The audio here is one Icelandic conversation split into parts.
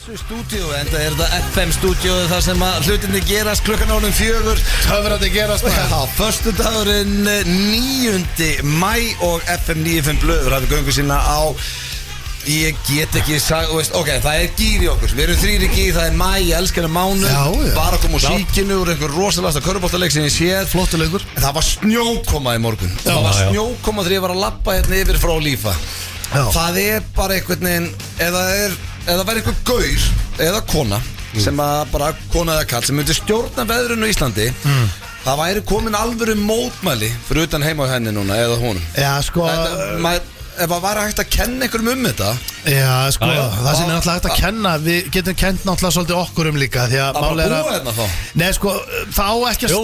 þessu stúdíu, enda þetta FM stúdíu þar sem að hlutinni gerast klukkan ánum 4. Töfrandi gerast það. Já, föstudagurinn 9. maí og FM 95 blöður hafði göngu sína á. Ég get ekki sagt, ok, það gýr í okkur. Við erum 3 í gýr, það mæ, ég elskar mánuð. Bara kom úr síkinu úr einhver rosalasta körfuboltaleik sem ég séð. Flottuleikur. Það var snjókoma í morgun. Það var snjókoma þegar ég var að labba hérna yfir frá Lífa. Það bara einhvern veginn, eða væri einhver gaur eða kona sem að bara kona eða kall sem myndi stjórna veðrinu í Íslandi. Það væri komin alvöru mótmæli fyrir utan heima á henni núna eða honum. Já, sko ef það var hægt að kenna einhverjum þetta. Já, sko, það sem náttúrulega hægt að kenna. Við getum kent náttúrulega svolítið okkur líka. Það var búið hérna þá. Nei, sko, þá ekki sko,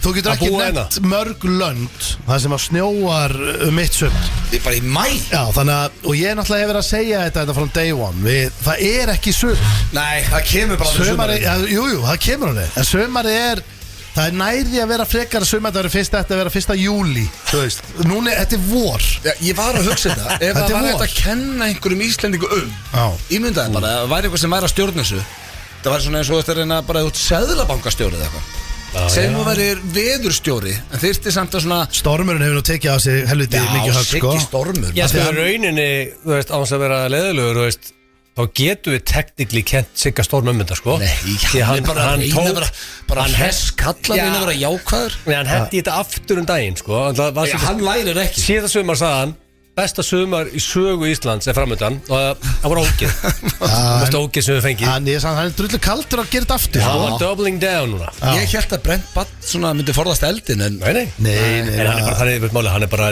þú getur ekki nefnt mörg lönd það sem að snjóar mitt sumar. Bara í mæ. Já, þannig að, og ég náttúrulega hefur að segja þetta frá day one. Það ekki sumar. Nei, það kemur bara sumari. Jú, það kemur hann. En sumari það nærði að vera frekar að sumar. Það fyrst eftir að vera 1. júlí. Þú veist, núna, þetta vor. Já, ég var að hugsa þetta. Ef það var hægt að kenna einhverjum Íslendingu ímyndaði bara, það væri eitthvað sem væri að stjórna þessu. Það væri svona eins og þetta reyna bara út seðlabankastjóri eða eitthvað. Sem þú værir veðurstjóri, en þyrfti samt að svona stormurinn hefur nú tekið á sig helviti mikið högg, sko. Já, stormur. Já, sko, rauninni, þú veist, án að vera leiðilegur, þú veist, þá getum við technically kent Sigga Storm þetta, sko. Nei, hann kallar reyna að vera jákvæður. Nei, hann hendi þetta aftur daginn, sko. Hann lærir ekki. Síðan sumar sagðan, besta sumar í sögu Íslands framöndan og það var ógeð. Besta ógeð sem við fengið. Hann drullu kaldur að gera þetta aftur. Hann var doubling down núna. Ég held að Brent Batt myndi forðast eldin en Nei. En hann bara þannig yfir máli, hann bara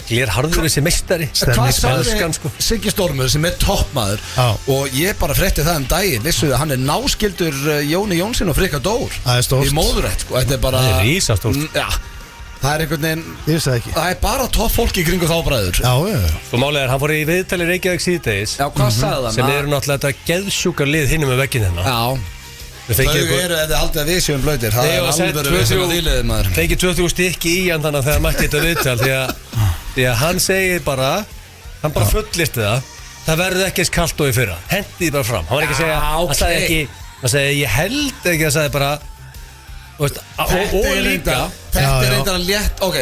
glerharður þessi meistari. Hvað sagði Siggi Stormur sem toppmaður og ég bara frétti það daginn, vissuð að hann náskildur Jóni Jónsson og Frikka Dór í móðurætt, sko. Þetta bara það rísastórt. Já. Það einhvern veginn, það bara topp fólki í kringu þá bræður. Og málið hann fór í viðtali Reykjavík síðdegis. Já, hvað sagði hann? Sem eru náttúrulega þetta geðsjúkar lið hinum með vegginn hérna. Já. Þau eru eða aldrei að við séum blöytir. Það alveg við sem að þýliðið maður. Fengið 20 stykki í hann þannig að þegar mætti þetta viðtal því að hann segir bara, hann bara fullisti það verður ekki eins kalt og í fyrra. Hendið bara fram. Hann var ekki að segja, hann sagði ég held ekki að sagði bara Þetta reyndar að létt. Ok,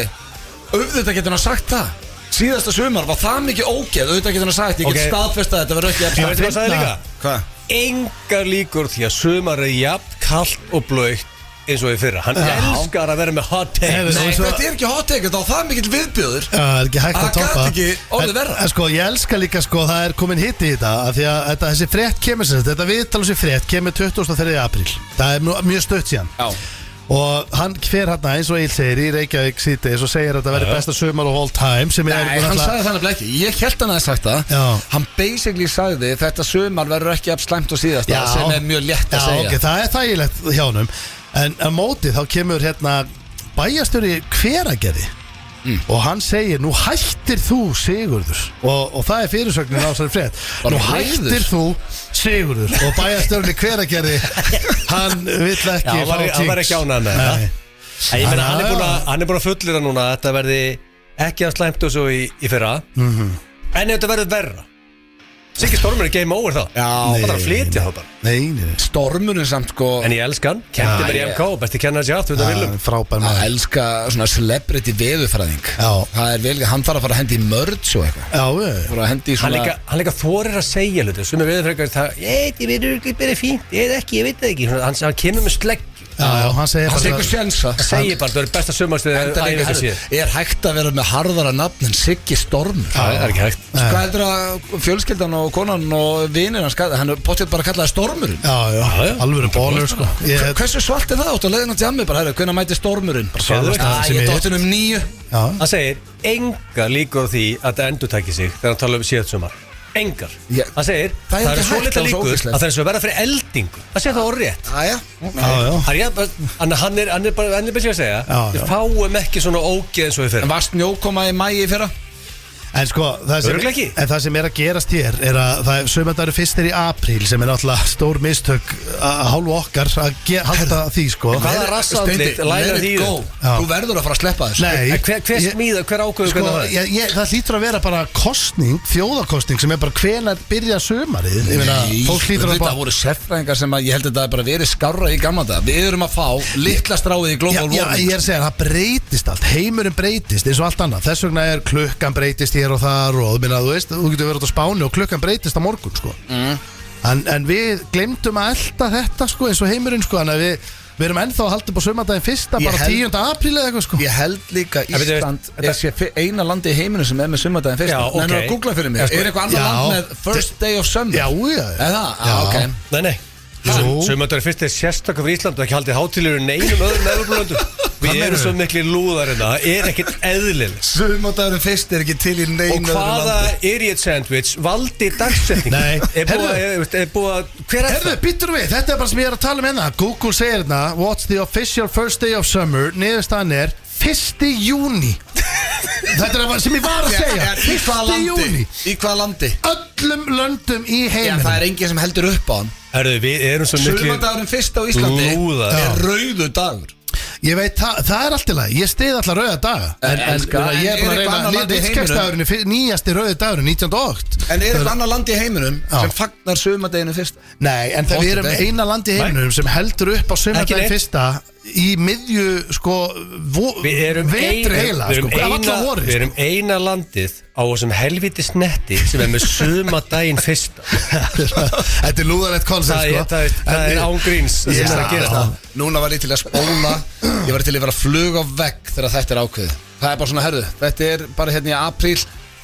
auðvitað getur hann sagt það. Síðasta sumar var það mikið ógeð. Auðvitað getur hann sagt, ég get staðfest að þetta verður ekki Ég veit hvað sagði líka. Hvað? Engar líkur því að sumar jafn kallt og blautt eins og í fyrra. Hann elskar að vera með hot take. Nei, þetta ekki hot take. Þetta var það mikill viðbjóður. Ekki hægt að toppa. Það gæti ekki orðið verra. En sko, ég elska líka, sko, það komin hitt í þetta af því að þessi frétt kemur sem þetta viðtal og þessi frétt kemur 23. apríl. Það mjög stutt síðan. Já. Og hann hver hérna eins og Eil segir í Reykjavík síðdegis og segir að þetta verður besta sumar of all time sem Nei, hann sagði þannig ekki. Ég held hann að sagt það. Hann basically sagði þetta sumar verður ekki af slæmt og síðasta sem mjög létt að segja. Ok, það þægilegt hjá honum. En á móti þá kemur bæjarstjóri Hveragerði og hann segir nú hættir þú Sigurður og það fyrirsögnin á þessari frétt. Nú hættir þú Sigurður og bæjarstjórinn Hveragerði hann vill ekki hann var ekki ánægður með þetta. Hann búin að fullira núna að þetta verði ekki að slæmt og svo í fyrra en þetta verður verra. Siggi Stormur game over þá. Það er að flytja þá bara. Nei. Stormurinn samt, sko. En ég elska hann. Kendi mér í MK, besti kennar sér allt, viljum. Frábær maður. Ég elska svona celebrity veðurfræðing. Það vel, hann þarf að fara að hendi í mörds og eitthvað. Fara að hendi í svona. Hann líka þorir að segja hluti. Sumir veðurfræðingar það, ég veit ekki fínt, ég veit það ekki. Hann kemur með slegg. Hann segir bara það er besta sumarstöð hægt að vera með harðara nafn en Siggi Stormur. Það er ekki hægt. Hvað heldur að fjölskyldan og konan og vinir hann potið bara að kalla það Stormurinn? Já, alveg bólur, sko. Hversu svalt það átt að leiðin á djammi bara, hvenær mæti Stormurinn? Ég dótti 9. Hann segir, enga líkur því að það endurtæki sig þegar hann tala síðast sumar. Engar. Hann segir, það er svo litla líkur að það er svo verða fyrir eldingu. Það sé það orðrétt. Hann er bara byrjað að segja við fáum ekki svona ógeð eins og við fyrir. En var snjókoma í maí í fyrra? En sko, það sem að gerast hér að sömandar fyrstir í apríl sem náttúrulega stór mistök að hálfu okkar að halda því sko. Hvaða rassandlit læra því? Þú verður að fara að sleppa þessu. Nei, hver ákveður sko, það hlýtur að vera bara kosning, þjóðakosning sem bara hvenær byrja sömarið. Það voru sérfræðingar sem ég held að það bara verið skárra í gamla dag. Við erum að fá litla stráið í global warming. Ég er að segja, það breytist allt, heimurinn breytist eins og allt annað. Þess vegna klukkan breytist hér og þar og þú veist, þú getur verið út á Spáni og klukkan breytist á morgun sko. En við glemdum að elta þetta sko, eins og heimurinn sko, þannig að við erum ennþá að halda upp á sumardaginn fyrsta bara 10. apríl eða eitthvað sko. Ég held líka Ísland sé eina landi í heiminu sem með sumardaginn fyrsta. Nei, að googla fyrir mig. Er eitthvað annað land með first day of summer? Já. Ok. Nei Sumardaginn fyrst sérstaklega fyrir Ísland og ekki haldið hátíðlegur neinum öðrum Evrópulöndum. Við erum svo miklu lúðar en það er ekkert eðlileg. Sumardaginn fyrst ekki til í neinu öðrum landi. Og hvaða idiot sandwich valdi dagsetning? Nei, er búið að hver er það? Býttur við, þetta er bara sem ég er að tala hérna. Google segir hérna, what's the official first day of summer? Niðurstaðan er 1. júní. Þetta er sem ég var að segja. 1. júní. Í hvaða landi? Öllum löndum í heiminum. Það er enginn sem heldur upp á hann. Við erum svo miklu Sumardagurinn fyrst á Íslandi er rauðu dagur. Ég veit, það er allt í lagi. Ég stið alltaf rauða daga. En ég er bara að reyna Ritskeggsdagurinn nýjasti rauði dagurinn 19. okt. En er eitthvað annað land í heiminum sem fagnar sumardaginn fyrst? Nei, en við erum eina land í heiminum sem heldur upp á sumardaginn fyrsta í miðju sko vetri heila Við erum eina landið á þessum helviti snetti sem er með sumardaginn fyrsta. Þetta er lúðarlegt koncept sko. Það er ángríns sem er að gera það. Núna var ég til að spóla. Ég var til að vera að fluga á vegg þegar þetta er ákveðið. Það er bara svona, herðu, þetta er bara hérna í apríl.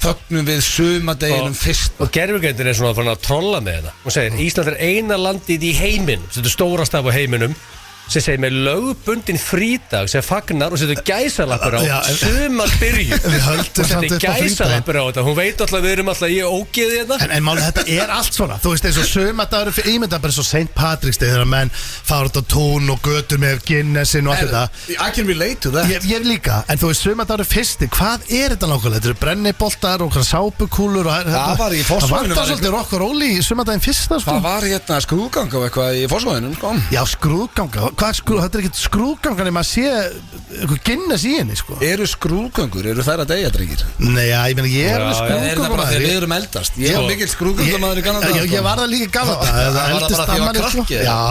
Fögnum við sumardeginum fyrst. Og gerfugrindin er svona að trolla með þetta. Hún segir, Ísland er eina landið í heiminum, þetta er stóra staf á heiminum, sem segir með lögbundin frídag sem fagnar og setur gæsalappur á sumarbyrju. Hún setur gæsalappur á þetta. Hún veit alltaf við erum alltaf í ógeði þetta. En máli, þetta er allt svona. Þú veist eins og sumardagur fyrir ímynda bara eins og St. Patrick's Day þegar menn fara út á tún og götur með Guinnessin og allt þetta. I can relate to that. Ég líka. En þú veist sumardagur fyrsti, hvað er þetta nákvæmlega? Þetta eru brenniboltar og sápukúlur og það var í Fossvoginum. Það var svolítið rock'n'roll í sumardaginn fyrsta sko. Það var hérna skrúðganga og eitthvað í Fossvoginum sko. Já, skrúðganga. Þetta er ekkert skrúðgangan ef maður sé eitthvað Guinness í henni sko. Eru skrúðgangur, eru þær að deyja drengir? Nei, ég meina ég er alveg skrúðgangur. Er það bara þegar við erum eldast? Ég er mikill skrúðgangamæður í Kanada. Ég var það líka gamla dag. Það var bara því að krakki. Já,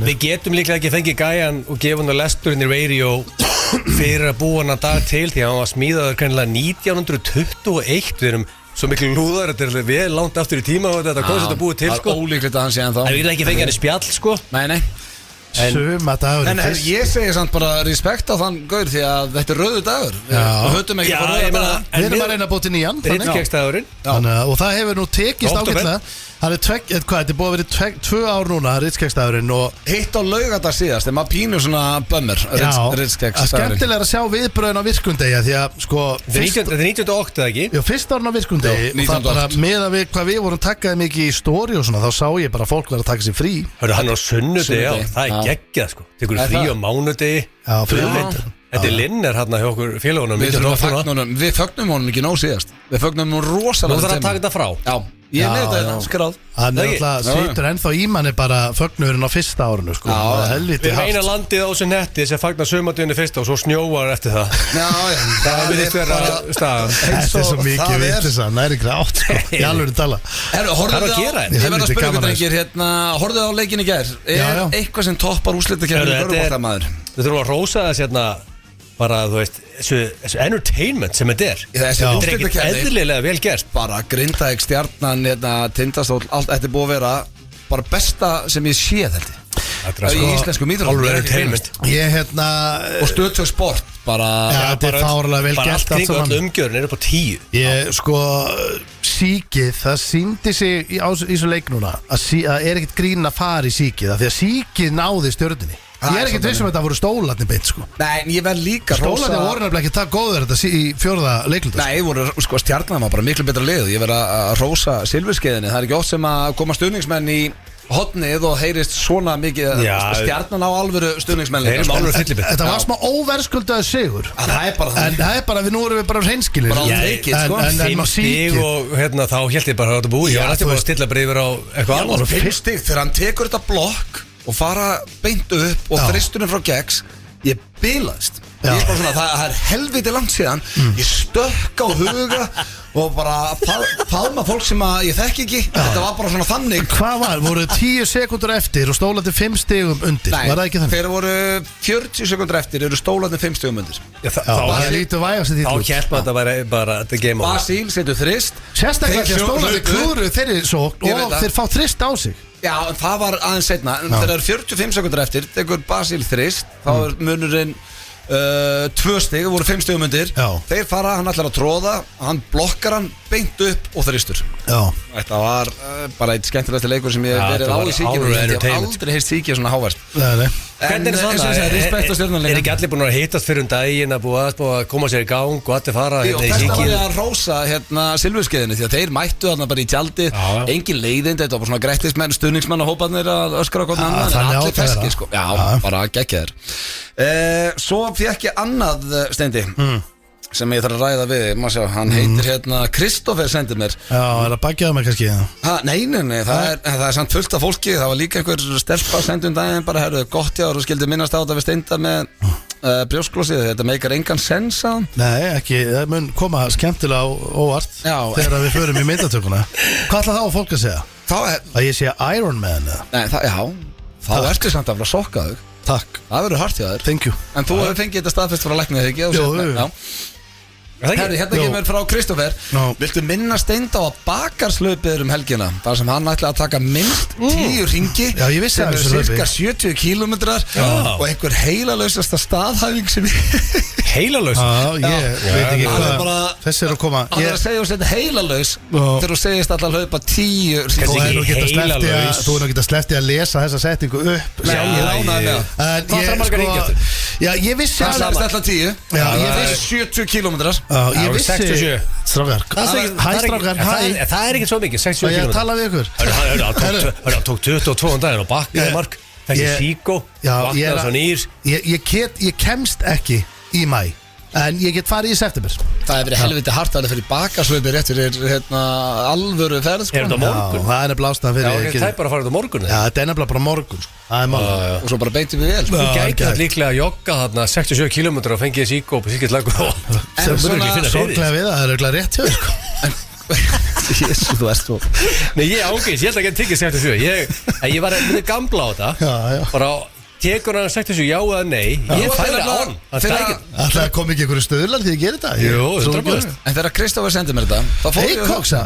við getum líklega ekki fengið gæjan og gefa hann að lesturinn í radio fyrir að búa hann að dag til því að hann var smíðaður kannilega 1921. Við erum svo miklu lúðar, þetta er vel langt aftur í tíma og þetta koncept að búa til sko. Það er ólíklegt að hann sé ennþá. En við getum ekki fengið hann í spjall sko. Nei. Sumardagurinn fyrst. En ég segi samt bara respekt á þann gaur því að þetta er rauðu dagur. Við höfum ekki bara rauða dagur. Við erum að reyna að búa til nýjan Ritskeggsdagurinn. Og það hefur nú tekist ágætlega. Það er þetta er búið að vera 2 ár núna Ritskeggsdagurinn og hitt á laugardag síðast þegar maður pínur svona bömmur Ritskeggsdagurinn. Skemmtilega að sjá viðbröðin á virkundegi því að sko Þetta er 19. okt eða ekki? Já, fyrst árun á virkundegi og það bara með að við hvað við vorum takkaði mikið í stóri og svona þá sá ég bara að fólk verið að taka sér frí. Hörru, hann á sunnudegi á, það er geggjað sko. Tekur frí á mánudegi. Já, fyrir Þetta er Linner hérna hjá okkur félagunum. Við fögnum honum ekki nóg síðast. Við fögnum honum rosalega. Þú þarf að taka þetta frá. Já, ég er með þetta skráð. Hann er alltaf sýtur ennþá í manni bara fögnurinn á fyrsta árinu sko. Við erum eina landið á þessu netti sem fagnar sumardeginum fyrsta og svo snjóar eftir það. Það virðist vera staðan. Þetta er svo mikið vittlisa, næri grátt í alveg tala. Ég verð að spyrja ykkur drengir hérna, horfðu á leikinn í gær. Er eitthvað sem toppar úrslitakeppni í körfubolta? Við þurfum að rósa þess hérna bara, þú veist, þessu entertainment sem þetta er. Þetta er ekkert eðlilega vel gert. Bara Grindavík, Stjarnan, Tindastól, allt þetta er búið að vera bara besta sem ég séð held ég. Í íslensku mýþróttum. Og Stöð 2 Sport bara. Þetta er fárlega vel gert. Bara allt kring öll umgjörn er upp á 10. Síkið, það síndi sig í þessu leik núna að er ekkert grín að fara í síkið því að síkið náði Stjörnunni. Ég er ekkert vissum að þetta voru stólarnir beint sko. Nei, ég verð líka stólarnir voru nefnilega ekki það góður þetta í 4. leikluta. Nei, voru sko Stjarnan var bara miklu betra lið. Ég verð að rósa silfurskeiðinni. Það er ekki oft sem að koma stuðningsmenn í hotnið og heyrist svona mikið stjarnan á alvöru stuðningsmenn líka, sko. Þetta var smá óverðskuldaður sigur. Það er bara en það er bara, nú erum við bara hreinskilir en 5 stig og hérna þá held ég bara að þetta búi. Ég var eftir bara að stilla bara yfir á eitthvað annað. 5 stig þegar hann tekur þetta blokk og fara beint upp og þristurinn frá Gex, ég bilaðist. Ég er bara svona, það er helviti langt síðan ég stökk á huga og bara faðma fólk sem að ég þekki ekki. Þetta var bara svona þannig. Hvað var, voru 10 sekúndur eftir og stólarnir 5 stigum undir? Nei, var það ekki þannig? Þegar voru 40 sekundur eftir eru stólarnir 5 stigum undir. Það lítið vægast í því. Þá hjálpa þetta væri bara þetta game over. Basíl setur þrist. Sérstaklega því að stólarnir klúru þeirri sókn og þeir fá þrist á sig. Já, en það var aðeins seinna. Þegar það eru 45 sekundur eftir tekur Basíl þrist, þá er munurinn 2 stig, voru 5 stigum undir. Þeir fara, hann ætlar að tróða, hann blokkar hann beint upp og þristur. Þetta var bara eitt skemmtilegasti leikur sem ég hef verið á í síkinu. Ég hef aldrei heist síkja svona hávært. Hvernig er svona? Er ekki allir búin að hittast fyrir daginn að búa að koma sér í gang og allir fara hérna í síkinu? Þetta var að rósa Silfurskeiðinu því að þeir mættu þarna bara í tjaldið, engin leiðind, þetta var bara svona grættismenn, stuðningsmenn og hóparnir að öskra okkur annan, allir feskir, sko. Já, bara geggjaðir. Svo fekk ég annað, Steindi, sem ég þarf að ræða við, maður sjá, hann heitir hérna Kristoffer sendir mér. Já, er það bakjaða mig kannski? Nei, það er samt fullt af fólki, það var líka einhver stelpa sendum daginn, bara herðu, gott já, og skildi minnast á þetta við Steinda með brjósklósið, þetta meikar engan sens á hann. Nei, ekki, það mun koma skemmtilega óvart þegar við förum í myndatökuna. Hvað ætla þá fólk að segja? Að ég sé Iron Man? Nei, þá ertu samt að vera sokkaðu. Takk. Það verður hart hjá þér. Thank you. En þú hefur fengið þetta staðfest frá læknið, ekki? Jú. Herri, hérna kemur frá Kristoffer. Viltu minna Steinda á að bakarslaupið helgina? Þar sem hann ætlaði að taka minnst 10 hringi. Já, ég vissi það. Sem eru cirka 70 kílómetrar og einhver heilalausasta staðhæfing sem Heilalaus? Já, ég veit ekki hvað þessi er að koma. Það er að segja að þetta heilalaus þegar þú segist alltaf að hlaupa 10 hringi. Þú hefur nú getað sleppti að lesa þessa setningu upp. Nei, ég lánaði með það. Hvað þarf margar hringi eftir? Já, ég vissi að það er 10. Ég vissi 70 kílómetrar. Ég vissi Strákar, hæ strákar, hæ. Það er ekki svo mikið, 60 km. Ég tala við ykkur. Hann tók 22 daginn og bakkaði mark. Þessi síkó, vaknaði svo nýr. Ég kemst ekki í mæ, en ég get farið í september. Það hefur verið helviti hart að það fyrir bakaslaupi rétt fyrir alvöru ferð, sko. Er þetta morgun? Já, það er nefnilega ástæðan fyrir. Já, það er bara að fara þetta morgun. Já, þetta er nefnilega bara morgun, sko. Það er málið. Og svo bara beintum við vel. Þú gæti það líklega að jogga þarna 67 km og fengið síkó og síkitt lag og það verður ekki finna fyrir. Sorglega við það er auðvitað rétt hjá þér, sko. Jésu, þú ert svo. Nei, ég ángis, ég held að geta tikið 67. Ég var með gamla á þetta. Bara tekur hann 67 já eða nei. Ég færi á hann. Það kom ekki einhverju stöðlar því að gera þetta. Jú, 100%. En þegar Kristoffer sendi mér þetta Eikóksa?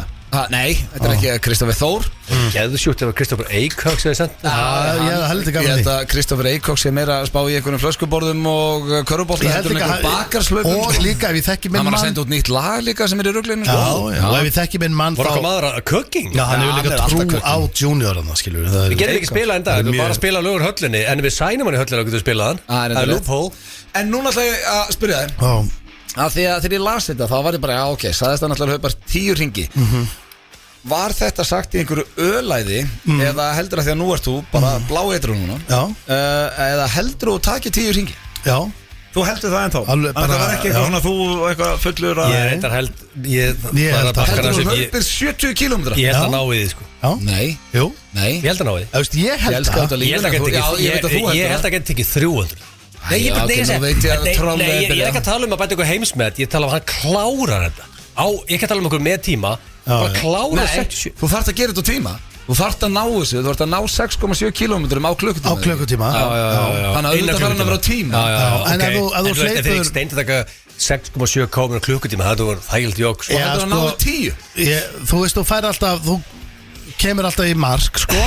Nei, þetta er ekki Kristoffer Þór. Geðu sjútt ef að Kristoffer Eikóks hefði sendt. Ég held að Kristoffer Eikóks er meira að spá í einhverjum flöskuborðum og körfubolta heldur en einhverjum bakarslaupum. Og líka ef ég þekki minn mann. Hann var að senda út nýtt lag líka sem er í ruglinu. Já, og ef ég þekki minn mann var eitthvað maður að cooking. Já, hann hefur líka trú á junior hann, skilur við. Við getum ekki spilað en dag, við bara spila lögur höllinni. En við sænum hann í höllina og getum spilað hann. Það er loophole. En núna ætla ég að spyrja þér. Af því að þegar ég las þetta þá var ég bara, já ok, sagðist hann ætla að hlaupa 10 hringi. Var þetta sagt í einhverju ölæði eða heldur að því að nú ert þú bara bláeitrú núna eða heldur þú takið 10 hringi? Já. Þú heldur það ennþá? Það var ekki eitthvað svona þú eitthvað fullur að... Ég reyndar held... Heldur þú hlaupir 70 km? Ég held að ná við því sko. Nei. Jú. Nei. Ég held að ná við því. Ég held að geta tekið 300. Nei, ég er ekki að tala um að bæta eitthvað heimsmet. Ég tala um að hann klárar þetta. Ég ekki að tala um einhver með tíma. Bara klára 67. Þú þarft að gera þetta á tíma. Þú þarft að ná þessu. Þú þarft að ná 6,7 km á klukkutíma. Á klukkutíma. Þannig að auðvitað þarf hann að vera á tíma. En ef þú hleypur... Þetta er ekki steint að taka 6,7 km á klukkutíma. Það er þægilt jogg. Þú þarft að ná 10. Þú veist, þú fær alltaf... Þú kemur alltaf í mark, sko.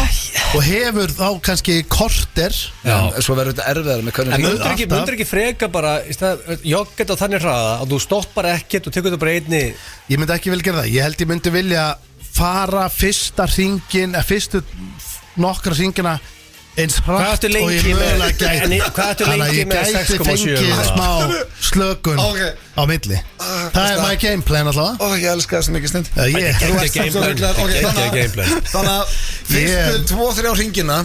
Og hefur þá kannski korter. Svo verður þetta erfiðar með hvernig... En mundur ekki freka bara jogget á þannig hraða að þú stoppar ekkert og tekur þetta bara einni... Ég myndi ekki vel gera það. Ég held ég myndi vilja fara fyrsta hringin, fyrstu nokkra hringina eins Hvað hratt áttu og ég lengi með- mögulega gæti. En hvað áttu Þannig að lengi ég með gæti 6,7? fengið smá slökun Ok. á milli. Það er my game plan allavega. Ó, ég elska það sem ekki stund Ég Geggja gameplan Þannig að fyrstu 2-3 hringina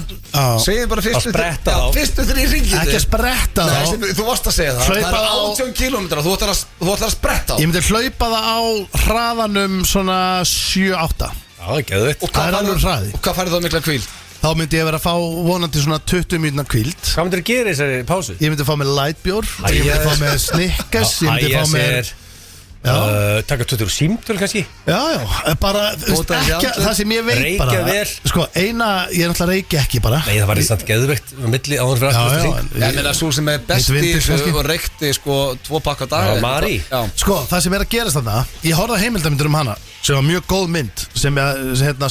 segjum bara fyrstu spretta á. fyrstu 3 hringina ekki að spretta þá. Þú varst að segja það Hlaupa Það er á- 18 kilometrar, þú ætlar að spretta á Ég myndi hlaupa það á hraðanum svona 7-8. Já, geðvitt Og Það er alveg hraði. Og hvað færðu þá mikla kvíl? Þá myndi ég vera að fá vonandi svona 20 mínúna kvíld. Hvað myndir að gera í þessari pásu? Ég myndi fá með lightbjór, Æ, ég myndi ég- fá með Snickers, ég myndi fá með Taka 20 símtöl kannski Já, bara þú veist, Bóta ekki ekki, andlit. það sem ég veit Reykja bara vel. Sko, ég er náttúrulega reykja ekki bara. Nei, það var í stand geðvikt á milli áður fyrir Já, aftur já, hring. Ég meina svo sem er besti Vintage kannski. og reykti sko 2 pakka á dag Já, Mari. Já. Sko, það sem er að gerast þarna, ég horfði á heimildarmyndur hana sem var mjög góð mynd sem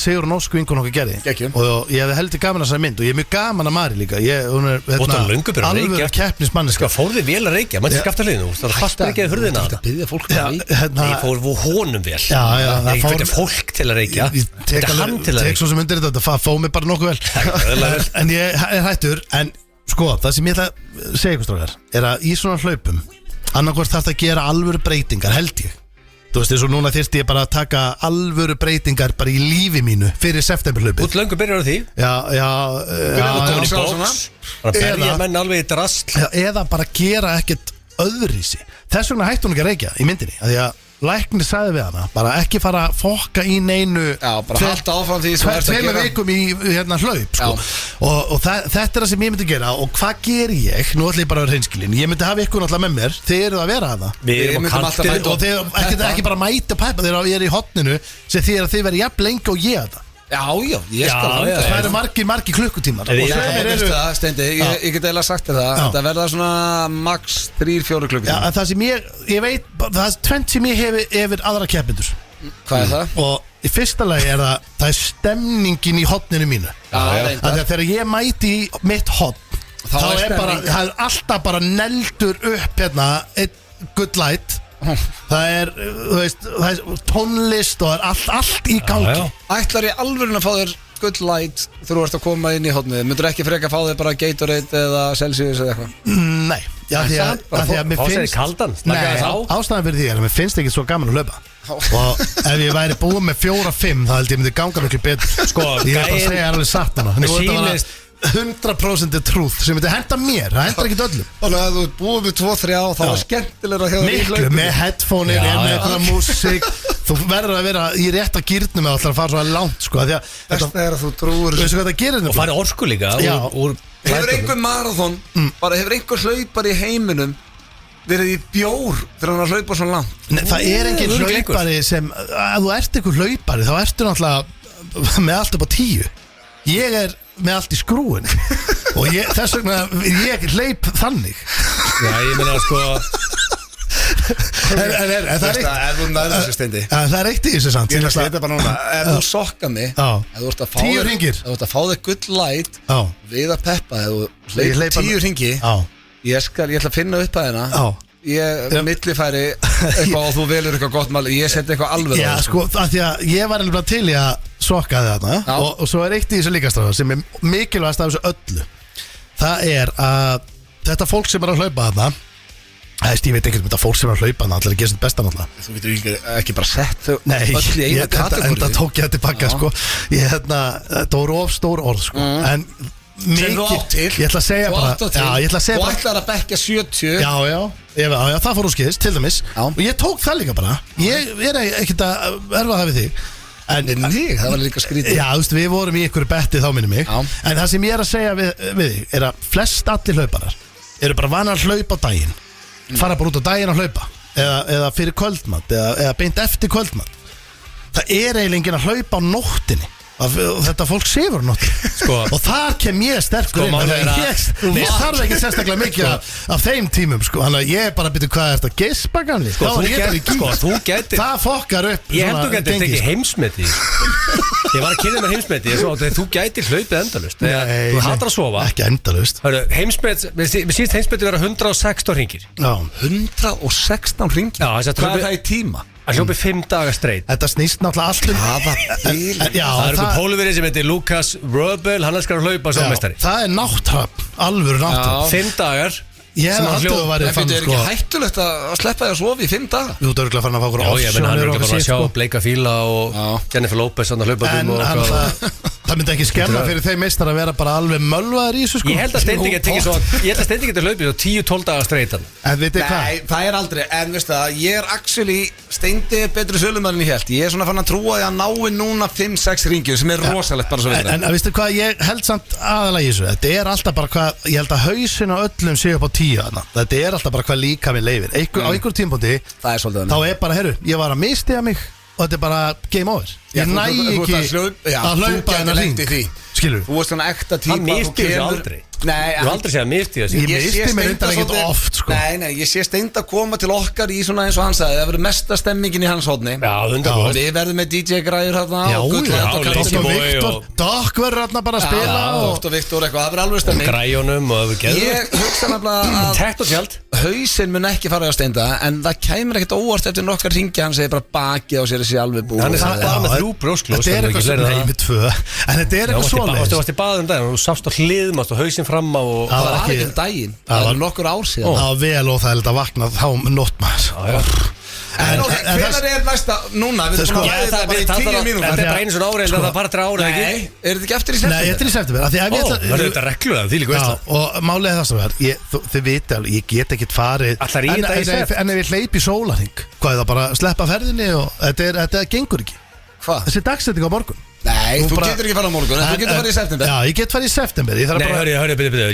Sigrún Ósk vinkun okkar gerði Geggjum. og ég hefði heldur gaman að þessari mynd og ég er mjög gaman að Mari líka. Hún er Og það er löngu byrjað að alveg reykja. keppnismanniska. Sko, fór þið vel að reykja, maður skafta hliðinu Það er fast reykjaði hurðina Þetta byggja fólk um að reykja. Nei, fór honum vel Já, það Ég fór- hveti fólk til að reykja Ég tek Þetta hann til að tek reykja svo sem undir þetta fóð mig bara nokkuð vel vel. En ég er hættur. En sko, það sem ég ætla að segja ykkur strákar er að í svona hlaupum annarkvort þarf það að gera alvöru breytingar, held ég. Þú veist, eins og núna þyrfti ég bara að taka alvöru breytingar bara í lífi mínu fyrir septemberhlaupið. Út löngu byrjar á því Byrjar Komin að í sjá bóks svona. Bara berja Eða- menn alveg í drast eða bara gera ekkert öðrísi. Þess vegna hætti hún ekki að reykja í myndinni af því að læknir sagði við hana bara ekki fara að fokka í neinu Já, bara halda áfram því sem þú ert að tveimur gera. vikum í hlaup sko. og þetta er það sem ég myndi gera og hvað ger ég, nú ætla ég bara að vera hreinskilin ég myndi hafa ykkur náttúrulega með mér, þið eruð að vera að það Við erum myndum á alltaf kantinu mæta og þið ekki bara mæta og pæpa þegar ég er í hotninu sem þið er að þið verið jafn lengi og ég að það Já, ég skal Já, halda já, það eru margir klukkutímar Við- og Já, sumir veistu eru það, Steindi, ég get eiginlega sagt þér það Já. Þetta verða svona max 3-4 Já, klukkutíma en það sem ég veit, það er tvent sem ég hef yfir aðra keppindur Hvað er það? og í fyrsta lagi er það er stemningin í hotninu mínu Já, Af því að þegar ég mæti í mitt hotn Þá þá er er bara, stemning. það er alltaf bara neldur upp hérna, einn good light það er, þú veist, það er tónlist og það er allt í gangi já. Ætlar ég alveg að fá þér good light þegar þú ert að koma inn í hotnið Myndur ekki freka að fá þér bara Gatorade eða Celsius eða eitthvað Nei, já, því að, samt bara að, því að mér fá sér í finnst kaldan, slaka Nei, þess á. ástæðan fyrir því er að mér finnst ekki svo gaman að hlaupa og ef ég væri búið með 4-5 þá held ég myndi ganga miklu betur Sko, ég er bara að gæinn- segja alveg satt hana Mér Nú er þetta bara sýnist- 100% trúð sem myndi henda mér, það hendar ekki öllum Þannig að þú ert búið með 2-3 þá Já. er skemmtilegra hjá þér í miklu hlaupinu. með headphone-ir, Já, er með já. eitthvað músík þú verður að vera í rétta gýrnum eða ætlar að fara svo langt sko, því að þetta, Þetta er að þú trúur veistu hvað það gerir Og nefnilega? farið orku líka Já. úr Hefur glæpunum. einhver marathon bara hefur einhver hlaupar í heiminum verið í bjór þegar hann að hlaupa svo langt Nei, það er engin Örugglega einhver. hlaupari sem ef þú ert einhver hlaupari þá ertu náttúrulega með allt upp á 10 ég er með allt í skrúin og þess vegna ég hleyp þannig Já, ég meina sko en það er eitt Er þú nærður þessu Steindi? það er eitt í þessu samt Ég ætla að setja bara núna Ef þú sokka mig Já. Ef þú ert að fá 10 þér- hringir. Ef þú ert að fá þig good light Já. Við að peppa Ef þú Ég hleyp hleypa- 10 hringi Já. Ég ætla að finna upp að hérna Já. Ég millifæri eitthvað og þú velur eitthvað gott mál Ég seti eitthvað alveg Já, á það, sko, af því að ég var alveg til í að sokka þarna Já. og svo er eitt í þessu líkastrafa sem er mikilvægast af þessu öllu það er að þetta fólk sem er að hlaupa þarna ég veit ekki um þetta fólk sem er að hlaupa þarna allir að gera sitt besta náttúrulega Þú getur ekki bara sett þau Nei, öll í einu enda kategóri tók ég þetta tilbaka sko. þetta voru of stór orð sko. en Sem þú átt til ég ætla að segja Þú bara átt til já, ég ætla að segja Þú bara ætlar að bekka 70 já, það fór úr skeiðis, til dæmis Já. og ég tók það líka bara ég er ekkert að erfa það við þig En þig, það var líka skrítið Já, þú veist, við vorum í ykkur betti þá minni mig Já. En það sem ég er að segja við þig er að flest allir hlauparar eru bara vanar að hlaupa á daginn fara bara út á daginn að hlaupa eða fyrir kvöldmatt eða beint eftir kvöldmatt Það er eiginlega enginn að hlaupa á nóttinni þetta fólk sefur á nóttinni Sko. og þar kem ég sterkur inn málið er að- ég þarf ekki sérstaklega mikið af þeim tímum sko. Þannig að ég er bara að byrja hvað er þetta gespa gamli Sko, Þá er ég bara í gír. þú gætir Það fokkar upp Ég held þú svona gætir gengi, tekið sko. heimsmeti Ég var að kynna mér heimsmeti Ég svo að þú gætir hlaupið endalust Nei, Þú nei, hatar að sofa Ekki endalaust Heimsmet, við síðast heimsmeti vera 116 ringir 116 ringi Já, þess að Hvað er það í tíma? Að hljópa í 5 daga straight. Þetta snýst náttúrulega allt Já, það er eitthvað pólverið sem heitir Lukas Röbel. Hann elskar að hlaupa sem mestari. Það er náttúrulega, alvöru náttúrulega 5 dagar. Ég hef alltaf verið fann sko. Er ekki hættulegt að sleppa því að sofa í 5 daga? Þú ert örgulega farin að fá okkur offsjónir. Já, ég menn hann er örgulega bara að sjá Bleika Fíla og Jennifer Lopez að hlaupa það myndi ekki skemma fyrir þeim meistar að vera bara alveg mölvaðir í þessu sko. Ég held að Steindi geti hlaupið svo 10-12 dagar streitan. En veit þið hvað? Nei, það er aldrei. En veistu það, ég er actually Steindi er betri sölumæður en ég held. Ég er svona fann að trúa því að nái núna 5-6 ringjur sem er rosalegt bara svo veitur. En veistu hvað, ég held samt aðalega í þessu. Þetta er alltaf bara hvað, ég held að hausin á öllum séu upp á 10. Þetta er alltaf bara hvað líka við leifir. Á einhver tímpúti þá er bara, herru, ég var að mistiga mig og þetta er bara game over. Ég næ ekki að hlaupa þennan hring. Skilur þú veist svona ekta típa. Hann misti þessu aldrei. Nei, þú aldrei segja misti þessu. Ég misti mér undan ekkert oft sko. Nei, ég sé Steindi að koma til okkar í svona eins og hann sagði. Það verður mesta stemmingin í hans hodni. Já, 100%. Við verðum með DJ-græður hérna. Já, Dokk verður hérna bara að spila. Dokk og Viktor eitthvað, það verður alveg stemming. Græjónum og það verður geður. Ég hugsa nefnilega að tekt og tjald. Hausinn mun ekki fara á Steinda. En það kæmur ekkert óvart eftir nokkar hringja. Hann segir bara bakið á sér þessi alveg búið. Hann er samt bara með 3 brjósklós. Þetta er eitthvað svona, nei með 2. En þetta er eitthvað svona. Þú varst í baðum daginn og þú sást á hlið, mást á hausinn fram á og það var ekki daginn. Það var nokkur ár síðan. Það var vel og það er þetta vaknað þá nótt maður. En hvenær er næsta, núna, við erum að ræða bara í 10 mínútur. Þetta er bara einu svona árið, það er bara 3 árið, ekki? Nei, er þetta ekki eftir í september? Nei, eftir í september. Það er þetta reglulega, því líka veist það. Og málið er það sem er, þið viti alveg, ég get ekkert farið. Allar í þetta í sept. En ef ég hleyp í sólarhing, hvað er það bara að sleppa ferðinni og þetta gengur ekki. Hvað? Þessi dagsetting á morgun. Nei, þú getur ekki farið á morgun, en þú getur farið í september. Já, ég get farið í september. Nei, hörru,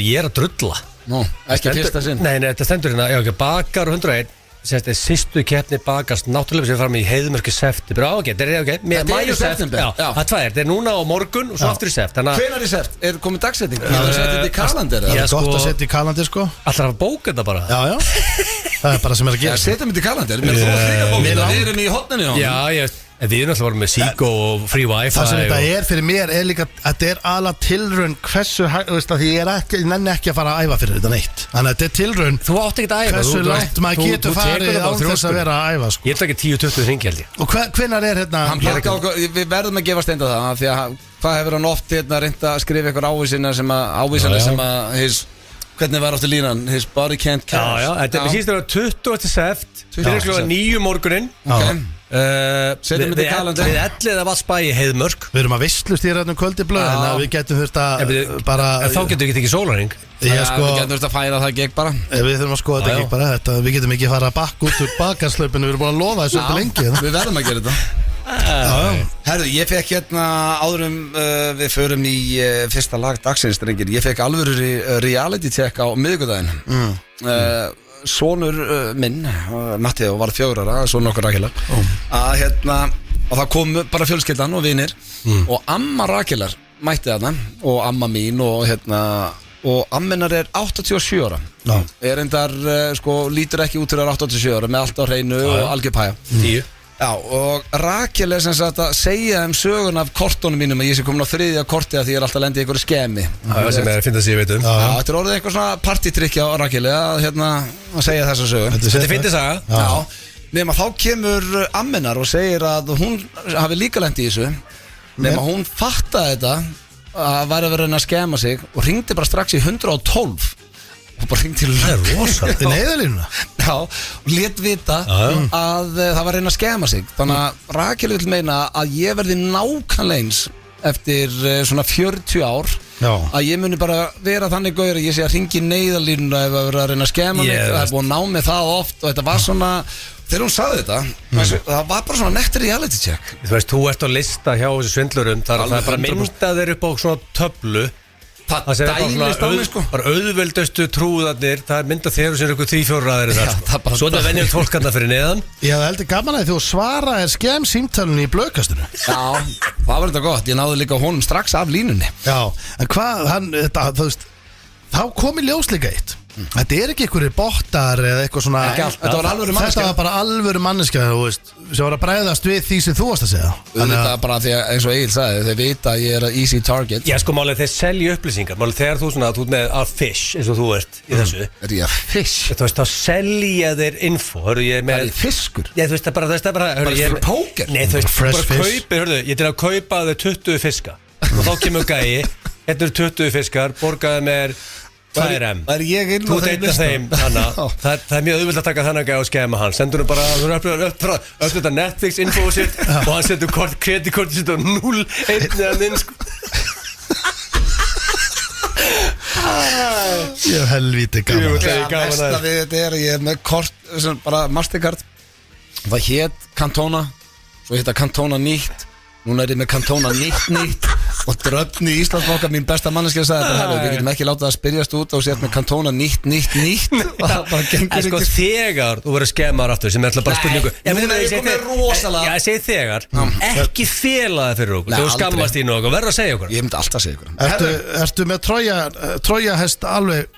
ég er að drulla. Nú, ekki fyrsta sinn. Nei, þetta stendur hérna, já, Bakar 101. Sérst, sýstu keppni bakast náttúrulega sem við farum í heiðmörki september. Þetta er ok, maí og september. Já, það er þetta er núna á morgun og svo aftur í sept. Hvenær í sept? Er komið dagsetting? Það er setjað í kalendir? Það er gott að setja í kalendir sko. Alltaf að bóka þetta bara. Já, það er bara sem er að gera. Setjum þetta í kalendir, menn þú að þrýja bóka þetta. Við erum í hotninu. Já, en við erum alltaf að vera með Sík og free wifi. Það sem þetta er fyrir mér er líka að þetta er alveg tilraun hversu, því ég nenni ekki að fara að æfa fyrir þetta neitt. Þannig að þetta er tilraun. Þú átt ekki að æfa. Hversu langt maður getur farið á þess að vera að æfa sko. Ég ætla ekki 10-20 hringi held ég. Og hvenær er hérna? Við verðum að gefa Steinda það, því að hvað hefur hann oft reynda að skrifa ykkur ávísanir sem að hvernig var áttu línan? His body can't catch. Já, þetta er síðan 20. sept. Fyrir klukkan 9 morguninn. Setjum þetta í kalendir. Við ellið að Vatsbæ í Heiðmörk. Við erum að visslust í ræðnum kvöldi blöð en við getum þurft að bara. En þá getum við ekki sólarhring. Við getum þurft að færa það gegn bara. Við þurfum að skoða þetta gegn bara. Við getum ekki að fara bakk út úr bakarslaupinu. Við erum búin að lofa þessu upp lengi. Við verðum að gera þetta. Herru, ég fekk hérna áðurum við förum í fyrsta lag dagsins, drengir. Ég fekk alvöru reality check á miðvikudaginn. Sonur minn, Matti, og var 4 ára, sonur okkar Rakelar að hérna, og það kom bara fjölskyldan og vinir og amma Rakelar mætti þarna og amma mín og hérna og ammenar er 87 ára er endar, sko, lítur ekki út til að 87 ára með allt á hreinu og algjör pæja 10. Já, og Rakel er sem sagt að segja sögun af kortónum mínum að ég sé komin á 3. korti að því ég er alltaf lendið í einhverju skemi. Það sem er að finna sig, ég veit um. Þetta er orðið eitthvað svona partytrykki á Rakel að segja þessa sögu. Þetta er fyndið saga. Já, nema þá kemur ammenar og segir að hún hafi líka lendið í þessu, nema hún fattaði þetta að væri að vera að skema sig og ringdi bara strax í 112. Og bara hringt til neyðarlínuna. Já, og lét vita að það var að reyna að skema sig. Þannig að Rakel vil meina að ég verði nákvæmlega eins eftir svona 40 ár að ég muni bara vera þannig gaur að ég sé að hringi neyðarlínuna ef að vera að reyna að skema mig. Það er búin að ná mig það oft og þetta var svona, þegar hún sagði þetta það var bara svona nettur reality check. Þú veist, þú ert á lista hjá þessu svindlurum, það er bara myndað þeir upp á svona töflu. Það dælist á mig sko. Bara auðveldustu trúðarnir, það er myndað þegar sem eru 3-4 ræðir þar. Svo er venjum tólkarna fyrir neðan. Já, það heldur gaman að þú svaraðir skemm símtölunni í blöðkastinu. Já, það var þetta gott. Ég náði líka honum strax af línunni. Já, en hvað, þú veist, þá kom í ljós líka eitt. Þetta er ekki einhverjir bottar eða eitthvað svona Þetta var alvöru manneskja. Þetta var bara alvöru manneskja, þú veist, sem var að bregðast við því sem þú varst að segja. Þetta bara því að eins og Egil sagði, þeir vita að ég er að easy target. Já, sko, málið þeir selja upplýsingar. Málið þegar þú svona, þú ert með að fish, eins og þú ert í þessu. Er ég að fish? Þú veist, þá selja þeir info, hörru, ég er með... Er ég fiskur? Já, þú veist, það er bara, hörru, ég er fyrir póker? Nei, þú veist, þú Fresh bara fish. kaupir, hörru, ég til að kaupa þau 20 fiska. Og þá kemur gæi, hérna eru 20 fiskar, borgaði mér 2M. Er ég inn á Þú þeim deyta listum? þeim, Hanna. Það er mjög auðvitað að taka þannig að skema hann. Sendur hann bara, þú öppnir þetta Netflix infóðu sitt og hann setur kreditkortið sitt á 0, 1 eða minn, sko. Ég hef helvíti gaman. Mesta við þetta er að ég er með kort, bara Mastercard. Það hét Cantona, svo hétta Cantona nýtt. Núna er ég með Cantona nýtt og Dröfni í Íslandsbanka, mín besta manneskja sagði þetta, við getum ekki látað að spyrjast út og sér með Cantona nýtt og það bara gengur sko, ekki. Þegar þú verður skemmar aftur sem er alltaf bara spurningu. Núna er ég komið rosalega. Já, ég segi þegar, ekki fela það fyrir okkur. Þú skammast í nokkuð, verður að segja okkur. Ég myndi alltaf að segja ykkur. Ertu með Trója hest alveg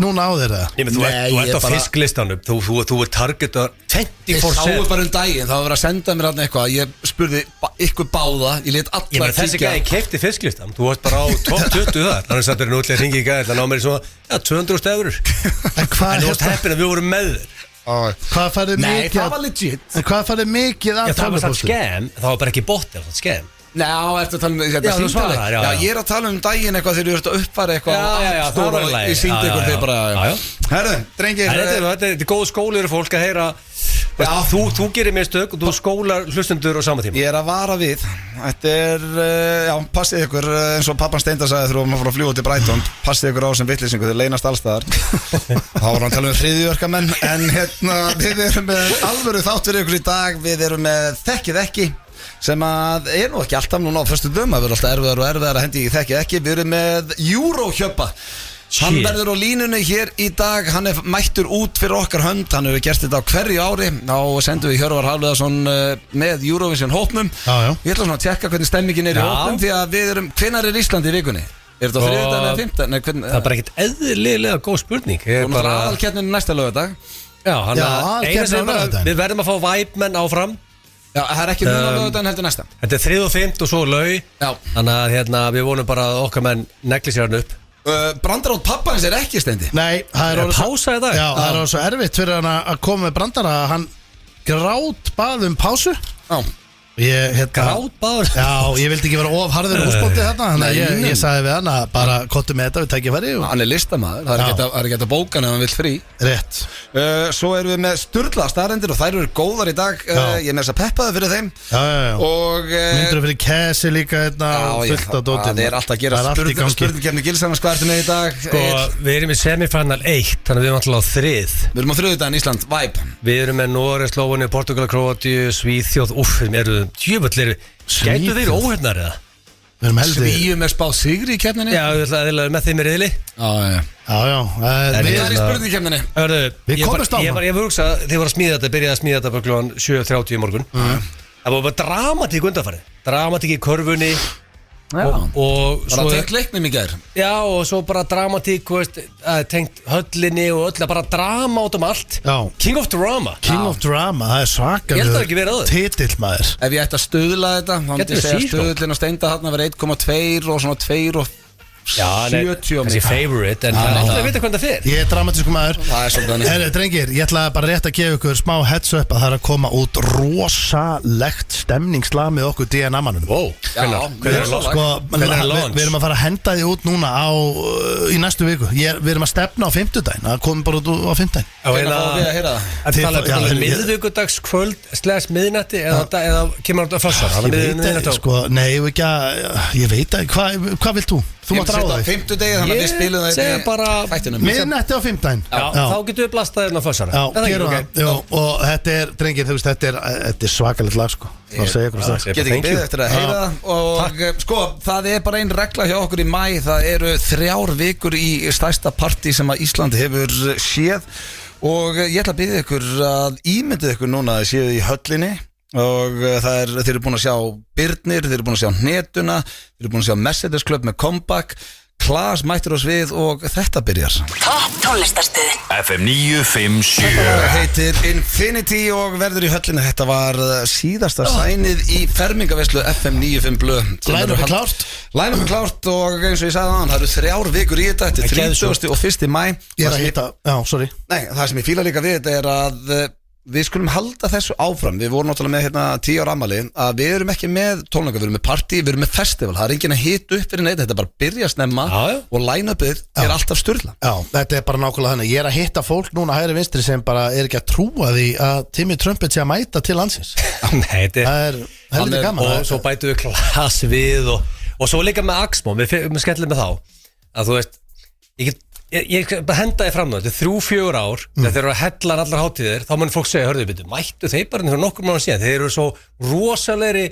núna á þér eða? Þú ert á fisklistanum, þú er targetar 24/7. Ég sáu bara daginn, það var verið að senda mér hérna eitthvað. Ég spurði ykkur báða, ég let alla þessi gæði keipti fisklistan. Þú varst bara á top 20 þar. Þannig að það er nútlega hringi í gæði Það ná mér í svona 200.000 eurur. En þú varst heppin að við vorum með þér. Hvað færði Nei, mikið? það var legit. En hvað færði mikið af Það var satt tölvupóstum? skemm. Það var bara ekki bot, það var satt skemm. Nei, ertu að tala um Já, þú svarar, já. Ég er að tala um daginn eitthvað þegar þú ert að uppfæra eitthvað Já, það var í lagi. Ég sýndi ykkur þegar bara Já. Herðu, drengir Þetta er góð skóli fyrir fólk að heyra. Þú gerir mistök og þú skólar hlustendur á sama tíma. Ég er að vara við. Þetta er, já, passið ykkur eins og pappan Steindar sagði þegar maður fór að fljúga til Brighton. Passið ykkur á sem vitlýsingu, þeir leynast allstaðar. Þá var hann að tala um hryðjuverkamenn. En hérna, við erum með alvöru þátt fyrir ykkur í dag. Við erum með Þekkið ekki, sem að er nú ekki alltaf núna á föstudöfum. Það verður alltaf erfiðar að hendi í Þekkið ekki. Við erum með Eurohjöppa. Hann verður á línunni hér í dag. Hann er mættur út fyrir okkar hönd. Hann hefur gert þetta á hverju ári. Þá sendum við Hjörvar Hafliðason með Eurovision hópnum. Ég ætla svona að tjekka hvernig stemmingin er í hópnum. Því að við erum, hvenær er Ísland í vikunni? Er þetta á þriðjudaginn eða fimmtudaginn? Það er bara ekkert eðlilega góð spurning. Og náttúrulega aðalkeppnin næsta laugardag. Já, við verðum að fá væpmenn áfram. Já, það er ekki núna laugardaginn heldur næsta. Þetta er 3. og 5. og svo laug. Þannig að við vonum bara að okkar menn negli sér hann upp. Brandarótt pappans er ekki Steindi. Nei, það er pása í dag. Já, það er svo erfitt fyrir hann að koma með brandara. Hann grát bað pásu. Já. Grátbáður. Já, ég vildi ekki vera ofharður úrspótið þarna. Þannig að ég sagði við hann að bara kottu með þetta við tækifæri. Hann er listamaður, það er ekki að bóka ef hann vill frí. Rétt. Svo erum við með sturla staðreyndir og þær eru góðar í dag. Ég er með þess að peppaði fyrir þeim. Myndur fyrir Kesi líka fullt á dótið. Það er alltaf að gera spurningkefni Gilsarnas. Hvað ertu með í dag? Við erum í semifinal 1, þannig við erum alltaf á 3. Við erum á þriðjudaginn Ísland, Vibe. Við erum með Noreg, Slóvenía, Portugal, Króatíu, Svíþjóð. Við erum djöfullir. Gætu þeir óhefnar eða? Svíum er spáð sigri í keppninni. Já, við ætlum með þeim í riðli. Já. Við erum í spurningkefninni. Við komumst á það. Ég var að hugsa, þið voru að smíða þetta, byrjaði að smíða þetta bara kl. 7:30 í morgun. Það var bara dramatík undanfarið. Dramatík í körfunni. Og bara tengt leiknum í gær. Já, og svo bara dramatík, tengt höllinni og öll bara drama út allt. King of Drama. King of Drama, það er svakar. Ég held það ekki verið áður. Titill maður. Ef ég ætti að stuðla þetta, þá myndi ég segja stuðlinn að Steinda þarna verið 1,2 og svona 2 og 70 þessi favorite, en það er alltaf að vita hvernig það fer. Ég er dramatísku maður. Það er svolítið drengir, ég ætla bara rétt að gefa ykkur smá heads up að það er að koma út rosalegt stemningslag með okkur DNA-mannum. Hvernig er launch? Við erum að fara að henda því út núna í næstu viku. Við erum að stefna á 50-daginn. Það komum bara út á 50-daginn. Það er miðvikudagskvöld/miðnætti eða kemur hann á fössar? Nei, ég veit ekki. Hvað vilt þú? Þú mátt ráða því. 50 degi, þannig að við spilum það í þættinum. Miðnætti á 50. Þá getum við blastað hérna á fössara. Já, gerum það. Og þetta er, drengir, þú veist, þetta er svakalegt lag, sko. Það er að segja ykkur strax. Get ekki beðið eftir að heyra það. Og sko, það er bara ein regla hjá okkur í mæ. Það eru 3 vikur í stærsta partí sem að Ísland hefur séð. Og ég ætla að biðja ykkur að ímyndið ykkur núna að séu í höllinni. Og þeir eru búin að sjá Birnir, þeir eru búin að sjá Hnetuna, þeir eru búin að sjá Mercedes Club með comeback. Klas mættur á svið og þetta byrjar Topp tónlistarstöðin FM 957 heitir Infinity og verður í höllinu. Þetta var síðasta sænið í fermingaveislu FM 95 Blö. Line-up er klárt. Line-up er klárt og eins og ég sagði það eru 3 vikur í þetta. Þetta er 30. og 1. maí. Ég er að hitta, sorry. Nei, það sem ég fíla líka við þetta er að við skulum halda þessu áfram. Við vorum náttúrulega með 10 ára afmæli að við erum ekki með tónleika, við erum með partí, við erum með festival. Það er enginn að hita upp fyrir neitt, þetta er bara að byrja snemma og line-upið er alltaf sturla. Já, þetta er bara nákvæmlega þannig. Ég er að hitta fólk núna hægri vinstri sem bara er ekki að trúa því að Timmy Trumpet sé að mæta til landsins. Nei, það er heldur gaman. Og svo bætu við Klas við og svo líka með Axmo, við skellum með þá að þú veist, ég henda þið fram þetta 3-4 ár þegar þeir eru að hella allar hátíðir þá mun fólk segja, hörðu við, mættu þeir bara fyrir nokkur mánuð síðan, þeir eru svo rosalegri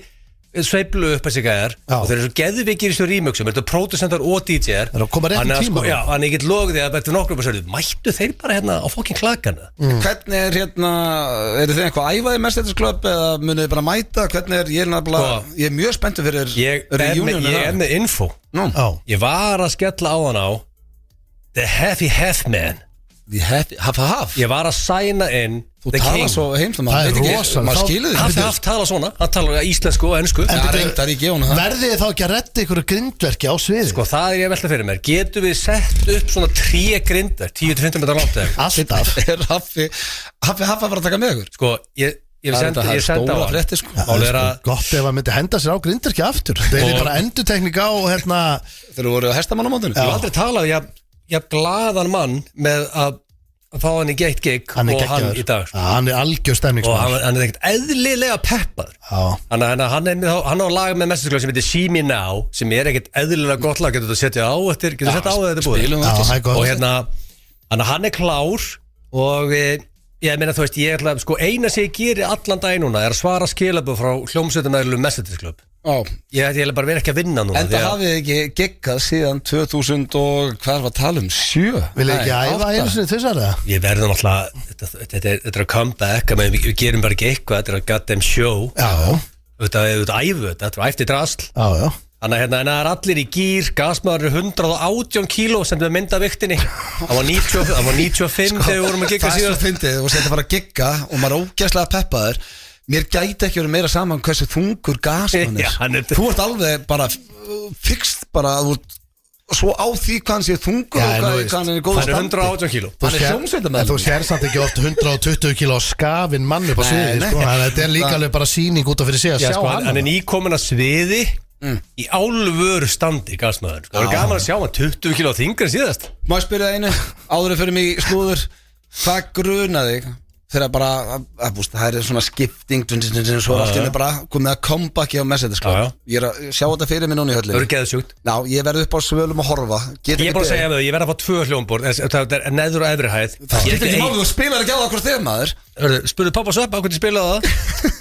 sveiflu upp þessi gæðar og þeir eru svo geðvikir í þessu remixum, þeir eru producentar og DJ-er þeir eru að koma rétt í tíma þannig ég get logið að betur nokkur mánuð mættu þeir bara á fokkin klakana Hvernig er eru þið eitthvað æfaði Mercedes-klöpp eða munið þið bara mæta, hvernig ég er mjög spenntur fyrir ég er með info ég var að skella á hann á The Heavy Half Man The Half Ég var að sæna inn Þú tala svo heimst Það er rosalega Half tala svona Hann tala íslensku og ennsku Verðið þá ekki að redda ykkur grindverki á sviði Sko það er ég velta fyrir mér Getum við sett upp svona 3 grindverk 10-15 metrar langt Alltaf Er Haffi að fara að taka með ykkur? Sko ég senda á hann Gott ef að myndi henda sér á grindverki aftur Það er bara endurtekning á Þeir voru á hestamannamótinu Ég hef aldrei talað Ég glaðan mann með að fá hann í geitt gig og hann í dag Hann er algjör stemningsmann og hann er ekkert eðlilega peppar Þannig að hann á lag með messageklöð sem heitir See Me Now sem er ekkert eðlilega gott lag getur þú að setja á eftir getur þú að setja á þetta búið og hann er klár og ég meina þú veist ég ætla sko eina sem ég geri allan dag núna er að svara skilaböð frá hljómsveitamæðurlum messageklöð Ég ætla bara verið ekki að vinna núna En það hafið ekki geggað síðan 2000 og hvað var að tala 7 Vil ekki æfa einu sinni þessar það? Ég verður náttúrulega Þetta er að comeback Við gerum bara ekki eitthvað Þetta er að goddamn show Þetta er æfu Þetta er æfti drasl Þannig að það er allir í gýr Gasmaður er 118 kíló sem við mynda viktinni Það var 95 þegar við vorum að gigga síðan Það er svo fyndið og þetta var að gigga og maður er ógeðslega peppaður Mér gæti ekki verið meira saman hversu þungur gasmann er Þú ert alveg bara fixt bara svo á því hvað hann sé þungur og hvað hann er í góð standi Hann er 118 kíló Hann er hljómsveitamæður Þú sér samt ekki oft 120 kíló skafinn mann upp á sviði Þetta er líka alveg bara sýning út af fyrir sig að sjá hann Hann er nýkomin að sviði í álvöru standi gasmaður Það er gaman að sjá hann 20 kíló þingri síðast Má ég spyrja einu áður fyrir mig slúður Hvað grunaði þig þegar bara það er svona skipting svo allt er bara komið að comebacki á Mercedes-klöpp Ég er að sjá þetta fyrir mig núna í höllinu Það eru geðsjúkt Ég verð upp á svölum að horfa Ég er bara að segja með það, ég verð að fá 2 hljómborð Það er neður og efri hæð Það getur ekki máli, þú spilar ekki á það hvort þið maður Spurðu pappa Sveppa hvernig spilaði það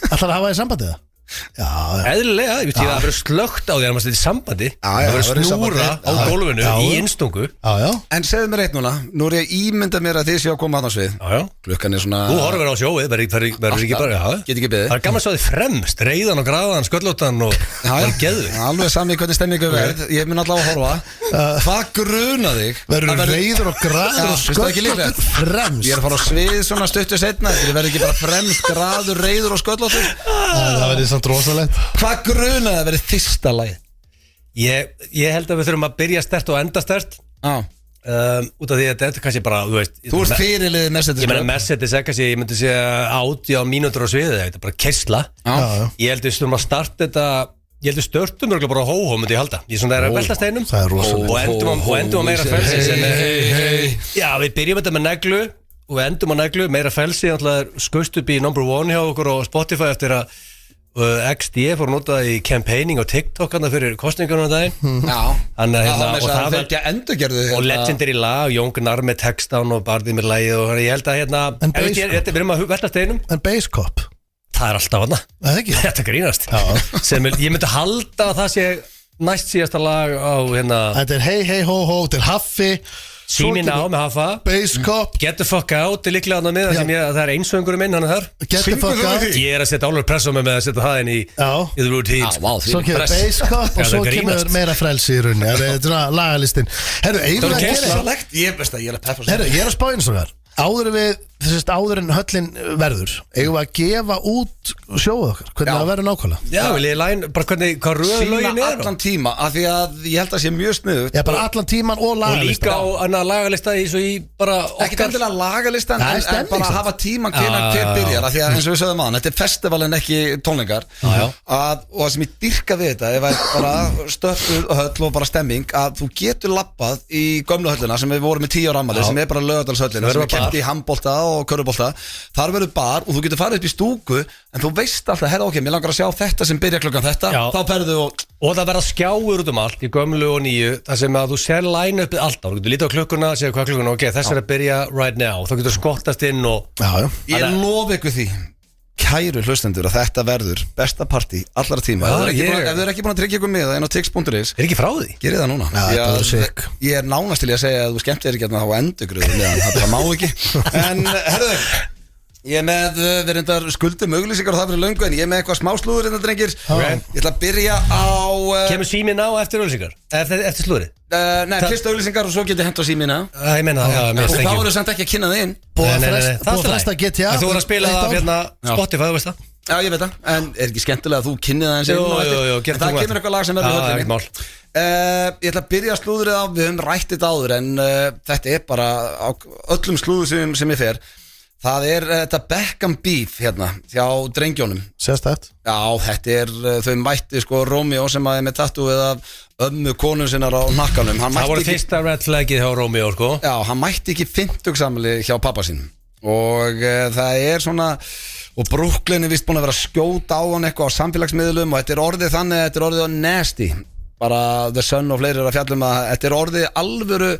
Ætlar að hafa þið sambandið það? Eðlilega, ég veit ég að það verður slögt á því að maður stæði sambandi Það verður snúra á gólfinu í innstungu En segðu mér eitt núna, nú er ég að ímynda mér að þið séu að koma að það svið Klukkan er svona Þú horfir á sjóið, verður ekki bara Get ekki beðið Það er gaman að sjá þið fremst, reiðan og graðan, sköllóttan og það er geðu Alveg sami hvernig stemningu verð, ég mun allavega að horfa Hvað gruna þig? Verður reiður og graður og sköllóttan fremst Ég er að fara á svið svona stuttu setna Ég verður ekki bara fremst, graður, reiður og sköllóttur Það verður samt rosalegt Hvað grunaði að verið fyrsta lagi? Ég held að við þurfum að byrja stert og enda stert út af því að þetta er kannski bara Þú ert fyrirliðið Mercedes Ég meina Mercedes er kannski, ég myndi segja 80 mínútur á sviðið, þetta er bara kersla Ég held við þurfum að starta þetta Ég held við störtum örgulega bara á hóhó myndi ég halda Ég svona er að velta steinum og endum á meira felsi Já, við byrjum þetta með neglu og við endum á neglu, meira felsi skaust upp í number 1 hjá okkur á Spotify eftir að XD fór notað í campaigning og TikTok fyrir kostningunum daginn og legendary lag Jón Gunnar með textán og barðið með lagið og ég held að við erum að velta steinum En Base Cop Það er alltaf hana Þetta grínast Ég myndi halda að það sé næst síðasta lag á Þetta er Hey Hey Ho Ho til Haffi Símin á með hafa Base Cop Get the fuck out líklega annað með það er einsöngurinn minn, hann er þar Get the fuck out Ég er að setja álur press á mig með að setja það inn í the routine Svo kemur Base Cop og svo kemur meira frelsi í rauninni Það er lagalistin Herru, eigum við að gera ég er að spá eins og þar áður en höllin verður eigum við að gefa út sjóðu okkar hvernig það verður nákvæmlega Já, vil ég læn, bara hvað röð lögin er allan tíma, af því að ég held að sé mjög sniðugt Já, bara allan tíman og lagalista Og líka á annað lagalista í bara Ekkert endilega lagalistan en bara hafa tíman hver byrjar af því að eins og við sögðum á þetta er festival en ekki tónleikar og það sem ég dyrka við þetta ef það bara stöffuð höll og bara stemming að þú getur labbað í gömlu höllina sem við vorum með 10 ára afmæli sem er bara Laugardalshöllin sem er keppt í handbolta og körfubolta þar verður bar og þú getur farið upp í stúku en þú veist alltaf, herra ok, mér langar að sjá þetta sem byrja klukkan þetta, þá ferðu og það verða skjáur út allt í gömlu og nýju þar sem að þú sér line-upið alltaf þú getur lítið á klukkuna, segja hvað klukkuna, ok, þess er að byrja right now, þá getur skottast inn og ég lofi ykkur því kæru hlustendur að þetta verður besta partí allra tíma ef þau eru ekki búin að tryggja ykkur með það inn á tix.is er ekki frá því? Gerið það núna ég er nánast til að segja að þú skemmt þér ekki að þá endurgröðu það bara má ekki en herðu ég er með verðindar skuldum auglýsingar og það fyrir löngu en ég er með eitthvað smá slúður hérna drengir ég ætla að byrja á kemur síminn á eftir auglýsingar? Eftir slúðri? Nei, fyrst auglýsingar og svo getur hent á síminn á ég menna það og þá eru samt ekki að kynna þið inn búið að fresta GTA þú voru að spila það hérna Spotify, þú veist það? Já, ég veit það, en er ekki skemmtilega að þú kynnið það eins inn en það kemur eitthvað lag sem verður höllunni ég ætla að byrja slúðrið á við höfum rætt þetta áður en þetta er bara á öllum slúður sem ég fer það er þetta Beckham beef hérna hjá drengjónum Sérstætt Já, þetta er þau mætti sko Romeo sem er með tattúið af ömmu konu sinnar á nakkanum Það voru fyrsta red flagið hjá Romeo sko Já, hann mætti ekki 50-samli hjá pappa sínum og það er svona og Brooklyn er vist búin að vera að skjóta á hann eitthvað á samfélagsmiðlum og þetta er orðið þannig þetta er orðið á nasty bara The Sun og fleiri er að fjalla að þetta er orðið alvöru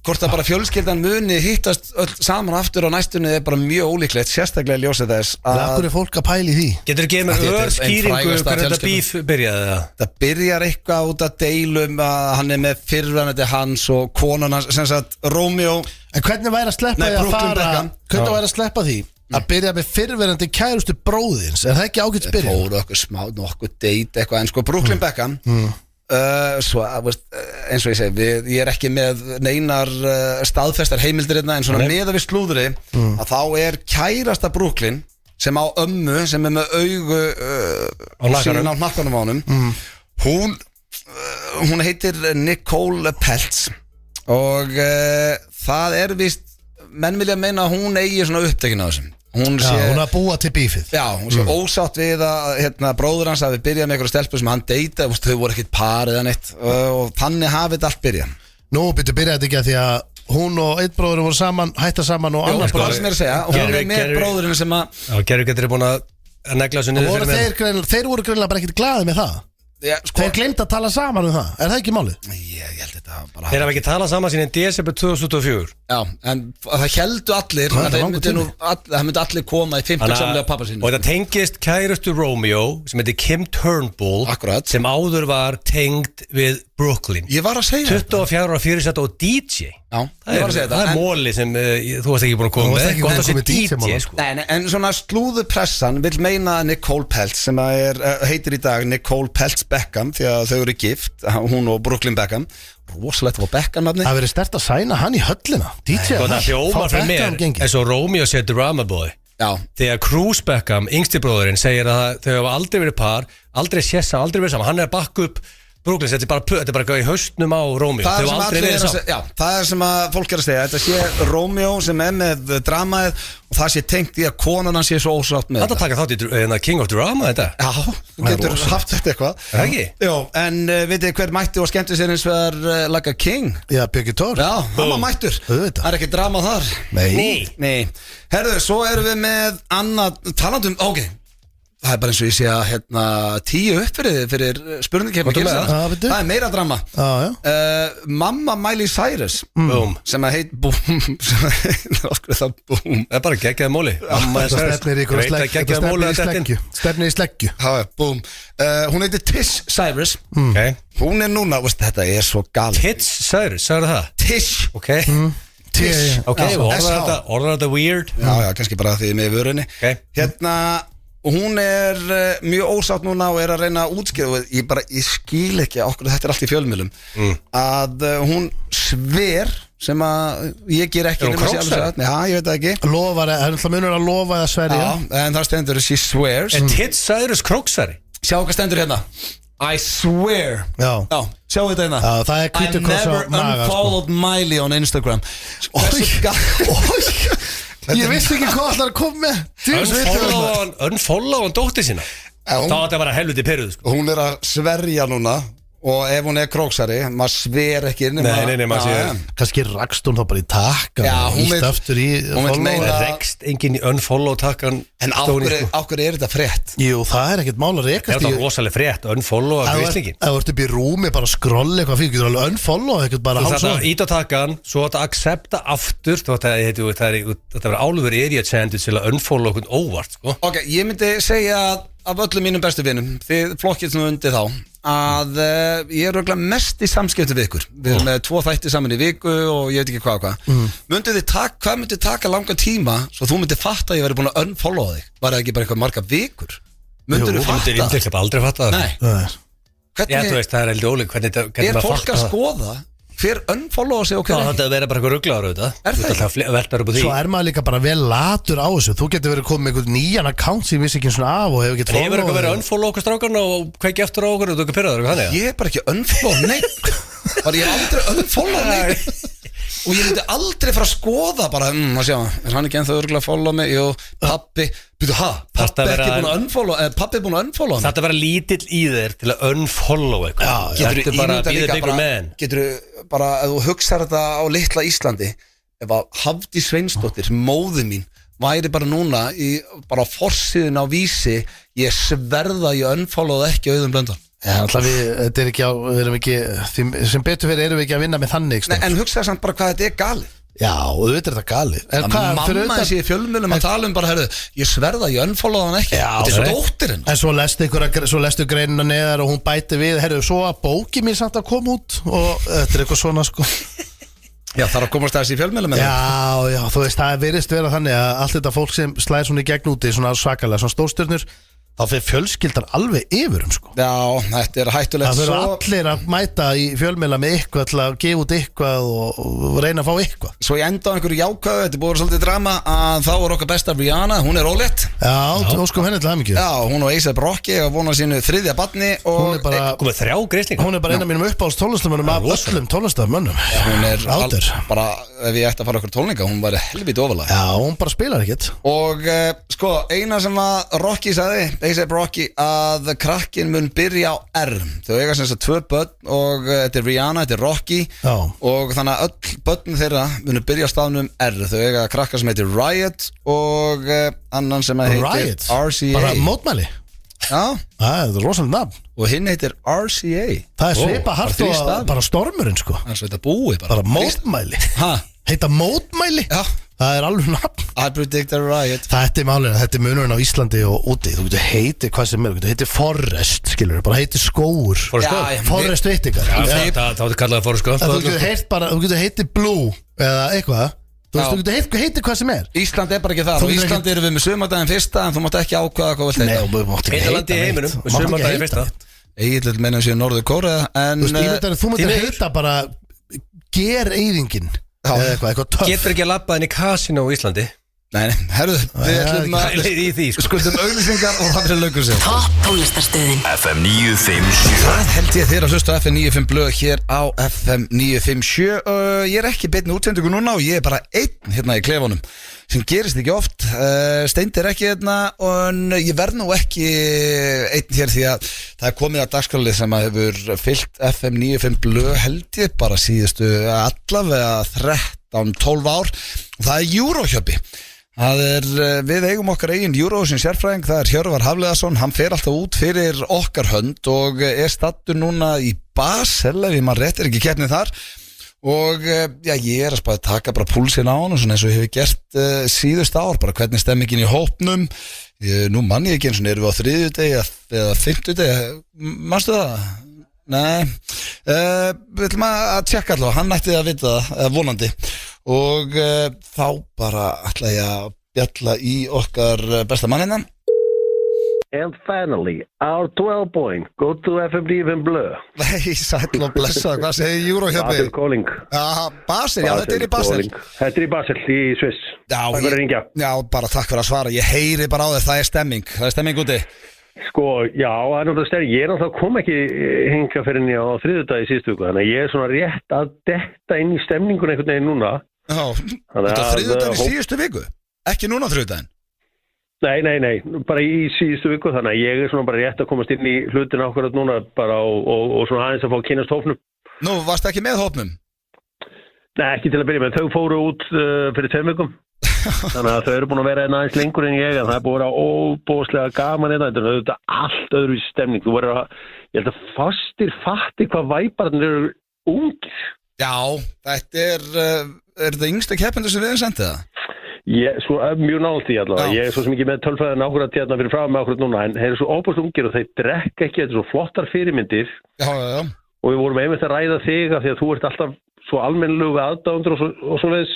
hvort það bara fjölskyldan muni hittast öll saman aftur á næstunni er bara mjög ólíklegt sérstaklega ljósið þess Akkur er fólk að pæli því Getur þú gefið mér skýringu hvernig þetta bíf byrjaði það? Það byrjar eitthvað út að deilum að hann er með fyrrverandi hans og konan hans sem sagt Romeo En hvernig væri að sleppa því að fara Hvernig væri að sleppa því að byrja með fyrrverandi kærustu bróðins Er það ekki ágætt byrja? Það fóru okkur smá, nokkuð date eitthvað en sko Brooklyn Beckham svo, eins og ég segi ég er ekki með neinar staðfestar heimildir en svona meða við slúðri að þá er kærasta Brooklyn sem á ömmu sem er með augu síðan á hnakkanum á honum hún heitir Nicole Peltz og það er vist menn vilja meina að hún eigi svona upptekin á þessum hún að búa til bífið Já, hún sé ósátt við að bróður hans hafi byrjað með einhverja stelpu sem hann deyta þau voru ekkert par eða neitt og þannig hafið þetta allt byrjað Nú byrjaði þetta ekki að því að hún og einn bróður voru saman, hætta saman og annar bróður sem er að segja og hún er með bróðurinn sem að Gerri getur búin að negla þessu niður fyrir mér Þeir voru greinlega bara ekkert glaðið með það Þeir glemt að tala saman það, er það ekki málið? Ég held þetta bara Þeir hafa ekki talað saman síðan í desember 2024 Já, en það heldu allir það myndi allir koma í 50-samlega pappa sínu Og þetta tengist kærustu Romeo sem heitir Kim Turnbull Akkurat. sem áður var tengd við Brooklyn Ég var að segja 24 ára fyrirsætt og DJ Já, ég var að segja þetta Það er móli sem þú varst ekki búin að koma með Gott að sé DJ sko Nei, en svona slúðupressan vil meina Nicole Peltz sem heitir í dag Nicole Peltz Beckham því að þau eru gift, hún og Brooklyn Beckham rosalegt á Beckham nafni Það verið stert að sæna hann í höllina DJ Það hljómar fyrir mér eins og Romeo sé Drama Boy Já. Þegar Cruz Beckham, yngsti bróðurinn segir að þau hafa aldrei verið par aldrei sessa, aldrei verið saman hann er að bakka upp Brooklyn, þetta er bara í haustnum á Romeo Það er sem að fólk er að segja þetta sé Romeo sem er með dramaðið og það sé tengt í að konan hann sé svo ósátt með þetta taka þátt í King of Drama þetta Já, þú getur haft þetta eitthvað Það ekki? Já, en vitið hver mætti og skemmti sér eins vegar like a king Já, Björki Tór Já, hann var mættur Það er ekki drama þar Nei Herðu, svo erum við með annað talandum, ok Það er bara eins og ég sé að 10 uppfyrir fyrir spurningkeppni það er meira drama Mamma Miley Cyrus sem að heit Boom Það er bara geggjaði móli Stefnir í sleggju Boom Hún heitir Tish Cyrus Hún er núna, þetta er svo gal Tish Cyrus, sagður það? Tish Ok, Tish. ok, SH. orðar þetta weird Já, kannski bara því með vörunni Ok. Hérna, og hún er mjög ósátt núna og er að reyna að útskýra og ég skil ekki okkur, þetta er allt í fjölmiðlum að hún sver sem að ég ger ekki Er hún nema sé króksari? alveg satt. Já, ég veit það ekki Lofar, það er alltaf munur að lofa eða sverja Já, en það stendur she swears Er Tits Cyrus króksari? Sjá hvað stendur hérna I swear Já. Já, sjá þetta hérna Já, það er I hvítur kross á never maga, sko. unfollowed Miley on Instagram Ég vissi ekki hvað allar að koma með Unfollow hann dóttir sína Já, hún- Þá var þetta bara helviti pyrruð sko. Hún er að sverja núna og ef hún er króksari maður sver ekki inn Nei, maður sér Kannski rakst hún þá bara í takka Já, og hún ítt vill- aftur í hún vill follow. meina- Það rekst enginn í unfollow takkan En ákveður er þetta frétt? Jú, það er ekkert mál að Það rekast er í það rosalega frétt Unfollow af gríslingin Ef þú ert upp í rúmi bara að skrolla eitthvað fyrir Getur alveg unfollow ekkert bara Þú hálf þarf svo að íta takkan Svo að accepta aftur Þetta verður álfur area chanted til að unfollow okkur óvart sko. Ok, ég myndi segja að af öllum mínum bestu vinum þið flokkið nú undir þá að ég er örugglega mest í samskipti við ykkur við erum með 2 þætti saman í viku og ég veit ekki hvað hvað myndi taka langa tíma svo þú myndi fatta að ég væri búin að unfollowa þig var það ekki bara eitthvað marga vikur myndir þú Þú myndir fatta? índilega aldrei fatta það Nei, Það er- Já, þú hvernig veist, það er heldur ólík Hvernig er maður fólk að fattar það? skoða hver unfollowa sig og Já, hver þetta er verið bara eitthvað rugglaður auðvitað Er það Þú ert alltaf að velta upp á því Svo er maður líka bara vel latur á þessu Þú getur verið komið með einhvern nýjan account sem ég vissi ekki svona af og hefur En getið hefur eitthvað verið að unfollow okkur strákarna og kveiki eftir á okkur og þú ekki pyrraður eitthvað þannig Ég er bara ekki unfollow neitt Bara ég er aldrei unfollow neitt Og ég myndi aldrei fara að skoða bara að sjá, er hann ekki ennþá örgulega að follow mig? Jú, pappi, byrju, pappi er ekki búin að unfollow pappi er búin að unfollow mig Þetta er bara lítill í þér til að unfollow eitthvað Getur Þetta er bara að býða byggur menn Getur bara, ef þú hugsar þetta á litla Íslandi ef að Hafdís Sveinsdóttir, móði mín væri bara núna bara á forsíðun á Vísi ég sverða ég unfollow ekki Auðun Blöndal Já, alltaf þetta er ekki á, við erum ekki, sem betur fyrir erum við ekki að vinna með þannig Nei, en hugsaðu samt bara hvað þetta er galið Já, og auðvitað er þetta galið En hvað, fyrir Mamma utan- þessi í fjölmjölum að tala bara herru, ég sverða, ég unfollow hann ekki Já, þetta er nei. dóttirinn En svo lestu greinina neðar og hún bæti við Herru, svo að bóki mér samt að koma út Og þetta er eitthvað svona sko Já, þarf að komast þessi í fjölmjölum Já, þú veist, það virðist vera þannig að allt þetta fólk sem slæðir svona í gegn úti svona svakalega, svona stórstjörnur þá fyrir fjölskyldan alveg yfirum sko. Já, þetta er hættulegt Það fyrir allir að mæta í fjölmiðla með eitthvað til að gefa út eitthvað og reyna að fá eitthvað Svo ég enda á einhverju jákvæðu, þetta er búið svolítið drama að þá er okkar besta Rihanna, hún er ólétt Já, óskum henni til hamingju Já, hún og A$AP Rocky að vona sínu 3. barni og Hún er bara, Komið 3 gríslingar hún er bara eina af mínum uppáhalds tónlistamönnum af öllum tónlistamönnum hún er Átur bara, ef ég ætti að fara okkur tónleika, hún var helviti ofalega Já, hún bara spilar ekkert Og sko, eina sem að Rocky sagði, A$AP Rocky að krakkin mun byrja á R þau eiga sem sagt 2 börn og þetta er Rihanna, þetta er Rocky Já. og þannig að öll börn þeirra mun byrja á stafnum R þau eiga krakka sem heitir Riot og annan sem heitir Riot, RCA bara mótmæli Já, Það er rosalega nafn og hinn heitir RCA Það er svipa bara hart þrír og stafir. bara stormurinn sko Það er svo þetta búi bara Bara mótmæli Ha, Heita mótmæli já, Það er alveg nafn I predict a riot Þetta er málið, þetta er munurinn á Íslandi og úti Þú getur heitið hvað sem er, þú getur heitið Forrest, skilur bara heitið skóur Já, Forrest Vittingar Það átti kallaði fóru sko Þú getur heitt bara, þú getur heitið Blue eða eitthvað Þú veist, Já. þú getur heitið hvað sem er Ísland er bara ekki það Þú og getur Ísland erum við með sumardaginn fyrsta en þú mátt ekki ákvaða hvað vilt Nei, heita þú mátt ekki Eina landi í heita heiminum neitt. með Mátt ekki sumardaginn heita fyrsta. neitt. Egil meina sér Norður Kórea en Þú veist, ímyndaðu, þú myndir því miður. heita bara Gereyðingin eða eitthvað töff Getur ekki að labba inn í kasino á Íslandi Nei, herruðu, við ætlum að Pælið í því sko skuldum auglýsingar og það fyrir lögur sér Topp tónlistarstöðin FM 957 Það held ég þeirra að hlusta á FM 95 blöð hér á FM 957 Ég er ekki beinni útsendingu núna og ég er bara einn hérna í klefunum sem gerist ekki oft Steindi er ekki hérna og ég verð nú ekki einn hér því að það er komið að dagskrálið sem að hefur fyllt FM 95 blöð held ég bara síðustu allavega 13-12 ár og það er Eurohjöppi Það er, við eigum okkar eigin Eurovision sérfræðing, það er Hjörvar Hafliðason, hann fer alltaf út fyrir okkar hönd og er stattur núna í Basel, ef ég maður rétt er ekki keppnið þar og já, ég er að spáði taka bara púlsinn á hann og svona eins og ég hef gert síðust ár, bara hvernig stemmingin í hópnum, nú mann ég ekki eins og erum við á 3. degi eða 5. degi, manstu það? Nei, við ætlum að tjekka allavega, hann ætti að vita það, vonandi. Og þá bara ætla ég að bjalla í okkar besta mannina. And finally, our 12 point, go to FMD even blue. Nei, sæll og blessað, hvað segir Eurohjöppi? Basel calling. Basel, já, þetta í Basel. Calling. Þetta í Basel í Sviss. Já, takk fyrir að ringja. Já, bara takk fyrir að svara, ég heyri bara á þér, það er stemming úti. Sko, já, það er náttúrulega stærri. Ég náttúrulega kom ekki hinga fyrir henni á þriðjudag í síðustu viku, þannig að ég er svona rétt að detta inn í stemningun einhvern veginn núna. Já, þetta þriðjudag í síðustu viku? Ekki núna þriðjudaginn? Nei, bara í síðustu viku, þannig að ég er svona bara rétt að komast inn í hlutina okkur núna bara og svona aðeins að fá að kynast hópnum. Nú, varstu ekki með hópnum? Nei, ekki til að byrja með, þau fóru út fyrir 2 vikum, þannig að þau eru búin að vera aðeins lengur en ég, en það er búin að vera óbóðslega gaman þetta er auðvitað allt öðru í stemning, þú verður að, ég held að fastir fatti hvað væparnir eru ungir. Já, þetta er þetta yngsta keppendur sem við hefum sendið það? Ég, svo mjög nált í allavega, ég er svo sem ekki með tölfræðin ákvörða hérna fyrir frá með ákvörða núna, en þeir eru svo óbúst ungir og þeir drekka ekki, þetta er svo flottar fyrirmyndir já. Og við vorum einmitt að ræða þig af því að þú ert alltaf svo almennilegu aðdáundur og svo leiðis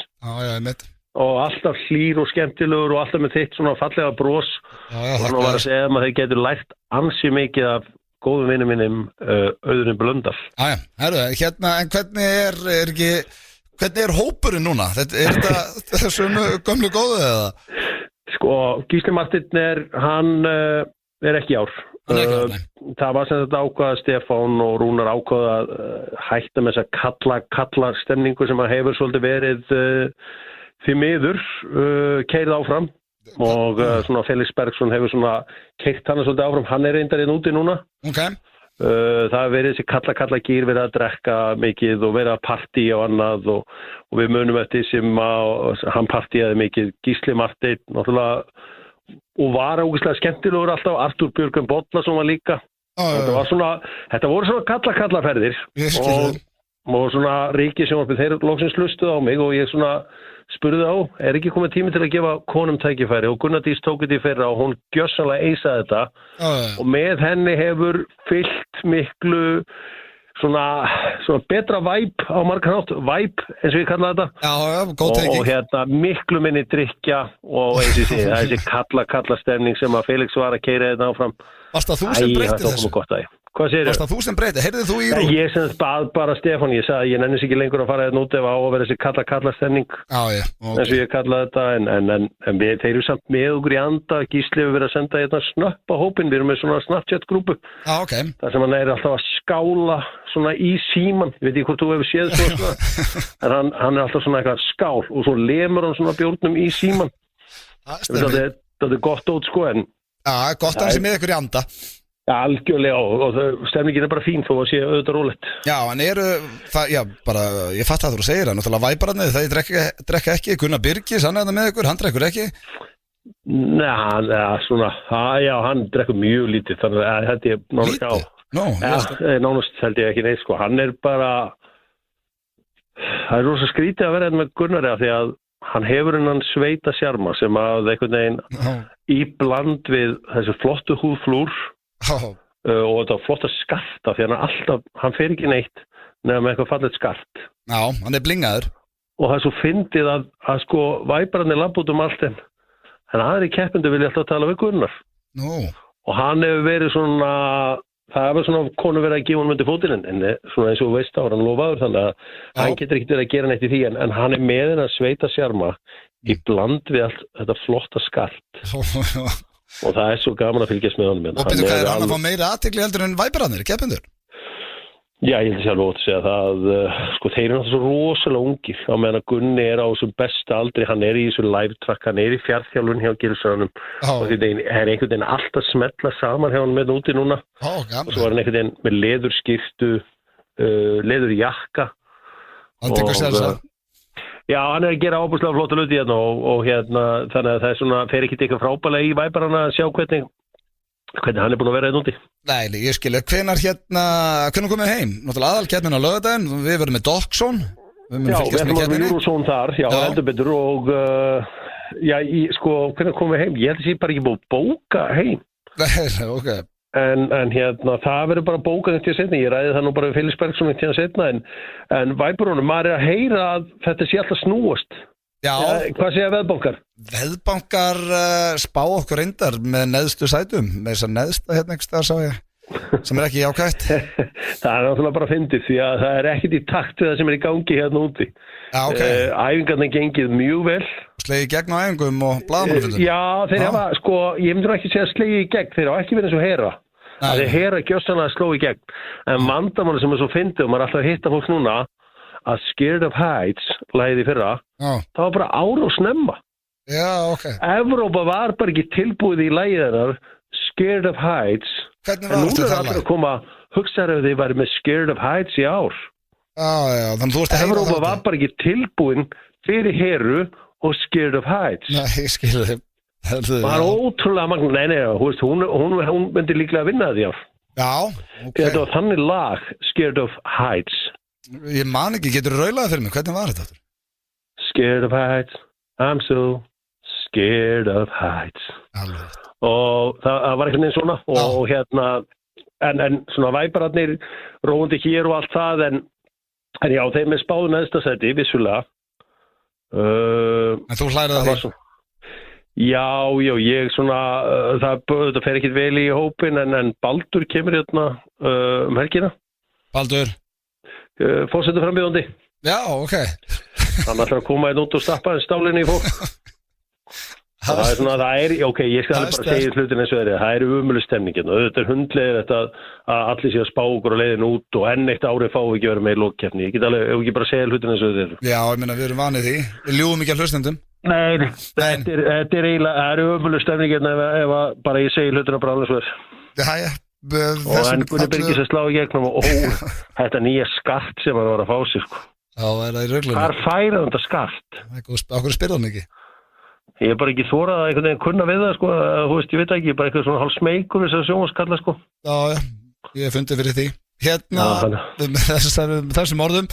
og alltaf hlýr og skemmtilegur og alltaf með þitt svona fallega bros og hann var að segja að þeir getur lært ansi mikið af góðum vinnum mínum Auðurinn Blöndal. Herru, hérna, en hvernig er hópurinn núna? Er þetta svona gömlu góðu eða? Sko, Gísli Martin hann er ekki ár. Það var sem þetta ákvaða Stefán og Rúnar ákvaða að hætta með þessa kalla stemningu sem að hefur svolítið verið því miður keyrið áfram og svona Felix Bergsson hefur svona keyrt hana svolítið áfram. Hann er reyndarinn úti núna. Okay. Það hefur verið þessi kalla gýr verið að drekka mikið og verið að partí og annað og við munum eftir sem að hann partíaði mikið. Gísli Martin náttúrulega og var ógeðslega skemmtilegur alltaf. Artúr Björgvin Bollason var líka. Þetta voru svona kallaferðir og svona ríkissjónvarpið þeir loksins hlustuðu á mig og ég svona spurði á, er ekki komið tími til að gefa konum tækifæri og Gunnar Dís tók þetta í fyrra og hún gjörsamlega eisaði þetta og með henni hefur fyllt miklu svona betra væp á margan hátt, væp eins og ég kalla þetta og hérna miklu minni drykja og eins og ég segi, það er þessi kalla stemning sem að Felix var að keyra þetta áfram. Varst það þú sem breytti þessu? Hvað segir þér? Varst það þú sem breyti? Heyrðu þú í Rú? Ég sem bað bara Stefán, ég sagði að ég nennis ekki lengur að fara hérna út ef á að vera þessi kalla stemning eins og ég kallaði þetta en þeir eru samt með okkur í anda. Gísli hefur verið að senda hérna snöpp á hópin, við erum með svona Snapchat grúpu þar sem hann er alltaf að skála svona í síman, ég veit ekki hvort þú hefur séð svona en hann er alltaf svona eitthvað skál og svo lemur hann svona bjórnum í síman. Það er gott út sko en gott að hann sé með ykkur í anda. Algjörlega og stemningin er bara fín þó að sé auðvitað rólegt. Já, en ég fatt að þú segir það, náttúrulega væpararnir, þeir drekka ekki, Gunnar Birgis, hann er það með ykkur, hann drekkur ekki? Nei, hann drekkur mjög lítið, þannig að þetta er nánast, nánast held ég ekki neitt, sko, hann er bara, það er rosa skrítið að vera með Gunnari af því að hann hefur hennan sveita sjarma sem að einhvern veginn í bland við þessi flottu húðflúr og þetta flotta skarta því hann fer ekki neitt nefnum eitthvað fallet skart. Já, hann er blingaður. Og það er svo fyndið að sko væpararnir labba út allt en aðri keppendur vilja alltaf tala við Gunnar. Og hann hefur verið svona, það hefur svona konu verið að gefa hann undir fótinn en svona eins og veist þá hann lofaður þannig að hann getur ekkert verið að gera neitt í því en hann er með hennar sveita sjarma í bland við allt þetta flotta skart. Og það er svo gaman að fylgjast með honum. Og betur hvað hann að fá meira athygli heldur en væpararnir, keppendur? Já, ég held sjálf ótt að segja það sko þeir eru náttúrulega svo rosalega ungir á meðan að Gunni er á þessum besta aldri, hann er í þessu live track, hann er í fjarþjálfun hjá Gilsarunum og því það er einhvern veginn alltaf smetla saman hjá hann með úti núna og svo er hann einhvern veginn með leðurskyrtu, leðurjakka og já, hann er að gera ábúrslega flotta hluti hérna og hérna þannig að það er svona, fer ekki eitthvað frábælega í væparana að sjá hvernig hann er búin að vera hérna úti. Nei, ég skilja, hvenær komum við heim? Náttúrulega aðalkeppnin á laugardaginn, við verðum með Doxon. Já, við ætlum að vera Eurozone þar, já, heldur betur og sko, hvenær komum við heim? Ég held að ég bara ekki búið að bóka heim. Nei, ok. En hérna, það verður bara bókað til setna. Ég ræði það nú bara við Felix Bergsson til setna, en væpurónum, maður að heyra að þetta sé alltaf snúast. Já. Hvað segja veðbankar? Veðbankar spá okkur reyndar með neðstu sætum, með þess að neðsta hérna ekki stað sá ég, sem ekki jákvætt. Það náttúrulega bara fyndið því að það ekkert í takt við það sem í gangi hérna úti. Já, okay. Æfingarnir gengið mjög vel. Slegið í gegn á æfingum og blaðamannafundum. Já, þeir hafa, ég myndir ekki segja slegið í gegn, þeir hafa ekki verið eins og Hera. Þeir Hera gjössanlega sló í gegn. En vandamáli sem svo fyndið, og maður alltaf að hitta fólk núna, að Scared of Heights, lagið í fyrra, það var bara ár og snemma. Já, ok. Evrópa var bara ekki tilbúið í lagið hennar, Scared of Heights. Hvernig var þetta það lag? Nú er það að hugsaður ef þið væri með Scared of Heights í ár. Já, þannig þú ert að heyra Evrópa var bara ekki tilbúin fyrir Heru og Scared of Heights. Nei, ég skilur þið. Það var ótrúlega magna. Nei, hún myndi líklega að vinna því ár. Já, ok. Þetta var þannig lag, Scared of Heights. Ég man ekki, getur þú raulaði fyrir mig? Hvernig var þetta? Scared of Heights, I'm so scared of heights. Alveg. Og það var einhvern veginn svona. Og hérna, en svona væpararnir, róandi hér og allt það, en já, þeim er spáðu neðsta seti, vissulega. En þú hlærið að því? Já, ég svona, það fer ekkit vel í hópin, en Baldur kemur hérna helgina. Baldur? Fórsetur frambjóðandi. Já, ok. Hann ætlar að koma út og stappa stálinni í fólk. Það er svona, ok, ég skal bara segja hlutin eins og það er umulig stemningin og þetta er hundlegir að allir sé að spá okkur og leiðin út og enn eitt árið fá ekki verið með í lokkeppni. Ég get alveg, ef ekki bara segja hlutin eins og þetta er. Já, ég meina, við erum vanið því. Við ljúum ekki að hlustendum. Nei, þetta er eiginlega, það er umulig stemningin ef bara ég segi hlutina bara alveg svo þess. Já. Og en Gunni Birgis að slá í gegnum og þetta nýja skart sem hann var að fá sér, sko. Já, er það í röglunum? Hvar færið þetta skart? Okkur spyrði hann ekki? Ég er bara ekki þórað að einhvern veginn kunna við það, sko, þú veist, ég veit ekki, bara eitthvað svona hálf smeykur þess að sjónvaskalla, sko. Já, ég hef fundið fyrir því. Hérna, þessum orðum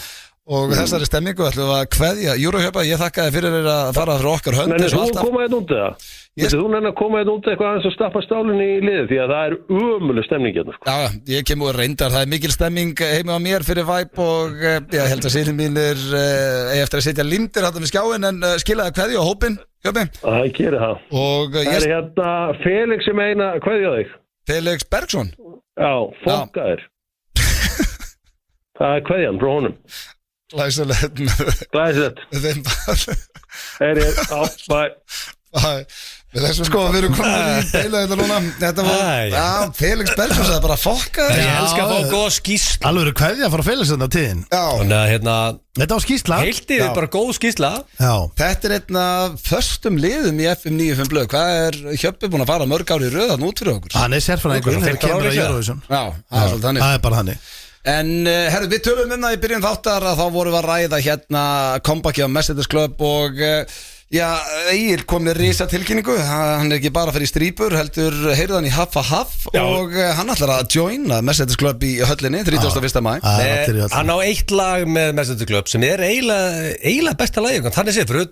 og þessari stemmingu ætlum við að kveðja Eurohjöpa, ég þakkaði fyrir að fara frá okkar hönd. Menni, þú koma hérna út eða? Þú nenni að koma hérna út eitthvað aðeins og stappa stálinni í liði því að það er umulig stemning hérna, sko. Já, ég kem úr reyndar, það er mikil stemming heima á mér fyrir Væp og ég held að síðan mínir eftir að setja lindir hérna við skjáin en skilaði kveðja á hópin. Það gerir það. Og það er hérna Felix sem eina kveðja þig. Felix Bergsson? Já, fólkaðir. Það er kveðjan frá honum. Glæsilegt. Bye. Við þessum við erum komin í deila þetta núna. Þetta var, Felix Bergsson sagði bara fokkaður. Ég elska að fá góð skýrsla. Alveg eru kveðja frá Felix þetta tíðin. Þannig að hérna þetta á skýrsla. Heiltið er bara góð skýrsla. Þetta er einn af föstum liðum í FM 95 blöð. Hvað er Hjöppi búin að fara mörg ári í röðan út fyrir okkur? Hann er sérfræðingur þegar kemur að Eurovision. Já, það er bara þannig. En herru, við tölum það í byrjun þáttar að þá vorum við að ræða hérna comebackið á Mercedes Club og Egil kom með risa tilkynningu, hann er ekki bara fyrir strípur, heldur heyrðu hann í Haffa Haff og hann ætlar að joina Mercedes Club í höllinni 31. maí. Hann á eitt lag með Mercedes Club sem er eiginlega besta lagi, þannig séð fyrir,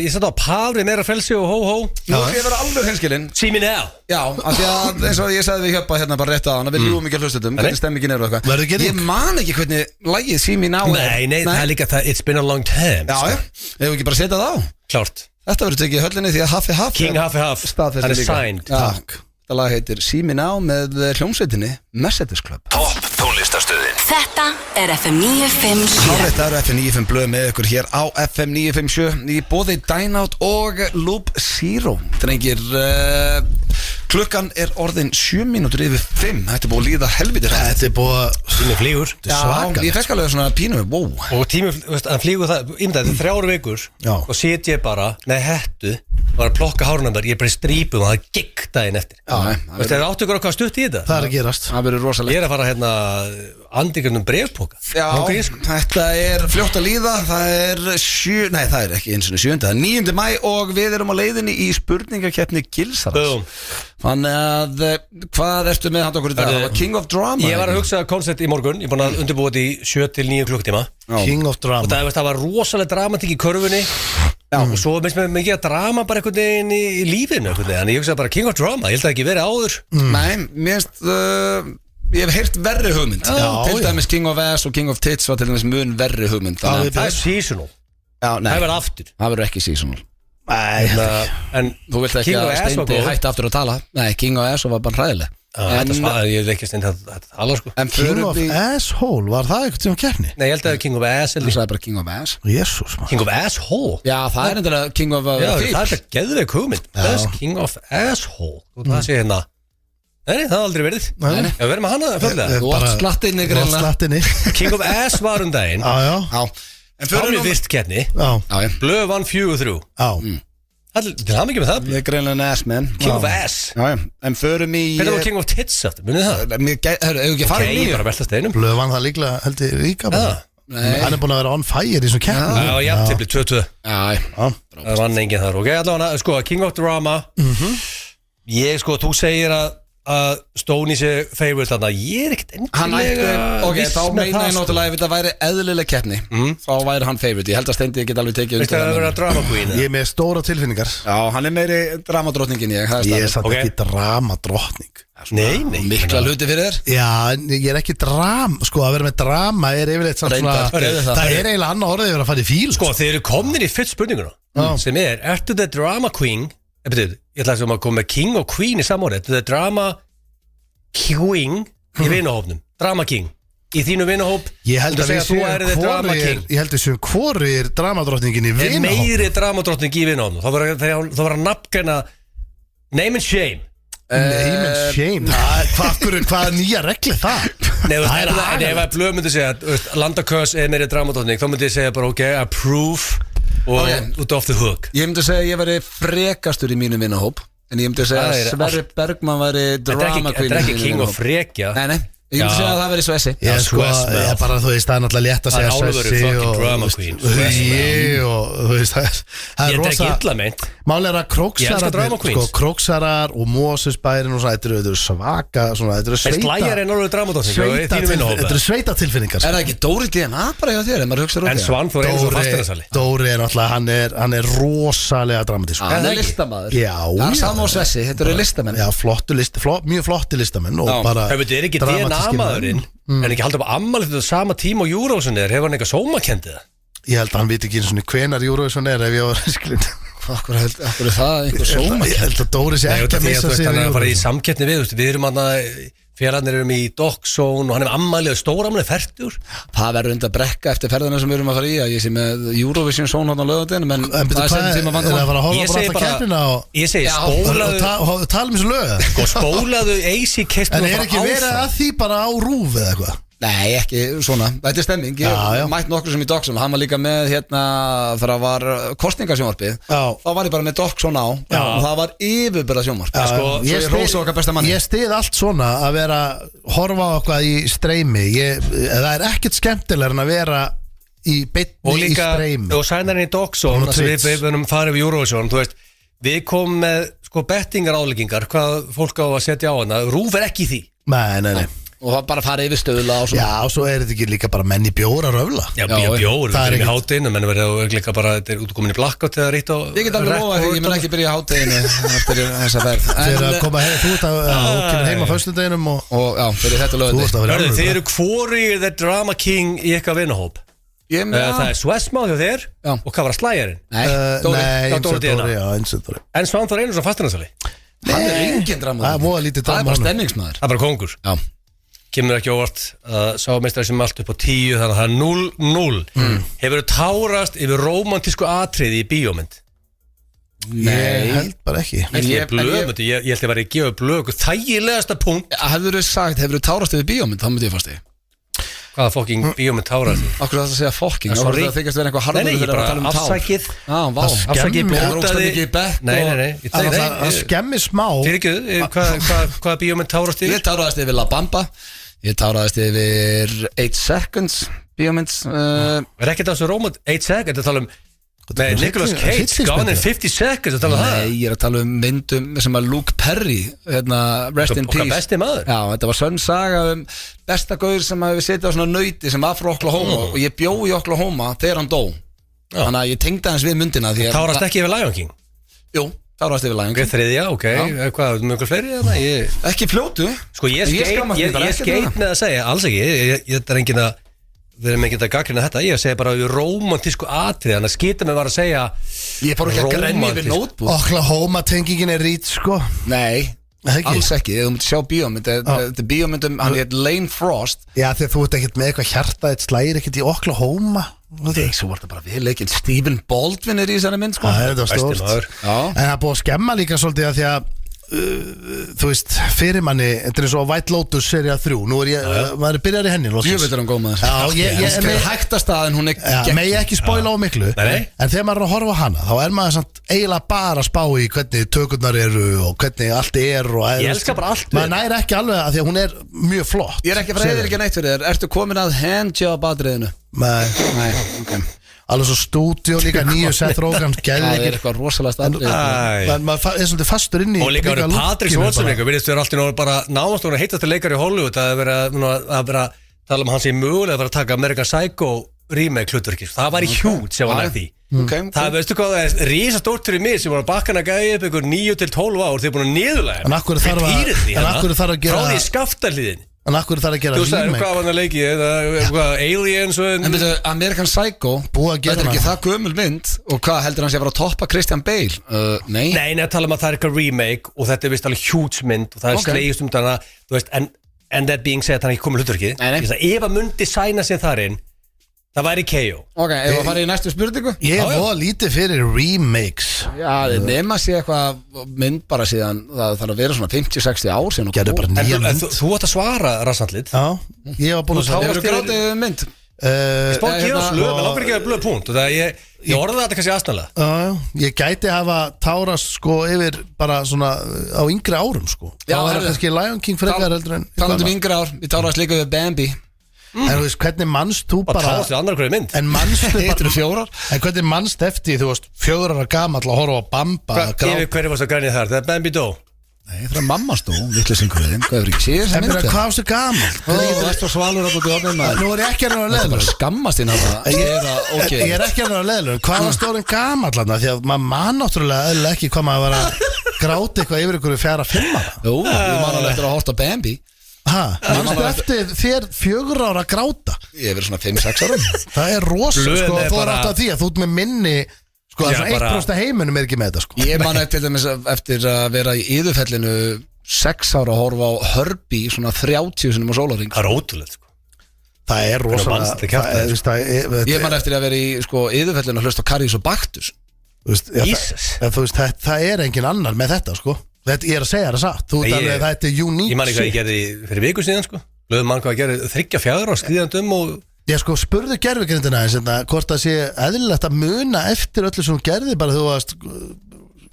ég seti á Pálri meira frelsi og hó. Nú er ég að vera alveg hreinskilinn. See me now. Já, af því að eins og ég sagði við Hjöppa hérna bara rétt á hann að við ljúum ekki að hlustutum, hvernig stemmingin er og eitthvað. Ég man ekki hvernig lagið See me now er. Nei, það er líka það, it's been a long time. Já, ef við ekki bara setja það á. Klárt. Þetta verður tekið í höllinni því að Haffi Haff King Haffi Haff, hann er signed. Takk. Þetta lag heitir See me now með hljómsveitinni Mercedes Club. Topp tónlistarstöðin. Þetta er FM 957. Þetta er FM 95 blöð með ykkur hér á FM 957 í boði Dine Out og Loop Zero. Drengir, klukkan er orðin 7 mínútur yfir 5. Þetta er búið að líða helviti rætt. Þetta er búið að tími flýgur. Já, ég fekk alveg svona pínu, wow. Og tími, hann flýgur það, þetta er 3 vikur og sit ég bara með hettu var að plokka hárnum þar, ég er bara í strípum og það gekk daginn eftir. Það er áttu ykkur okkar stutt í þetta. Það er að gerast. Það verður rosalegt. Ég er að fara hérna andikurnum brefpoka. Já, þetta er fljótt að líða. Það er það er ekki eins og 7. Það er 9. maí og við erum á leiðinni í spurningakeppni Gilsarans. Þannig að hvað ertu með handa okkur í dag? King of Drama. Ég var að hugsa koncept í morgun. Ég er búin að undirbúa þetta í 7 til 9 klukkutíma. King of Drama. Og það var rosalega dramatík í körfunni. og svo minnst mér mikið að drama bara einhvern veginn í lífinu einhvern veginn, þannig ég hugsa bara King of Drama, ég held að ekki verið áður. Nei, mér finnst ég hef heyrt verri hugmynd til dæmis King of Ass og King of Tits var til dæmis mun verri hugmynd Það er seasonal, það verður aftur. Það verður ekki seasonal. En þú vilt ekki að Steindi hætti aftur að tala. Nei, King of Ass var bara hræðileg. Ég vil ekki Steindi að tala sko. King of Asshole, var það eitthvað sem keppni? Nei, ég held að King of Ass Þú sagði bara King of Ass. Jésús maður. King of Asshole? Já, það er endilega King of Tits. Það er geðveik hugmynd. King of Asshole. Það sé hérna. Nei, það har aldrei verið. Við verðum að hana það Þú átt slattinni greinlega. King of Ass var daginn. Já. En fyrir við fyrst keppni Blöð vann 4-3. Það er mikið með það. Ég er greinlega Ass man. King of Ass. En förum í Hvernig var King of Tits aftur, munið það? Hefur ekki farið í bara velta steinum. Blöð vann það líklega held ég líka Hann er búin að vera on fire í svona keppni. Já, jafntefli 2-2. Það vann enginn þar. Ok, allavega, sko, King of Drama. Þú segir að Stoney sé favorite þarna. Ég er ekkert endilega þá meina ég náttúrulega ef þetta væri eðlileg keppni þá væri hann favorite. Ég held að Steindi get alveg tekið Veistu að það vera drama queen? Ég er með stóra tilfinningar. Já, hann er meiri dramadrottningin ég. Ég er samt ekki dramadrottning. Nei. Mikla hluti fyrir þér. Já, ég er ekki sko að vera með drama er yfirleitt samt svona. Það er eiginlega annað orðið að fara í fíl. Sko, þeir eru komin í fyrst spurninguna sem ertu the drama queen? Ég ætla að koma með king og queen í samorðið. Þetta er drama king í vinahópnum. Drama king í þínu vinahóp. Ég held að við séum hvori er dramadrottningin í vinahóp. Meiri dramadrottning í vinahópnum. Það var að nafngreina name and shame. Name and shame. Hvað nýja regli það? Nei, ef að Blöð myndi segja Landakös er meiri dramadrottning, þá myndi ég segja bara ok, approve og út of the hook. Ég myndi segja að ég væri frekastur í mínum vinahóp. En ég myndi segja að Sverri Bergman væri drama queen. Þetta er ekki king og frekja. Nei, ég myndi segja að það veri Svessi. Ég bara, þú veist, það er náttúrulega létt að segja Svessi og drama queen. Þú veist, það er rosa. Ég er ekki illa meint. Mál er að Króksarar og Mosesbærin og svona, þetta eru svaka svona, þetta eru sveita. Slæjar er norður dramadrottning. Þetta eru sveita tilfinningar. Er það ekki Dóri DNA bara hjá þér, ef maður hugsa en Svanþór er eins og fastinarsali. Dóri er náttúrulega, hann er rosalega dramatísk. Hann er listamaður. Já. Það er sama á Svessi, þetta eru listamenn. Já, mjög flotti listamenn og bara er ekki DNA-maðurinn en ekki halda upp ammálið þetta sama tíma og Eurovision hefur hann eitthvað sómakendið? Ég held að hann veit ekki eins og hvenar Eurovision ef ég var risklinn. Akkur er það einhver sómakend? Ég held að Dóri sé ekki að missa sig. Hann er að fara í samkeppni við erum hann félagarnir erum í Dockzone og hann er ammálið stóramálið 40. Það verður enda brekka eftir ferðina sem við erum að fara í að ég sé með Eurovision Zone hann á lögadeginu en það er sem tíma vandamál. Ég segi spólaðu tala um þessu lög spólaðu AC Kestnum en er ekki verið að því bara á rúf eða eitthvað? Nei, ekki svona, þetta er stemming. Ég mætt nokkur sem í Dockzone, hann var líka með þegar það var kostningasjónvarpið þá var ég bara með Dockzone á og það var yfirbyrða sjónvarp. Ég stið allt svona að vera horfa á okkar í streymi. Það er ekkert skemmtilegur en að vera í beinni í streymi. Og sænarinn í Dockzone við verðum farið við Eurovision, þú veist við komum með bettingar áleggingar hvað fólk á að setja á hana. Rúf er ekki í því. Nei og það bara farið yfir stöðla og svona. Já, og svo er þetta ekki líka bara menn í bjóra röfla. Já, bjór, við erum í hátinu menn verður líka bara, þetta er útkomin í blackout eða rít og ég get alveg lofa því, ég mun ekki byrja í hátinu eftir þessa ferð. Þeir að koma heim, þú kemur heim á föstudeginum og já, fyrir þetta lögði. Þeir eru hvorir the drama king í eitthvað vinahóp? Það er Svesma hjá þér og hvað var Slæjarinn? Nei, Dóri. En Svanþór Einarsson fastinarsali? Hann er engin drama. Það er bara stemningsmaður. Það er bara kongur. Já. Kemur ekki óvart að sámeistari sem allt upp á 10 þannig að það er 0-0. Hefur þú tárast yfir rómantísku atriði í bíómynd? Nei, held bara ekki. Ég held að vera að gefa Blöð þægilegasta punkt. Hefur þú tárast yfir bíómynd, þá myndi ég fasti. Hvaða fokking bíómynd tárast því? Akkur það að segja fokking? Það þykast vera eitthvað harður fyrir að tala um tár. Afsakið. Afsakið blótaði. Nei. Það skemmir smá. Hvaða bíómynd tárast því? Ég táraðist yfir La Bamba. Ég táraðist yfir 8 Seconds bíómynd. Er ekki það svo rómant 8 Seconds að tala um Nicolas Cage, Gone in 50 Seconds að tala um það? Nei, ég er að tala um myndum sem að Luke Perry Rest in Peace. Hvað besti maður? Já, þetta var sönn saga besta gaur sem hefur setið á svona nauti sem var frá Oklahoma og ég bjó í Oklahoma þegar hann dó Þannig að ég tengdi aðeins við myndina Tárast ekki yfir Lion King? Jú, tárast yfir Lion King Þriðja, ok, hvað, mjög fleiri Ekki fljótu Sko ég skeit með að segja, alls ekki Ég er enginn að við erum ekki að gaggrina þetta, ég segi bara romantísku atrið, þannig að skita mig var að segja ég fór ekki að grenja yfir Notebook Oklahoma tengingin rít sko Nei, alls ekki, þú mútti sjá bíómynd þetta er bíómyndum, hann heit Lane Frost Já, því að þú ert ekkert með eitthvað hjarta eitt slægir ekkert í Oklahoma Nei, svo var þetta bara við leikinn Stephen Baldwin í þessari mynd sko Það er stórt En það er búið að skemma líka svolítið að því að þú veist, fyrir manni þetta er eins og White Lotus seria 3 nú maður byrjar í henni Jöfnveitur hann góð maður ég hægtastað hún megi ekki spoila á miklu en þegar maður er að horfa á hana þá er maður samt eiginlega bara að spá í hvernig tökurnar eru og hvernig allt er og ég elska bara allt maður næri ekki alveg að því að hún er mjög flott ég er ekki að fara eða neitt fyrir þér ertu komin að handjob atriðinu? Nei, ok alveg svo stúdíu líka nýju Seth Rogen það er eitthvað rosalega standrið maður er svolítið fastur inn í og líka verið Patrick Schwarzenegger við erum alltaf bara náðast að heitast til leikar í Hollywood að vera að tala hans í mögulega að vera að taka American Psycho remake hlutverki það var í hjút sem var nægt því það veistu hvað það er risastórt fyrir mig sem var að bakka að gæja upp ykkur 9 til 12 ár þegar búin að niðurlega en akkur þarf að frá því skaftarliðin en akkur þarf að gera remake þú sagði hvað var það leikið Aliens en veitu American Psycho þetta er ekki það gömul mynd og hvað heldur hann sé að vera að toppa Christian Bale nei að tala um að það er eitthvað remake og þetta er vist alveg huge mynd og það er slegist þarna þú veist en that being said hann ekki komið hlutverkið ef að myndi sæna sér þar inn það væri KO ok, ef að fara í næstu spurningu ég var lítið fyrir remakes já, nema sé eitthvað mynd bara síðan það þarf að vera svona 50-60 ár síðan gerðu bara nýja mynd þú ætti að svara rassandlit já, ég var búin að segja hefur grátið mynd ég spá ekki á slöð, það lágur ekki að blöð punkt ég orði þetta kannski aðstæðlega ég gæti hafa tárast sko yfir bara svona á yngri árum sko þá er það kannski Lion King frekar heldur en talandum yngri ár, ég tárast líka við Bambi en þú veist, hvernig mannst þú bara tárast við annar hverju mynd en mannstu bara 4 en hvernig mannst eftir, þú veist, 4 ára gamall að horfa á Bamba hverju varst að grænið þar, það er Bambi dó nei, það er mamma stó, vittlisingurinn hvað hefur ekki séð þess að mynda hvað varstu gamall? þú veist og svalur á búin að nú er ég ekki að vera leðlur skammast inn ég er ekki að vera leðlur hvað varstu orðin gamall þarna því að maður mann náttúrulega eða ekki hvað maður var að gráta eitthvað yfir ykkur 4-5 ára jú, ég man alveg eftir að horta Bambi mannstu eftir þér 4 ára gráta ég hef verið svona 5-6 ára það er rosa sko, þú er átt að því að þú ert með minni sko, það er 1% heiminum er ekki með þetta sko ég man eftir að vera í Iðufellinu 6 ára að horfa á Herbie svona 30 sinum á sólarring það er ótrúlega sko það er rosa ég man eftir að vera í sko Iðufellinu að hlusta á Karius og Baktus það er engin annar með þetta sko þetta ég er að segja það satt þetta er uník ég man ekki hvað ég gerði fyrir viku síðan sko lögum mann hvað að gera 3-4 á skriðandum og ég sko spurðu gerfugrindina hvort það sé eðlilegt að muna eftir öllu sem hún gerði bara þú varst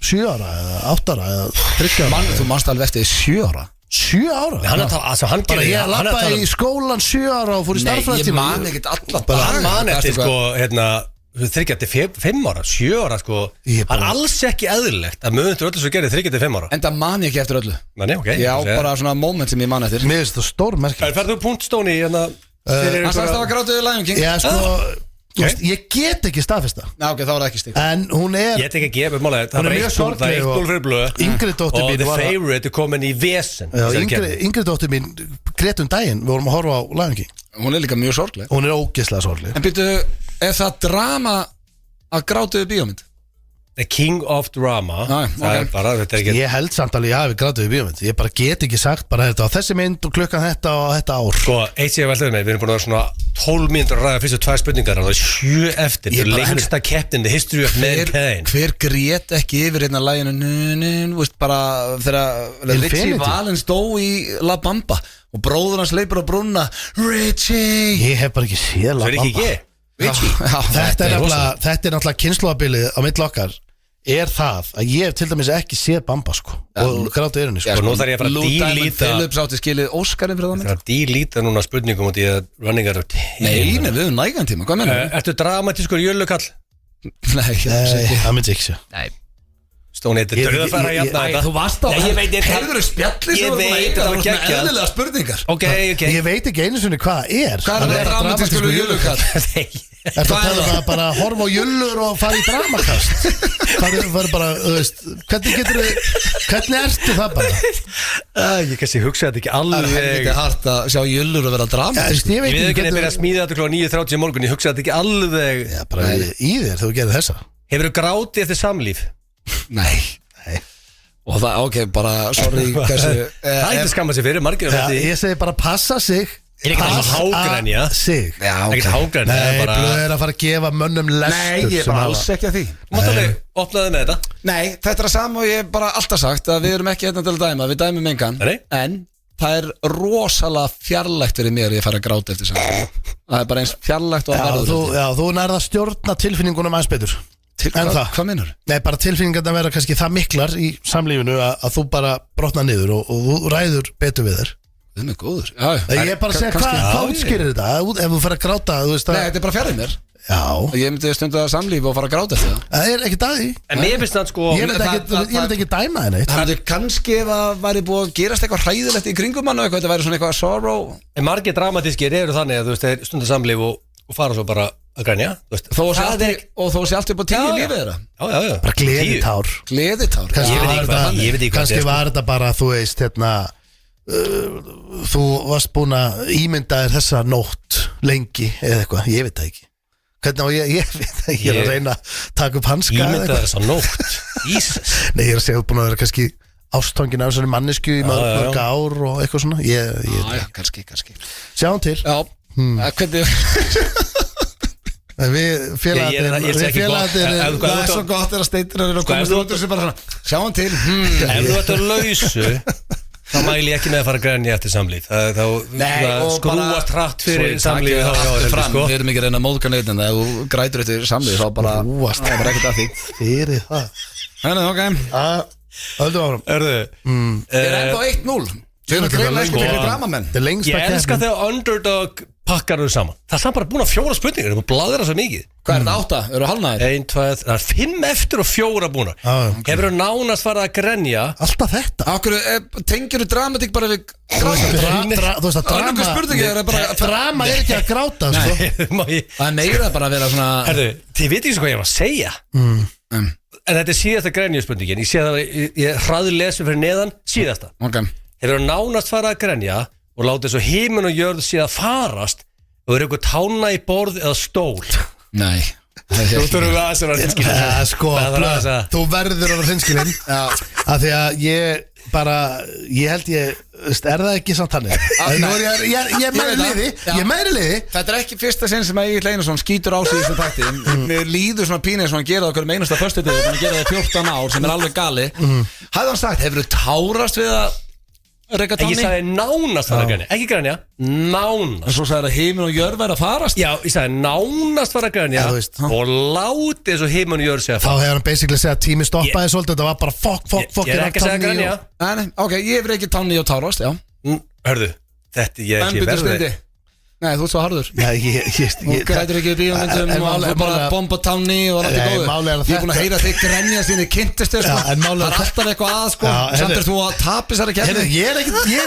7 ára eða 8 ára eða 3 ára þú manst alveg eftir 7 ára 7 ára? Hann bara ég lappaði í skólan 7 ára og fór í starffræðitíma ég man ekkert alla hann man eftir sko 3-5 ára, 7 ára sko hann alls ekki eðlilegt að mögum til öllu sem gerir 3-5 ára en það man ég ekki eftir öllu já, bara svona moment sem ég man eftir mér finnst það stór merkilegt færðu punktstóni í hann sagðist það var grátuðið Lion King já sko ég get ekki staðfesta ok, þá er það ekki stíkt en hún er ég get ekki að gefa málega það er mjög sorgleg og yngri dóttir mín og The Favourite er komin í vesen yngri dóttir mín grétum daginn við vorum að horfa á Lion King hún er líka mjög sorgleg hún er ógeðslega sorgleg en byrju er það drama að grátuðu bíómynd? The King of Drama það er bara, þetta er ekki ég held samt alveg að við grátuðu bíómynd ég bara get ekki sagt bara þetta á þessi mynd og klukkan þetta og þetta ár sko, eitt sem ég veltaði með, við erum búin að vera svona 12 mínútur að ræða fyrstu 2 spurningar og það er 7 eftir, þetta er lengsta keppnin the history of mankind hver grét ekki yfir hérna læginu veist bara þegar Richie Valens dó í La Bamba og bróður hans leipur á brúnna Richie ég hef bara ekki séð La Bamba þetta er náttúrulega kynslóðabilið á milli okkar er það að ég hef til dæmis ekki séð Bamba sko og grátu eirunni sko og nú þarf ég að fara að dílíta Phillips átti skilið Óskarinn fyrir það það er að dílíta núna spurningum út í að running out of time nei, við höfum nægan tíma, hvað menn ertu dramatískur jölukall? nei, það myndi ekki sé nei Stóni, þetta er dörð að fara að jafna þetta. Þú varst á Heyrður spjalli sem var eitthvað eðlilega spurningar. Ok Ég veit ekki einu sinni hvað það Hvað er dramatískur jullukall? Er það að tala um að bara horfa á jullur og fara í dramakast? Það er bara, þú veist, hvernig ertu það bara? Ég kannski hugsa þetta ekki Það er alveg. helviti hart að sjá jullur að vera dramatísk. Ég Ég veit ekki að byrja að smíða þetta kl. 9:30 í morgun. Ég hugsa þetta ekki alveg. Já, bara í þér þegar þú gerir þessa. Hefurðu grátið eftir samlíf? Nei. Og það, ok, bara, sorry hversu Það er ekki að skamma sig fyrir, margir Já, ég segi bara passa sig. Er ekki að hágrænja? Sig. Já, Ekkert hágrænja, Nei, bara blöð er að fara að gefa mönnum lestur. Nei, ég er bara alls ekki að því. Mátt alveg, opnaði með þetta. Nei, þetta er að sama og ég hef bara alltaf sagt að við erum ekki hérna til að dæma, við dæmum engan. Nei. En það er rosalega fjarlægt fyrir mér að ég fara að gráta eftir saman. Það er bara eins fjarlægt og að verður. Já, þú nærða að stjórna tilfinningunum aðeins betur. Hvað minnur? Nei, bara tilfinningarna vera kannski það miklar í samlífinu að þú bara brotna niður og þú ræður betur við þér. Það er mjög góður. Ég er bara að segja hvað útskýrir þetta ef þú fer að gráta, þú veist að... Nei, þetta er bara fjarið mér. Já. Ég myndi stunda samlífi og fara að gráta eftir það. Það er ekki dagi. En mér finnst það sko Ég myndi ekki dæma það neitt. Það myndi kannski ef það væri búið að gerast eitthvað hræðilegt í kringum hann og eitthvað, þetta væri svona eitthvað sorrow. En margir dramatískir eru þannig að þú veist, þeir stundar samlíf og fara svo bara að grænja. Og þó sé allt upp á 10 lífið þeirra. Já. Bara gleðitár. Gleðitár. Ég veit ekki hvað Kannski var þetta bara, þú veist, þú varst búin að ímynda þér þessa nótt lengi eða eitthvað, ég veit það ekki. Hvernig á ég veit það, ég er að reyna að taka upp hanska ímynda þessa nótt. Jesus. Nei, ég er að segja, þú er búin að vera kannski ástfangin af þessari mannesku í mörg ár og eitthvað svona. Já, kannski. Sjáum til. Já, hvernig... Við félagarnir Það er svo gott að steitir að komast út og sér bara svona, sjáum til. Ef þú ert að lausu þá mæli ég ekki með að fara að grænja eftir samlíf. Það skrúast hratt fyrir samlíf. Við erum ekki að reyna að móðka neitt en ef þú grætur eftir samlíf þá bara ekkert að því. Fyrir það. Þannig, ok. Öldu árum. Við erum ennþá 1-0. Við erum greinilega ekki fyrir dramamenn. Ég elska þegar underdog pakkar þau saman. Það er samt bara búin að 4 spurningar. Það er búin að bladra svo mikið. Hvað er þetta 8? Eru halvnaðir? 1, 2, það er 5 eftir og 4 búnar. Hefur þú nánast farið að grenja? Alltaf þetta. Tengir þú dramatík bara við Þú veist að drama er ekki að gráta. Það er meira bara að vera svona. Þið veit ekki svo hvað ég var að segja. En þetta er síðasta grenjuspurningin. Ég sé það, ég hraði lesu fyrir neðan síðasta. Hefur þú nánast farið að grenja og látið svo himinn og jörð sé að farast og er eitthvað tána í borð eða stól? Nei. Þú þurfum að sem var hinskilin. Þú verður að vera hinskilin af því að ég held er það ekki samt þannig? Ég er meðri liði. Þetta er ekki fyrsta sinn sem Egill Einarsson skýtur á sig í þessu þætti. Mér líður svona pínir sem hann gera það okkur einasta föstudegi, hann gera það 14 ár sem er alveg gali. Hafði hann sagt, hefur þú tárast við að reka tanni? Ég sagði nánast fara að grænja, ekki grænja, nánast. En svo sagði það heiminn og jörð væri að farast? Já, ég sagði nánast fara að grænja og látið svo heiminn og jörð sé að farast. Þá hefur hann basically segið að tími stoppaði svolítið, þetta var bara fuck. Ég er ekki að segja grænja. Nei, ok, ég hefur ekki tanni og tárast, já. Hörðu, þetta ég ekki verði. Nei, þú ert svo harður. Þú grætur ekki í bíómyndum og þú bara bomba tanni og allt er góður. Ég er búin að heyra þig grenja síni kynntistu sko. Það er alltaf eitthvað að sko. Samt er þú að tapis þar að kemna. Ég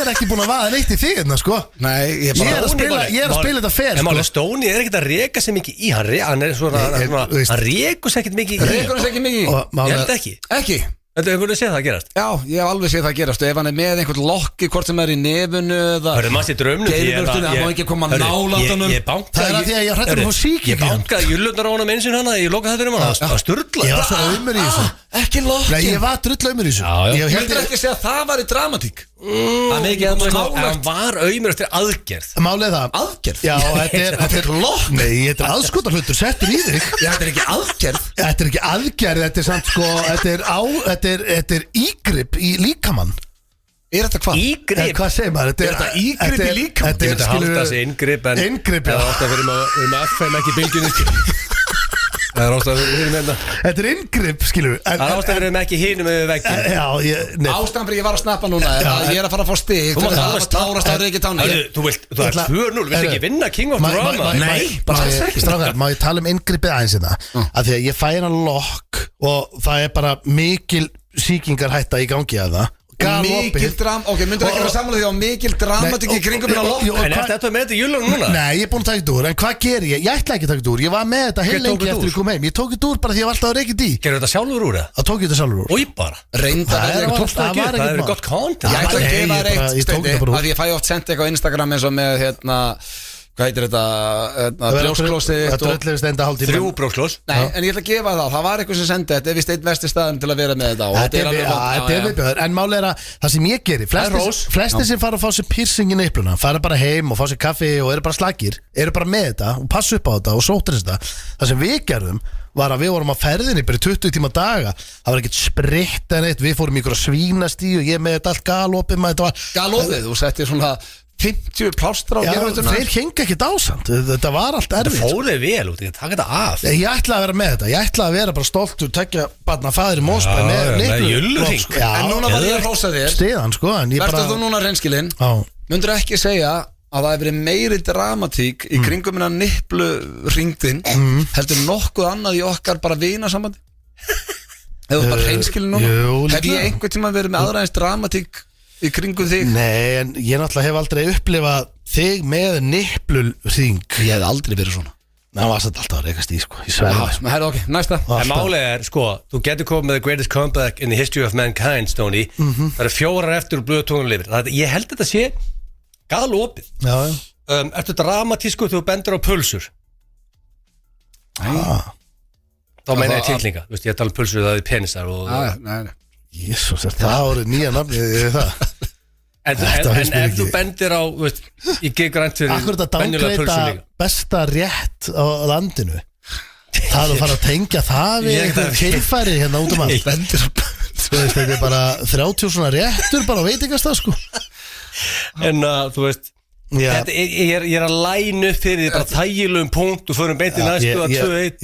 er ekki búin að vaða neitt í þig hérna sko. Nei, ég er að spila þetta fer sko. En máli Stóni er ekkert að reka sig mikið í. Hann er svona, hann rekur sig ekkert mikið í. Rekur hann sig ekki mikið í? Ég held ekki. Ekki? Þetta hefur verið að sé það að gerast? Já, ég hef alveg séð það að gerast. Ef hann er með einhvern lokki, hvort sem er í nefunu eða geirvörtunni, hann má ekki koma nálægt honum. Það er að því að ég hrættur að fá sík. Ég bankaði júllundar á honum eins og hana. Ég lokaði það fyrir hann. Það sturla. Ég var svo auðmur í þessu. Ekki lokki. Nei, ég var drull auðmur í þessu. Ég heldur ekki að segja að það var í dramatík. Það mikið að hann var auðmur eftir aðgerð. Málið það. Aðgerð? Já, þetta er lokk. Nei, þetta er aðskotarhlutur settur í þig. Þetta er ekki aðgerð. Þetta er ekki aðgerð, þetta er samt sko, þetta er ígrip í líkamann. Er þetta hvað? Ígrip? Hvað segir maður? Er þetta ígrip í líkamann? Ég myndi halda þessi inngrip en inngrip, já. Það er átt að vera með FM ekki bylgjunni. Það er átt að vera með þetta. Þetta er inngrip, skilur. Það er átt að vera með ekki hinum með veggin. Ástæðan fyrir ég var að snappa núna er að ég er að fara að fá stig. Þú mátt alveg tárast að Riki Tanni. Þú er 2-0, vilt ekki vinna King of Drama? Nei, bara alls ekki. Strákar, má ég tala um inngripið aðeins þetta? Af því að ég fæ hennar lokk og það er bara mikil sýkingarhætta í gangi að það Mikil drama, ok, myndur ekki vera samanlega því á mikil dramatík í kringum minna lopp En þetta með þetta júlunum núna? Nei, ég er búin að taka þetta úr, en hvað ger ég? Ég ætla ekki að taka þetta úr, ég var með þetta heil lengi eftir ég kom heim Ég tók þetta úr bara því ég var alltaf að reykja í Gerðu þetta sjálfur úr það? Það tók ég þetta sjálfur úr Ói bara Reynda Það er gott content Ég ætla að gefa Nei, þér eitt ég tók steindi þetta bara úr. að ég fæ oft senda eitthvað á Instagram eins og með hvað heitir þetta brjósklósið Þrjú brjósklós Nei, en ég ætla að gefa það var eitthvað sem sendi þetta er vist einn vesti staðum til að vera með þetta og Þetta er viðbjöður, en máli er að það sem ég geri Flestir sem fara að fá sér piercing í neipluna fara bara heim og fá sér kaffi og eru bara slagir eru bara með þetta og passa upp á þetta og sóttir þetta Það sem við gerðum var að við vorum á ferðinni bara 20 tíma daga það var ekkert spritt en eitt við fórum ykkur að svínast í og ég með þetta allt galopið Galopið, þú settir svona 50 plástra á gerðvölduna Þeir hengi ekki dásamt, þetta var allt erfitt Það fóruði vel út, ég taka þetta af Ég ætla að vera með þetta, ég ætla að vera bara stoltur tekja barna fæðir í Mósbæ með júllurhing En núna var ég að hrósa þér Stiðan sko Verður þú núna reynskilinn Mundur ekki segja að það hefur verið meiri dramatík í kringum minna nipplu hringdinn heldur nokkuð annað í okkar bara vinasambandi Eða þú bara reynskilinn núna Hef ég einhvern tíma verið með aðra eins dramatík í kringum þig? Nei, en ég náttúrulega hef aldrei upplifað þig með nippluhring Ég hef aldrei verið svona Það var alltaf að reykast í sko, ég sverða Herra, ok, næsta En málið er, sko, þú getur komið með the greatest comeback in the history of mankind, Stoney Það eru 4 eftir og blöðu tónum lifir Ég held þetta sé galopið Ertu dramatísku þegar þú bendur á pulsur? Þá meina ég tilninga Ég tala um pulsur það er penisar Nei Jésús, það voru nýja nafnið það En ef þú bendir á ég gef grænt fyrir Akkur þetta dángreita besta rétt á landinu Það er að fara að tengja það við einhver kynfæri hérna út um allt Bendir á Þetta er bara 30 svona réttur bara á veitingastað sko En þú veist Ég er að læna upp fyrir því bara þægilegum punkt og förum beint í næstu að 2-1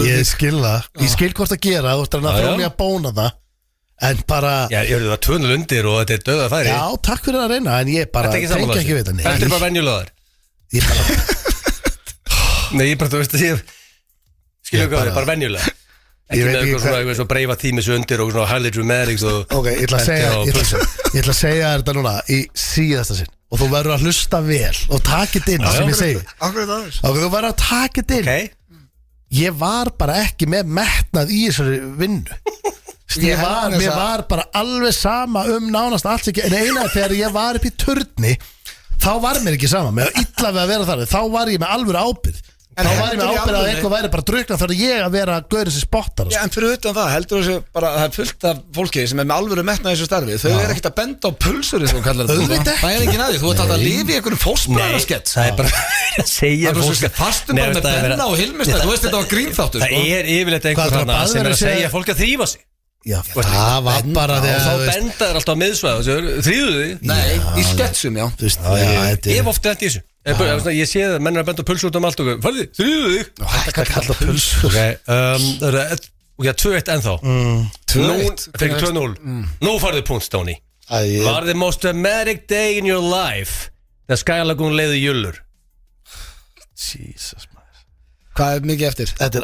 Ég skil það Ég skil hvort að gera þú ætlar að fá mig að bóna það En bara Já, ég verður það 2-0 undir og þetta er döða færi Já, takk fyrir að reyna En ég bara tengi ekki við þetta Þetta er bara venjulegar Ég bara Nei, ég bara, þú veist Skilja hvað það er bara venjulega Ekki með eitthvað svona breyfa tímis undir og svona highly dramatics Ok, ég ætla að segja þetta núna í síðasta sinn og þú verður að hlusta vel og taka þetta inn sem ég segi Ok, þú verður að taka þetta inn Ég var bara ekki með metnað í þessari vinnu Mér var bara alveg sama nánast allt ekki En eina þegar ég var upp í turni Þá var mér ekki sama Mér var illa við að vera þar Þá var ég með alvöru ábyrgð Þá var ég með ábyrgð að eitthvað væri bara drukna Þá er ég að vera að gauðra sér spottar Já, en fyrir utan það, heldur þessu bara Það er fullt af fólki sem er með alvöru metna í þessu starfi Þau er ekkert að benda á pulsur Það er ekki næði, þú ert alltaf að lifa í einhverjum fósbræðarskett Það er bara að segja fólk Fastum bara með benna og hilmistæð Þú veist þetta var grínþáttur Það er yfirleitt einhver sem er að segja fólk að þrífa sig Já, það var bara Og þá benda þér alltaf á miðsvæð Þríðu þig? Nei, í sketsum, já Ég hef ofta þetta í þessu Ég sé það, menn er að benda á pulsu út um allt og Færði, þríðu þig? Þetta kalla pulsu Það er 2-1 ennþá 2-0 Nú farðu punkt, Stoney Var the most dramatic day in your life þegar Sky Lagoon leiði jullur Jesus maður Hvað er mikið eftir? Þetta er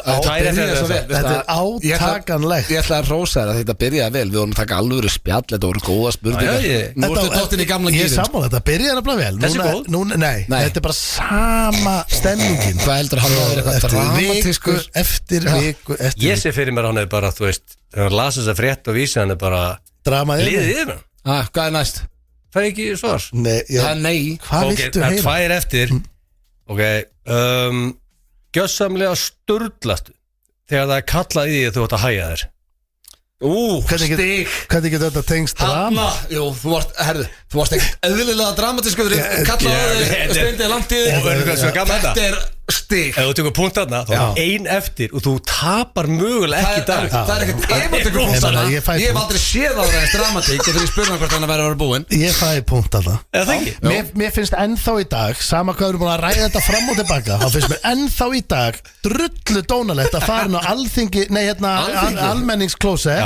átakanlegt Ég ætla að rósa þér að þetta byrjaði vel Við vorum að taka alvöru spjall, þetta voru góða spurningar Nú ertu tóttin í gamla gýrin Ég er sammála, þetta byrjaði nefnilega vel Þessi góð? Nei, þetta er bara sama stemmingin Hvað heldur hann að vera eitthvað dramatískur? Eftir viku Ég sé fyrir mér hann er bara, þú veist þegar hann lasa þess að frétt og vísa hann er bara liðið yfir Hvað er næst? Það er ekki svar Nei Hvað viltu heyra? Það er 2 eftir Ok, gjössamlega sturlastu þegar það er kallað í því að þú ætti að hæja þér Stig Hvernig getur þetta tengst drama? Jú, þú varst ekkert eðlilega dramatískur Kallaði steindið langt í þig Þetta er stig Ef þú tekur punkt þarna, þá er 1 eftir og þú tapar mögulega ekki dag Það er ekkert ef þú tekur punkt þarna Ég hef aldrei séð á það eða dramatík og þegar ég spurði hvort hann að vera búinn Ég fæði punkt þarna Eða það ekki? Mér finnst ennþá í dag sama hvað við erum búin að ræða þetta fram og tilbaka þá finnst mér ennþá í dag drullu dónalegt að fara inn á Alþingi almenningsklósett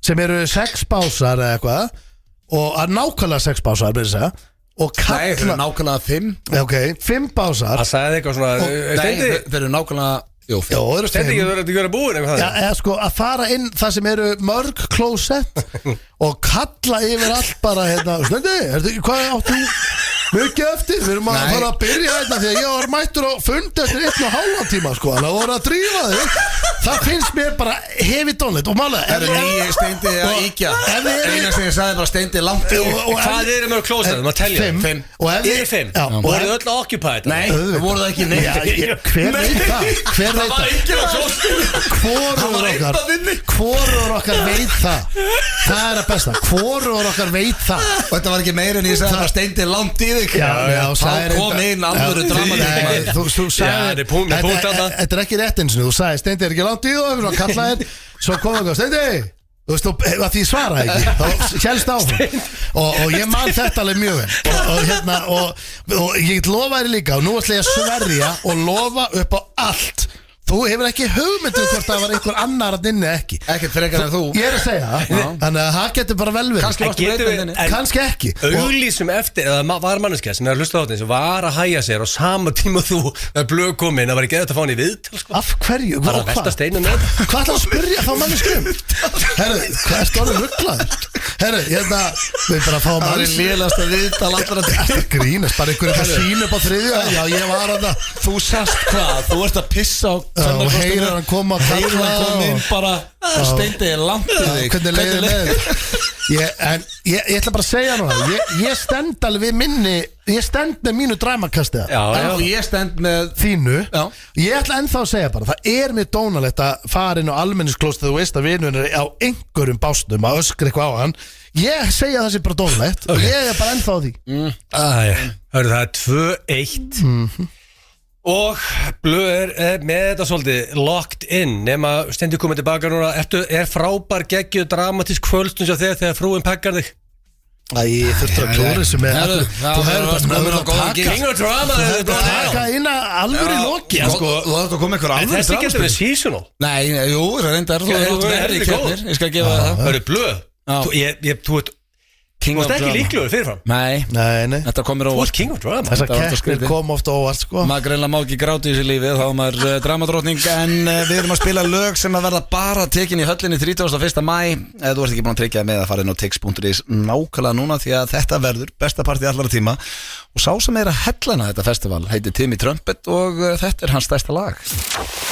sem eru 6 básar eða eitthvað og að nákvæmlega 6 básar með þess að og kalla Nei, þeir eru nákvæmlega 5 Ok, 5 básar Það sagði eitthvað svona Nei, þeir eru nákvæmlega Jú, Já, og eru Stendi 5 ekki verið að gera búin eitthvað Já, eða sko að fara inn það sem eru mörg klósett og kalla yfir allt bara hérna, Stendi, hvað áttu mikið eftir? Við erum að fara að byrja hérna því að ég var mættur á fundi eftir 1,5 tíma sko, þannig að voru að drífa þig. Það finnst mér bara hefi dónleitt og mála. Það eru nýju Steindi að íkja. Eina sem ég sagði bara Steindi langt í. Hvað eru mörg klósett? Maður telja 5. Þið eru 5 og voruð öll occupied? Nei, það voru það ekki neitt. Hver veit það? Hver veit það? Enginn á klósettinu. Hvorugur okkar veit það. Það er að besta. Hvorugur okkar veit það. Og þetta var ekki meira en ég sagði bara Steindi langt í þig. Þá kom inn alvöru dramatík. Þú sagði þetta er ekki rétt eins og þú sagði Steindi er ekki langt í þú og kallaði svo kom það Steindi þú veist að því svaraði ekki þá hélst áfram og ég man þetta alveg mjög vel og ég get lofa þér líka og nú ætla ég að sverja og lofa upp á allt. Þú hefur ekki hugmyndum hvort það var einhver annar að inni ekki. Ekkert frekar en þú. Ég er að segja það. Þannig að það getur bara vel verið. Kannski varstu breytandi. Kannski ekki. Auglýsum eftir, eða var manneskja sem er að hlusta á þetta sem var að hæja sér á sama tíma þú er blöð komin, það var ekki eða að fá hann í viðtal sko. Af hverju? Það var að velta steinum með þetta. Hvað ætlar að spyrja þá manneskjum? Herru, hvað er stórið rugglaður? Herru, við bara fáum það er lélegasta viðtal allra þetta grínast, bara einhverju það sín upp á þriðju. Já, ég var að það. Þú sast hvað? Þú ert að pissa á og heyrir hann koma að kalla inn bara Steindi er langt í þig. Hvernig leiðir með En ég ætla bara að segja núna Ég stend alveg við minni Ég stend með mínu dramakasti og ég stend með þínu. Ég ætla ennþá að segja bara það er mér dónalegt að fara inn á almenningsklóstið þú veist að vinurinn er á einhverjum básnum að öskra eitthvað á hann. Ég segja það sé bara dónalegt og ég er bara ennþá á því. Það er 2-1 og blöð er með þetta svolítið locked in nema Steindi komið tilbaka núna er frábær geggjuð dramatísk kvöldstund þegar frúin pekkar þig. Ég þurftur að klóra þessu með þú hefur bara King of Drama taka inn að alvöru loki Þú hefði komið einhver alvöru þessi getur við seasonal. Nei, jú, það reyndar ég skal gefa það. Það eru blöð þú King of Drama. Þú ert ekki líklegur fyrirfram. Nei. Þetta komir á Þú ert King of Drama. Þessar keppnir kom ofta óvart sko. Maður greinlega má ekki gráta í þessu lífi. Þá er maður dramadrottning. En við erum að spila lög sem að verða bara tekin í höllinni 31. maí. Þú ert ekki búin að tryggja með að fara inn á tix.is nákvæmlega núna því að þetta verður besta partí allara tíma. Og sá sem er að hellana þetta festival heitir Timmy Trumpet og þetta er hans stærsta lag.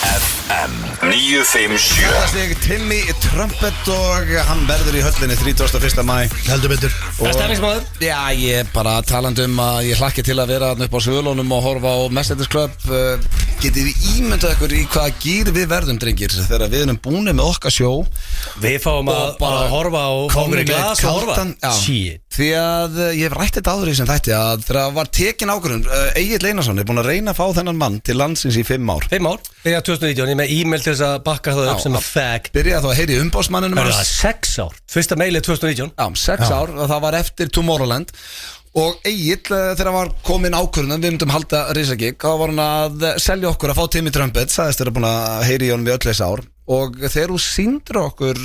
FM 957. Það er Timmy Trumpet og hann verður í höllinni 31. maí. Heldur betur. Það er stærningsmaður. Já, ég bara talandi að ég hlakki til að vera upp á Svölunum og horfa á Mercedes Club. Getið við ímyndað ykkur í hvaða gír við verðum, drengir, þegar við erum búin með okkar sjó. Við fáum að horfa á komur í glas og horfa. Því að ég hef rætt þetta áður í sem þætti að þegar var tekin ákvörðun Egill Einarsson er búin að reyna að fá þennan mann til landsins í 5 ár. 5 ár? Þegar 2019, ég með e-mail til þess að bakka það upp sem að fag. Byrjaði þá að heyri umbásmanninum. Það er 6 ár. Fyrsta mailið 2019. Já, 6 ár og það var eftir Tomorrowland. Og Egill, þegar var komin ákvörðun við myndum halda risagig, þá var hann að selja okkur að fá Timmy Trumpet, sagðist þeirra búin að heyri í honum við öll þessi ár. Og þegar þú sýndir okkur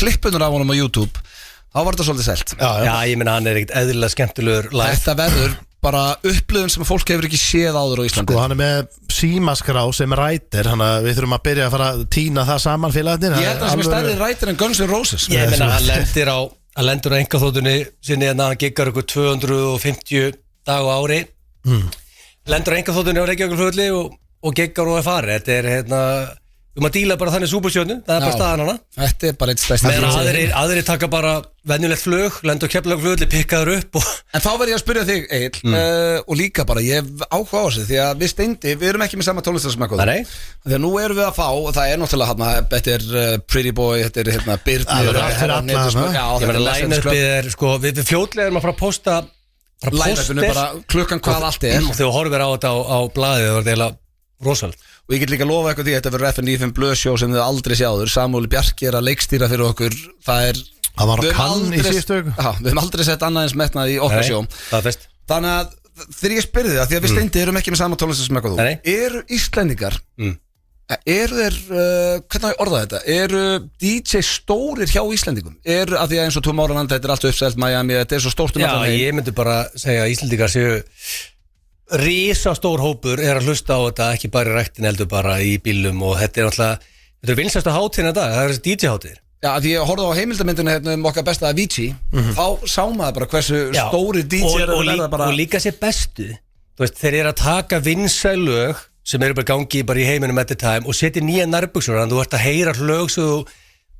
klippunur af honum á YouTube, þá var þetta svolítið selt. Já, ég meina hann er ekkert eðlilega skemmtilegur live. Þetta verður bara upplifun sem fólk hefur ekki séð áður á Íslandi. Sko hann er með símaskrá sem rætir, hann að við þurfum að byrja að fara að tína það saman félagarnir. Ég held að sem er stærri rætir en Guns N' Roses. Ég meina hann lendur á engaþóttunni sinni en hann giggar ykkur 250 dag á ári. Lendur á engaþóttunni á Reykjavíkurflugvelli og giggar og er farið. Þetta er að díla bara þannig súpersjónu, það er bara staðan hana. Þetta er bara eitt stærsta. Meðan aðrir taka bara venjulegt flug, lendur á Keflavíkurflugvelli, pikkaður upp En þá verð ég að spyrja þig, Egill, og líka bara, ég hef áhuga á þessu því að við Steindi, við erum ekki með sama tónlistarsmekk. Nei. Þegar nú erum við að fá, og það er náttúrulega hérna, þetta er Pretty Boy, þetta er Birnir. Ég meina, line-upið er, sko, við fljótlega erum að fara að posta line-upinu bara klukkan hvað allt er. Þegar þú horfir á þetta á blaðið, það var eiginlega rosalega. Og ég get líka lofa eitthvað því að þetta verður FN95 blöðsjó sem þið aldrei sjáður. Samúli Bjarki er að leikstýra fyrir okkur. Það var að kann í síðustu viku. Við höfum aldrei sett annað eins metnað í okkar sjó. Það er fest. Þannig að þegar ég spyrði það, því að við Steindi erum ekki með sama tónlistar sem eitthvað þú. Eru Íslendingar, eru þeir, hvernig á ég orða þetta, eru DJ stórir hjá Íslendingum? Eru að því að eins og Tomorrowland, þetta er allt uppselt, Miami, þetta er svo stórt Já, ég myndi bara segja að Íslendingar séu risastór hópur að hlusta á þetta, ekki bara í ræktin heldur bara í bílum og þetta alltaf, þetta vinsæstu hátíðin í dag, það þessi DJ-hátíðir. Já, því ég horfði á heimildamyndinu hérna okkar besta Avicii, þá sá maður bara hversu stóri DJ og líka sér bestu, þú veist, þeir að taka vinsæl lög sem bara gangi bara í heiminum at the time og setja nýja nærbuxur, þannig að þú ert að heyra lög sem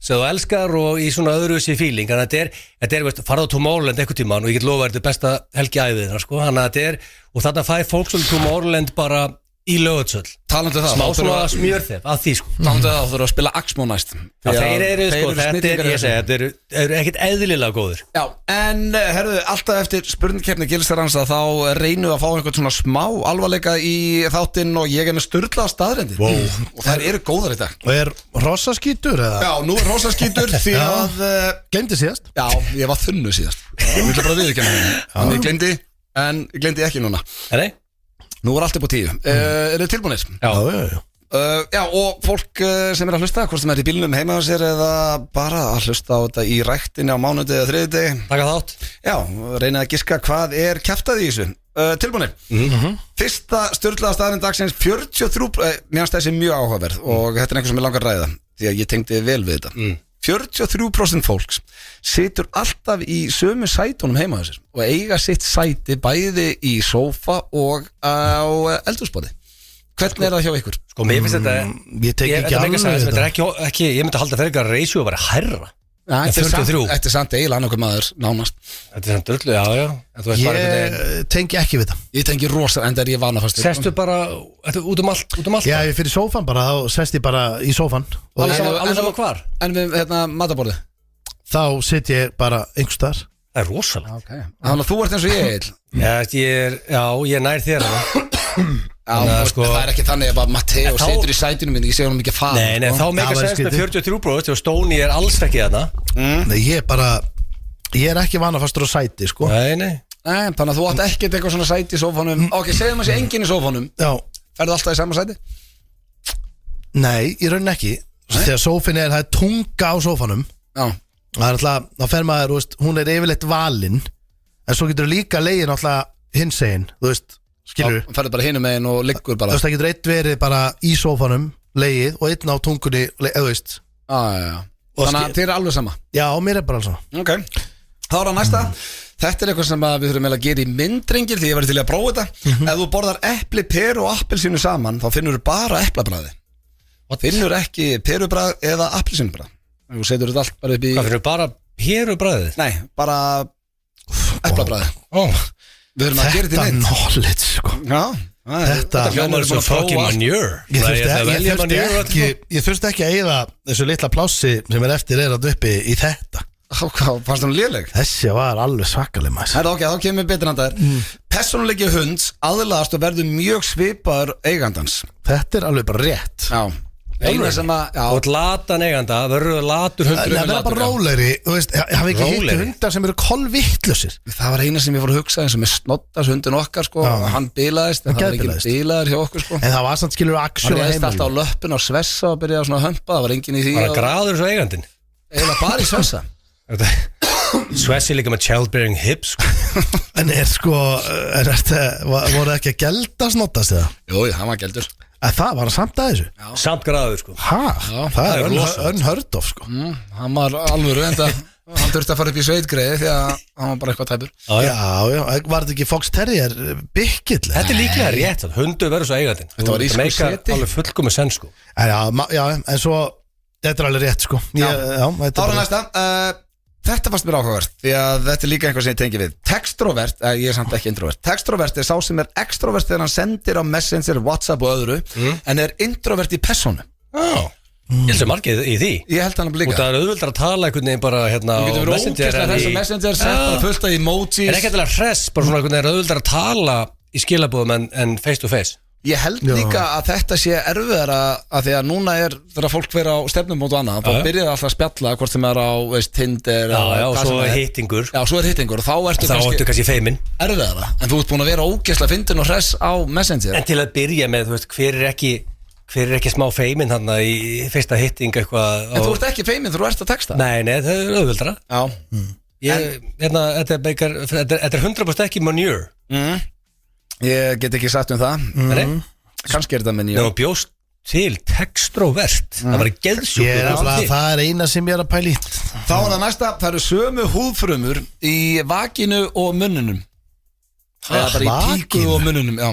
þú elskar og í svona öðruvísi feeling, þannig að þetta er, veist, farða á Tomorrowland einhvern tímann og ég get lofa þetta besta helgi æviðina, sko, þannig að þetta er, og þarna fæ fólk svolítið Tomorrowland bara í Laugardal, smá svona smjörþef að því, sko. Talandu það, þú þurfa að spila Axmo næst. Þeir eru, sko, þetta eru ekkert eðlilega góður. Já, en herðu, alltaf eftir spurningkeppni Gilsarhansa þá reynum við að fá einhvern svona smá alvarleika í þáttinn og ég með sturlaða staðreyndir. Og þær eru góðar í dag. Og hrossaskítur eða? Já, nú hrossaskítur því að gleymdi síðast? Já, ég var þunnu síðast. Ég vil bara viðurkenna það. Ég gleymdi ekki núna. Nei? Nú allt upp á 10. Eru þið tilbúinir? Já, og fólk sem að hlusta, hvort sem í bílnum heima á sér eða bara að hlusta á þetta í ræktinni á mánudegi eða þriðjudegi. Taka þátt. Já, reynið að giska hvað kjaftað í þessu. Tilbúinir. Fyrsta sturlaða staðurinn dagsins 43, mér finnst þessi mjög áhugaverð og þetta er einhver sem ég langar að ræða því að ég tengdi vel við þetta. 43% fólks situr alltaf í sömu sætunum heima á sér og eiga sitt sæti bæði í sófa og á eldhúsborði. Hvernig það hjá ykkur? Sko, mér finnst þetta Ég tek ekki alveg þetta ekki, ég myndi að halda fyrir að ratio að vera hærra. Þetta er samt eiginlega annarkur maður, nánast. Þetta er samt drullu, já. Ég tengi ekki við það. Ég tengi rosa, en það er ég vanafastur. Sestu bara út um allt? Já, ég fyrir sófan bara, þá sest ég bara í sófan. Alveg sama hvar? En við, matarborðið? Þá sitt ég bara einhvers staðar. Það er rosalega. Þannig að þú ert eins og ég, ég er nær þér sko, það er ekki þannig að Matteo situr í sætinu minni, ég sé honum ekki að fara. Nei, þá meikar sens með 43% og Stóni er alls ekki þarna. Nei, ég er ekki vanafastur á sæti, sko. Nei, þannig að þú átt ekkert eitthvað svona sæti í sófanum. Ok, segjum að sé enginn í sófanum. Já. Ferðu alltaf í sama sæti? Nei, í rauninni ekki. Þegar sófin það er tunga á sófanum. Já. Það er alltaf, þá fer maður, þú veist, hún er yfirleitt valinn, en svo getur líka legin alltaf hinsegin, þú veist, skilur. Það ferður bara hinum megin og liggur bara. Þú veist, það getur eitt verið bara í sófanum, legið, og einn á tungunni, þú veist. Já. Þannig að þið er alveg sama? Já, mér er bara alveg sama. Ok, þá er það næsta. Þetta er eitthvað sem við þurfum að gera í myndringir því ég væri til að prófa þetta. Ef þú borðar epli, peru og appelsínu saman, þá finnur þú bara eplabragði. Finnur ekki perubragð eða appelsínubragð. Þú setur þetta allt bara upp í... Hvað finnur bara perubragðið? Nei, bara eplabragði. Við þurfum að gera þetta í mynd. Þetta knowledge, sko. Já. Þetta hljómar svo fucking manure. Ég þurfti ekki að eyða þessu litla plássi sem er eftir að uppi í þetta. Hvað, fannst hún léleg? Þessi var alveg svakaleg maður. Ok, þá kemur betur handaðir. Persónuleiki hunds aðlagast og verður mjög svipaður eigandans. Þetta er alveg bara rétt. Já. Eina sem að, já. Og latan eiganda, verður latur hundur. Það verður bara rólegri, þú veist, hafi ekki hittu hundar sem eru kolvittlusir. Það var eina sem ég fór að hugsa eins og með Snoddas hundin okkar, sko. Hann bilaðist, en það var ekki bilaður hjá okkur, sko. En það var samt skilur aksjón á heimilinu. Hann reist alltaf á löppin á Svessa og byrjaði svona að hömpa, það var engin í því. Bara graður svo eigandinn. Eiginlega bara í Svessa. Svessi líka með childbearing hips, sko. En voru ekki að gelda Snoddas eða? Jú, hann var geldur. Það var samt að þessu? Já. Samt graður, sko. Það er unheard of, sko. Hann var alvöru, en hann þurfti að fara upp í sveitgreiði því að hann var bara eitthvað tæpur. Já, var þetta ekki Fox Terrier byggill? Þetta er líklega rétt, hundur verður svo eigandinn. Þetta var í sko seti. Það meikar alveg fullkomið senn, sko. Já, en svo, þetta er alveg rétt, sko. Þá er næsta. Þetta fannst mér áhugavert því að þetta er líka einhver sem ég tengi við. Textrovert, ég er samt ekki introvert. Textrovert er sá sem er extrovert þegar hann sendir á Messenger, WhatsApp og öðru en er introvert í persónu. Ég held sem margið í því. Ég held hann að líka. Og það er auðvöldar að tala einhvern veginn bara hérna á Messenger sett bara fullt af emojis. Er ekki alltaf hress, bara svona einhvern veginn auðvöldar að tala í skilabóðum en face to face. Ég held líka að þetta sé erfiðara að því að núna þegar fólk vera á stefnum og annað, þá byrjar alltaf að spjalla hvort sem á Tinder og svo er hittingur. Já, svo er hittingur og þá ertu kannski feiminn. Erfiðara, en þú ert búin að vera ógeðslega fyndin og hress á Messenger. En til að byrja með, þú veist, hver er ekki smá feiminn hann í fyrsta hitting eitthvað. En þú ert ekki feiminn, þú ert að texta. Nei, það er auðvöldara. Já. Þetta er 100% ekki manure. Ég get ekki sagt það Kannski þetta með nýja Nú bjóst til textrovert Það var geðsjúkt Það er eina sem ég er að pæli Þá er það næsta, það eru sömu húðfrumur í vakinu og munnunum Það er bara í píku og munnunum Já.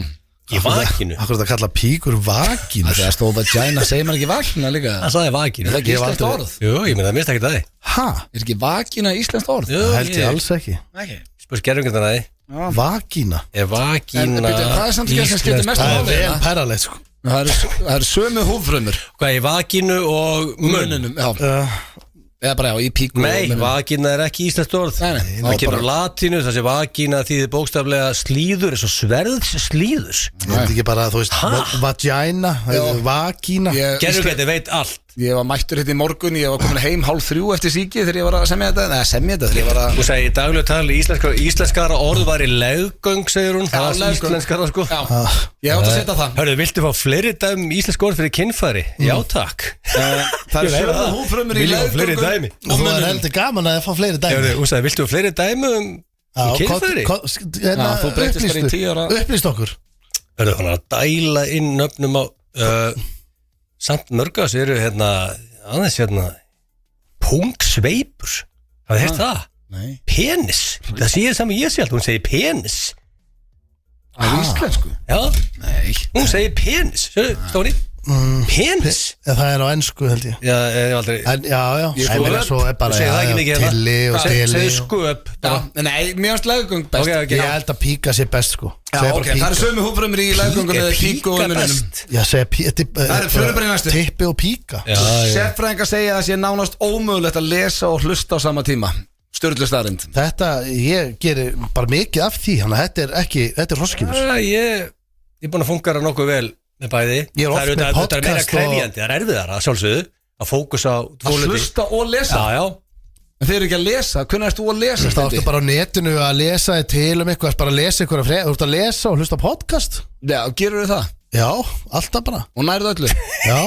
Í vakinu Akkur þetta kalla píkur vakinu Það stóð vagina, segir maður ekki vakina líka Það sagði vakinu Er það ekki íslenskt orð? Jú, ég meina það mista ekki það Hæ? Er ekki vakina íslenskt orð? Jú, Held ég alls ekki Spurs gerðum þetta það Vakína Er vakína Það er samt ekki sem skiptir mest Það er máli vel pæralegt sko Það eru sömu húðfrumur Hvað, í vakinu og munnunum? Já Eða bara já, í píku Nei, vakína er ekki íslenskt orð Nei, Það kemur á latínu, það sé vakína þýðir bókstaflega slíður eins og sverðs slíðurs Ég veit ekki bara, þú veist, vagina Vakína Gerður geti veit allt Ég var mættur hérna í morgun, ég var komin heim 2:30 eftir síki þegar ég var að semja þetta þegar ég var að Þú segir í daglegu tali íslenskara orð var í leggöng, segir hún Það var íslenskara sko Já, ég átt að setja það Hörru, viltu fá fleiri íslensk orð fyrir kynfæri? Já, takk Það er sömu húðfrumur í fleiri leggöngum dæmi Og þú er heldur gaman að fá fleiri dæmi Þú sagði, viltu fá fleiri dæmi kynfæri? Þú breytist bara í 10 ára Upplýst okkur Hörru, hann að dæla inn nöfnum á samt mörgast eru aðeins pungsveipur hafið heyrt það? Nei Penis, það sé saman ég sé allt hún segir penis Á íslensku? Já, Nei hún segir penis Stóri, penis Það er á ensku held ég Já, ég hef aldrei Já, ég meina svo er bara Þú segir það ekki mikið Tilli og stili Segir sköp Nei, mér finnst leggöng best Ég held að píka sé best sko Já, ok, það eru sömu húðfrumur í leggöngum með píku og munnunum Já, segja Það eru fyrir bara í næstu Tippi og píka Sérfræðingar segja að það sé nánast ómögulegt að lesa og hlusta á sama tíma Sturlu staðrind Þetta, ég gerir bara mikið af því Þannig að þetta er roskilur Ég er búin að fungara nokkuð vel með bæði Ég er oft með Það er meira podcast krefjandi, það er erfiðar að sjálfsögðu að fókusa á Að hlusta og lesa Já, En þeir eru ekki að lesa, hvernig erst þú að lesa? Það ertu bara á netinu að lesa þig til eitthvað bara að lesa eitthvað Þú ert að lesa og hlusta podcast Já, gerur þau það? Já, alltaf bara Og nærðu öllu? Já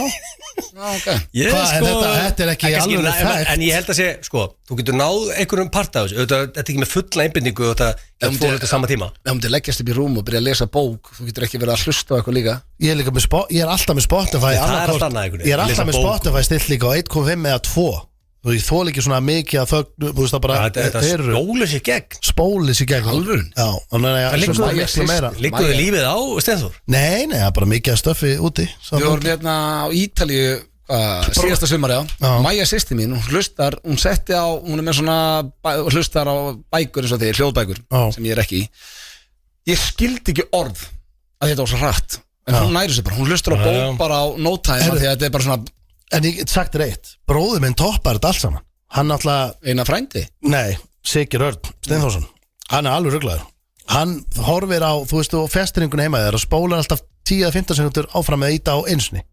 Ok Hvað, þetta er ekki alveg fært En ég held að sé, þú getur náð einhverjum part af þessu Þetta er ekki með fulla einbindingu og þetta er fór þetta sama tíma Ef þú leggjast upp í rúm og byrja að lesa bók Þú getur ekki verið að hlusta á eitthvað líka Ég er alltaf með Spotify Það er allt annað einhvern Ég er alltaf með Spotify stilt líka á 1.5 eða 2 Þú þól ekki svona mikið að þögn Þú veist það bara Þetta spólir sér gegn Alvörun? Já, Liggur þið lífið á, Steinþór? Nei, það er bara mikið að stöffi úti Við vorum hérna á Ítalíu síðasta sumari Maja sýsti mín, hún setti á Hún er með svona, hlustar á bækur eins og þeir, hljóðbækur sem ég er ekki í Ég skildi ekki orð að þetta var svo hratt En hún næri sig bara, hún hlustar á bók bara á no time Því að þetta er bara svona En ég get sagt reitt, bróður minn toppar þetta alls saman Hann alltaf Eina frændi? Nei, Sigir Örn Steinþórsson Hann er alveg ruglaður Hann horfir á, þú veist, festringun heima þér og spólar alltaf 10-15 sekundur áfram með íta á einsni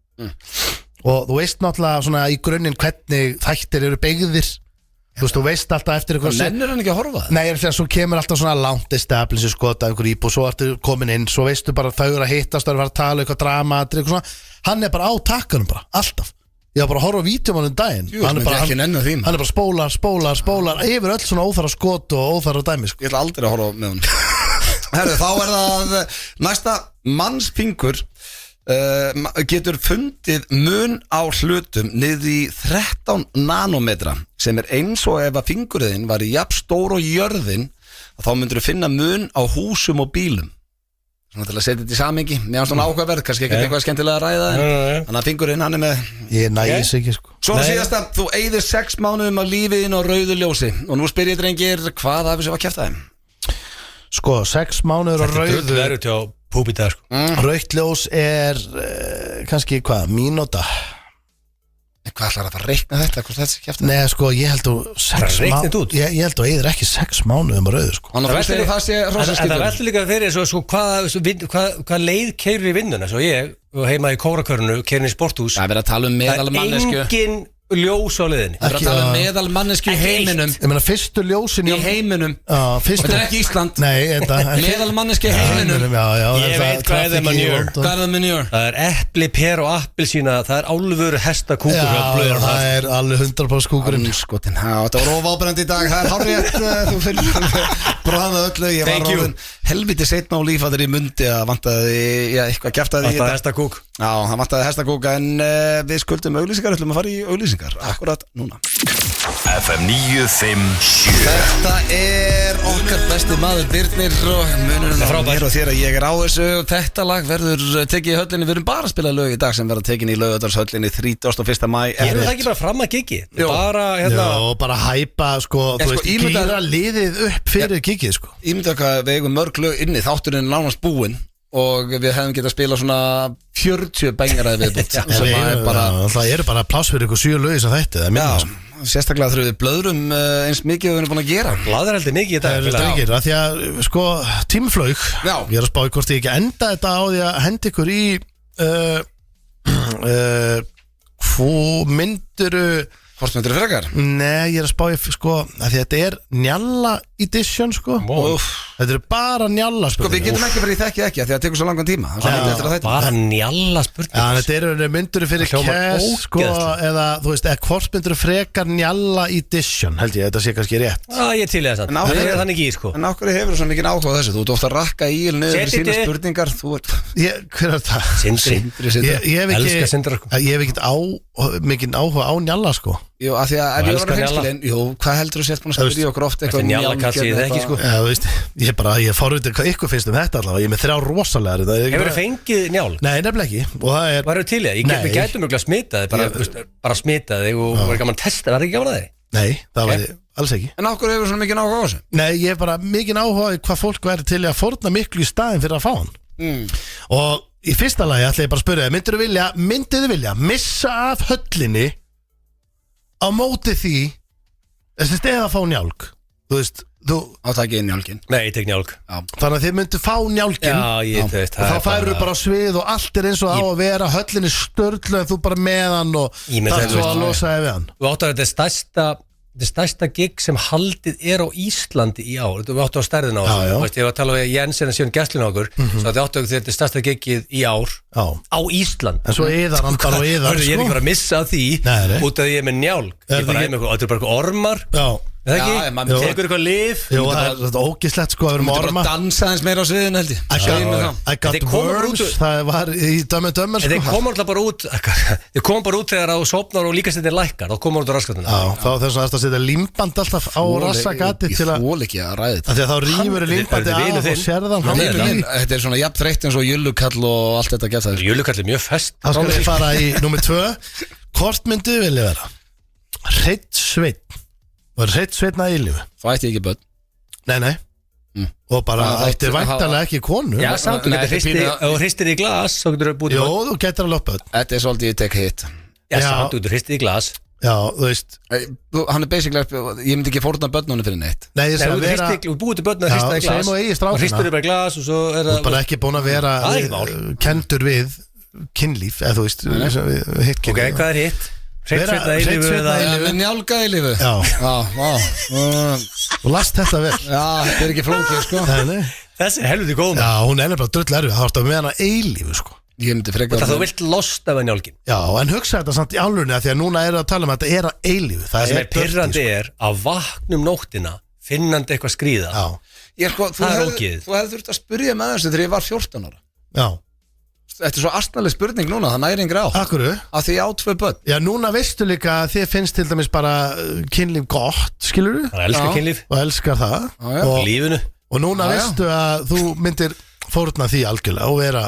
Og þú veist náttúrulega svona í grunninn hvernig þættir eru beigðir Þú veist, þú veist alltaf eftir eitthvað Nennir hann ekki að horfa það? Nei, þegar svo kemur alltaf svona langt established skot af einhver íbúð, svo ertu komin inn svo veistu bara þau eru að hittast, þau eru að tala eitthvað drama, eitthvað svona Hann er bara á takkanum bara, alltaf Ég var bara að horfa á vídeum á daginn Jú, hann er bara spólar yfir öll svona óþara skot og óþara dæmi sko. Ég ætla aldrei að horfa með hann Herru, þá er það næsta mannsfingur getur fundið mun á hlutum niður í 13 nanometra sem er eins og ef að fingurðin var í jafn stór og jörðin þá myndur þú finna mun á húsum og bílum Svona til að setja þetta í samhengi Mér finnst hún áhugaverð, kannski ekki eitthvað skemmtilega að ræða Þannig að fingurinn, hann er með Ég nægis ekki sko Svo síðasta, þú eyðir 6 mánuðum á lífiðin á rauðu ljósi Og nú spyr ég drengir, hvað af þessu var kæft aðeim? Sko, 6 mánuður á rauðu Þetta er til að púpa í dag sko Rautt ljós er kannski hvað, mínúta Hvað ætlar að fara að reikna þetta? Hvort þetta sé kæft Nei, sko, ég held þú Ég held þú eyðir ekki 6 mánuðum á rauðu sko Þannig að það sé En það veldur líka fyrir svo hvað leið keyrir í vinnuna Svo ég, heima í kórakörnu, keyrin í sporthús Það er verið að tala meðalmannesku Það er engin ljós á leiðinni Það er að tala meðalmannesku í heiminum Ég meina fyrstu ljósin Í heiminum Þetta er ekki Ísland Nei, meðalmannesku í heiminum Ég veit hvað er það manjur Hvað er það manjur? Það er epli, per og appelsína Það er álfur hestakúkur Já, það er alveg 100% kúkurinn Skotin, það var ofábrandi í dag Það er hárrétt bráða öllu, ég var orðin helviti seinna á lífa þegar ég mundi að vantaði, eitthvað kjaftaði Vantaði hestakúk. Já, það vantaði hestakúk, en við skuldum auglýsingar, ætlum að fara í auglýsingar akkurat núna. FM 957. Þetta okkar besti maður Birnir og munurinn á mér og þér að ég á þessu. Þetta lag verður tekið í höllinni, við erum bara að spila lög í dag sem verður tekin í Laugardalshöllinni 31. maí. Gerum það ekki bara fram að giggi? Bara Já, bara hæpa, sko, þú veist, gýra liðið upp fyrir giggið, sko. Ímynda hvað við eigum mörg lög inni, þátturinn er nánast búinn og við hefum getað að spila svona 40 bengaraði viðbútt. Það eru bara pláss fyrir ykkur 7 lögi sem þetta, það er minna, sko. Sérstaklega þurfum við blöðrum eins mikið og við erum búin að gera. Blaður heldur mikið í dag. Það er því að, sko, tímaflaug. Ég er að spá í hvort ég ekki enda þetta á því að henda ykkur í Hvort myndirðu frekar? Nei, ég er að spá í, sko, að því að þetta er Njalla edition, sko. Þetta eru bara Njalla spurningar. Sko, við getum ekki verið í þekki að því að það tekur svo langan tíma. Bara Njalla spurningar. Já, þetta eru myndirðu fyrir Kess, sko, eða, þú veist, hvort myndirðu frekar Njalla edition, held ég, þetta sé kannski rétt. Já, ég til það sann. Það er þannig ekki, sko. En ákveður hefur þú svo mikinn áhuga á þessu? Þú ert ofta að rakka í niður fyrir sína spurningar. Hver er það? Sindri. Ég hef ekkert mikinn áhuga á Njalla, sko. Jú, af því að ef ég var að hreinskilin, hvað heldur þú sért búin að spyrja okkur oft eitthvað Njalla-kalsi ég þekki, sko. Já, þú veist, ég forvitir hvað ykkur finnst þetta allavega, ég er með 3 rosalegar. Hefur þið fengið njál? Nei, nefnilega ekki. Varu til í það? Við gætum mjög smitaði, bara smitaði og var gaman að testa, var það ekki gaman að þið? Nei, það var alls ekki. En okkur hefur svona mikið áhuga á þessu? Nei, ég hef bara mikið áhuga á hvað fólk væri til að fórna miklu í staðin fyrir að fá hann. Og í fyrsta lagi ætla ég bara að spyrja, myndirðu vilja missa af höllinni á móti því eða fá njálk? Þú veist, átaki inn njálkin. Nei, ég tek njálk. Þannig að þið myndu fá njálkin. Já, ég veist. Og þá færðu bara á svið og allt er eins og á að vera, höllinni störtlu en þú bara með hann og það er svo að losa þig við hann. Þú áttu að þetta er stærsta gig sem haldið er á Íslandi í ár. Við áttu á stærðin á þessu. Ég var að tala við Jensen að síðan gæstlun á okkur. Svo þið áttu að þetta er stærsta gigið í ár á Ísland. En svo yðar hann bara og yðar, sko. Ég er ekki bara að missa því út af því ég er með njálg. Ég er bara heim með eitthvað, þetta er bara ormar. Það ekki? Tekur eitthvað lif. Jú, það er ógislegt, sko, að vera með orma. Þú myndir bara dansa eins meira á sviðinu, held ég. I got worms, það var í Dömmur, sko. Þeir koma alltaf bara út þegar þú sopnar og líka settir lækkar, þá koma út á raskatuna. Já, þá þess að það setja límband alltaf á rassagati til að... Ég þól ekki að ræði þetta. Því að þá rýfur límbandi af og sérðan. Þetta er svona jafn þreytt eins og Jullukall og allt þetta gett það. Jullukall er mjög fest. Þá skal við fara í númer 2. Hvort myndu vilja vera? Hreinn Sveinn. Og Hreinn Sveinn að eilífu. Það ætti ekki börn. Nei. Og bara ættir væntanlega ekki konu. Já, samt, þú hristir í glas, þá getur þú búið börn. Jó, þú getur alveg börn. Þetta er svolítið ég tek hitt. Já, samt, þú hristir í glas. Já, þú veist. Hann er basically, ég myndi ekki fórna börnunum fyrir neitt. Nei, ég sagði vera... Þú búið til börn að hrista í glas. Og hristir í bara glas og svo er það... Þú bara ekki búin að vera kendur við kynlíf, eða þú veist, hitt kynlíf. Ok, hvað er hitt? Hreinn Sveinn að eilífu. Með njálga eilífu. Já. Þú last þetta vel. Já, þetta er ekki flókið, sko. Þessi er helviti góð. Já, hún er bara drull erfið. Það varst að með hana eilífu, sko. Ég myndi frekar. Það þú vilt losta með njálgin. Já, en hugsa þetta samt í álunni að því að núna eru að tala um að þetta er að eilífu. Það sem er pirrandi er að vaknum nóttina finnandi eitthvað skríða. Já. Það er ógeð. Þú hefði þurft að spyrja með þessu þegar ég var 14 ára. Já. Þetta er svo astnaleg spurning núna, það næri yngri á. Akkurru? Af því ég á 2 börn. Já, núna veistu líka að þið finnst til dæmis bara kynlíf gott, skilur þú? Það elskar kynlíf. Og elskar það. Lífinu. Og núna veistu að þú myndir fórna því algjörlega og vera...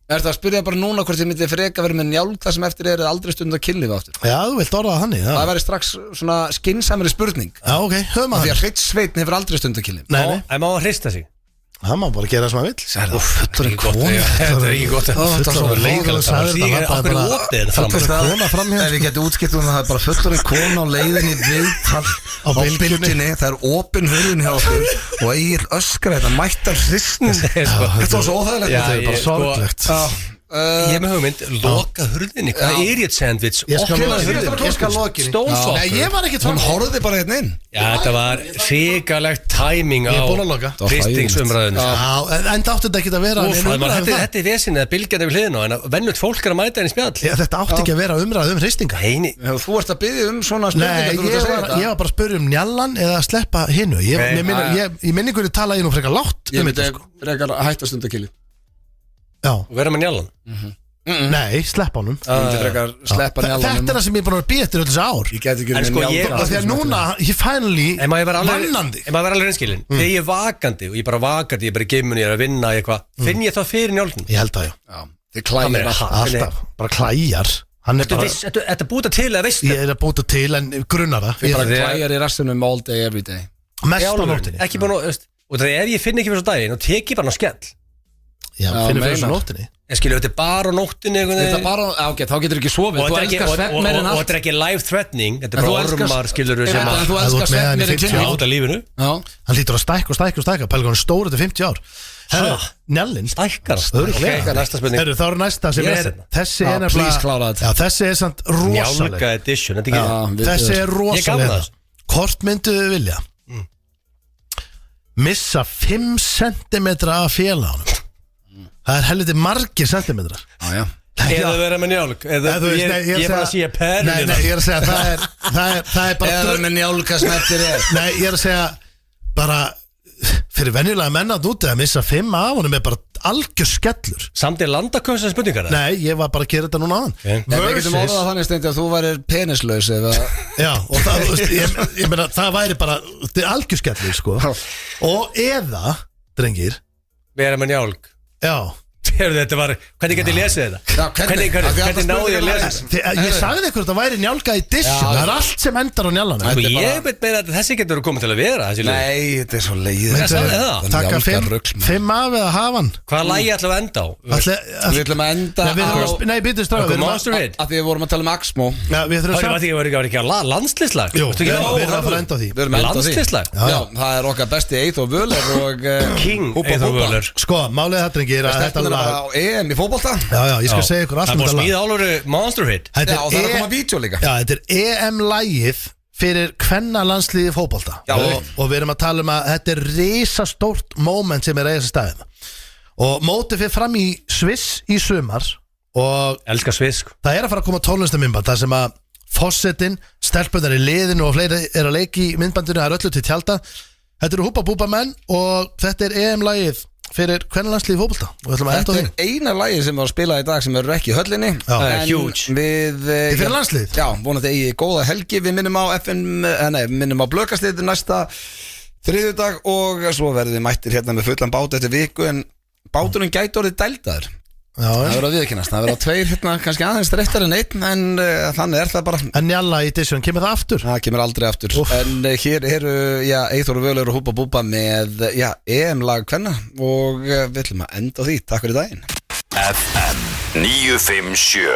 Er það að spyrja bara núna hvort þið myndir freka verið með njálg það sem eftir er aldrei stund að kynlíf aftur? Já, þú vilt orða það þannig, já. Það væri strax svona skynsamri spurning. Já, ok, höfum að það. Því að Hreinn Sveinn hefur aldrei stund að kynlíf. Nei. En má að hrista sig? Það má bara gera sem að vill. Særðu, fullurinn kona. Þetta er ekki gott. Þetta er svo leiðilegt. Okkur er opið fullurinn kona framhjá. Ef ég geti útskipt það er bara fullurinn kona á leiðinni viðtal á bylgjunni. Það er opin hurðin hjá okkur og Egill öskar þetta mættar hristni. Þetta var svo óþægilegt. Þetta er bara sorglegt. Ég er með hugmynd, loka hurðinni. Hvað er í ett sandwich? Ég skal Opna loka hurðinni. Ég skal loka henni. Stólsokkur. Nei, ég var ekkert Hún horfði bara hérna inn. Já, þetta var hrikalegt timing á Ég er búin að loka. hristingsumræðinu. Já, en það átti þetta ekki að vera Úf, nein umræða um það. þetta er vesinni að bylgjandi við hliðina en vennut fólk er að mæta henni spjall. Já, þetta átti ekki að vera umræða hristinga. Heini. Þú ert að biðja svona Nei, spurningar. ég var bara að spyrja njallan eða að sleppa hinnu. Í minningunni tala ég nú frekar látt Ég um myndi þetta, sko. frekar hætta stundakili. Já, Og vera með njallan. nei, sleppa honum. Ég myndi frekar sleppa njallanum. Þetta er það sem ég er búin að býja eftir öll þessi ár. Ég gæti ekki En sko, ég- Af því að núna, ég finally En maður vera vannandi. alveg reynskilin. Þegar ég er vakandi og ég er bara vakandi, ég er bara í geimunni, ég er að vinna eitthvað. Finn ég þá fyrir njálgun? Ég held það, já. Þið klæðir Alltaf, bara klæjar. Hann er bara, Þetta búta til að veist ég er að búta til en grunnar það. Þið bara Ég- klæðir í rassinum all day, every day. Mest á nóttinni. Ekki búin að, og þegar ég finn ekki fyrir svo daginn og tek ég bara ná skell. Já, finnum fyrir þessu meinar. nóttinni. Ég skilur, þetta er bara á nóttinni Þetta er bara, ok, þá getur ekki sofið. Og Þú þetta er ekki- elskar svefn meir en og allt. þetta er ekki life threatening. Þetta En er þú bara elskar- ormar, skilur En sem þú að Ef þú elskar ert með svefn hann í meir en 50 kynlíf. ár. út af lífinu. Já. Hann hlýtur að stækka Pælgur hann stór þetta 50 ár. Herru, njallinn. Stækkar. Örugglega. Ok, næsta spurning. Herru, þá er næsta sem Ég er les þetta. Þessi Já, er nefnilega please klára þetta. Já, þessi er samt rosaleg. Njálga edition. Þetta er Já, ekki... við- Þessi er Ég er gaman rosaleg að þessu. Hvort mynduðu þið vilja missa 5 cm af félagunum? Það er helviti margir centimetrar. Já, já. Eða vera með njálg. Eða, þú veist, nei, Ég er bara að sé perlina. Nei, ég er að segja það er bara Eða með njálka sem eftir er. Nei, ég er að segja bara fyrir venjulega menn að núti að missa 5 af honum er bara algjör skellur. Samt er landakösa spurningar það? Nei, ég var bara að gera þetta núna aðan Okay. En við getum orðað þannig steindi að þú værir penislaus eða... Já, og það, þú veist, ég meina, það væri bara þetta er algjör skellur, sko. Og eða, drengir, Vera með njálg. já Þetta var, hvernig geti ég lesið þetta? Já, hvernig? Af því Hvernig alltaf náði ég að spurningar lesa læs. þetta? Ég sagði ykkur að það væri njálga edition. Það er allt sem endar á njallanum. Þetta er Ég veit meira að þessi getur komið til að vera þessi lög. Nei, þetta er svo leið. Ég sagði það. Taka 5 af eða hafa hann. Hvaða lægi ætlum við að enda á? Við ætlum að enda Nei, býtum strafið. Okkur Monster Hit. Að því við vorum að tala um Axmo. Við þurfum Það að var ekki að landslýslag? Jú, við erum að fara að enda á því. Við erum að enda á því. Landslýslag? Já, það er okkar besti Eyþór Völer og King Húpa Eyþór Húpa. Völer. Sko, málið þetta drengir að þetta Stefnir bara lag á EM í fótbolta. Já, ég skal segja ykkur allt Það um var þetta lag. smíða álöru Monster Hit. Þetta Já, og það er að er koma vídeo líka. Já, þetta er EM-lægið fyrir kvennalandsliði fótbolta Já. og við erum að tala um að þetta er risastórt moment sem er að þessi staðina og mótið fyrir fram í Sviss í sumar og Elskar svisk. það er að fara að koma tónlistamindband þar sem að fossetin, stelpunar í liðinu og fleiri er að leiki í myndbandinu, það er öllu til tjálta. Þetta eru Húpa Búpa menn og þetta er EM-lægið fyrir kvennalandsliði fótbolta og við ætlum að enda á Þetta því. er eina lagi sem var að spila í dag sem eru ekki í höllinni. Já. En Huge. Við fyrir landslið? Já, vonandi eigi góða helgi. Við minnum á minnum á blökastliðið næsta þriðjudag og svo verðum við mættir hérna með fullan bát eftir viku en báturinn gæti orðið dældaður. Já, Það verður að viðkynast, það verður að 2 hérna kannski aðeins þreyttar en 1 en þannig er það bara. En Njalla í Edition, kemur það aftur? Það kemur aldrei aftur. En hér eru Eyþór Völer og Húpa Búpa með EM-lag kvenna og við ætlum að enda á því. Takk fyrir daginn. FM 957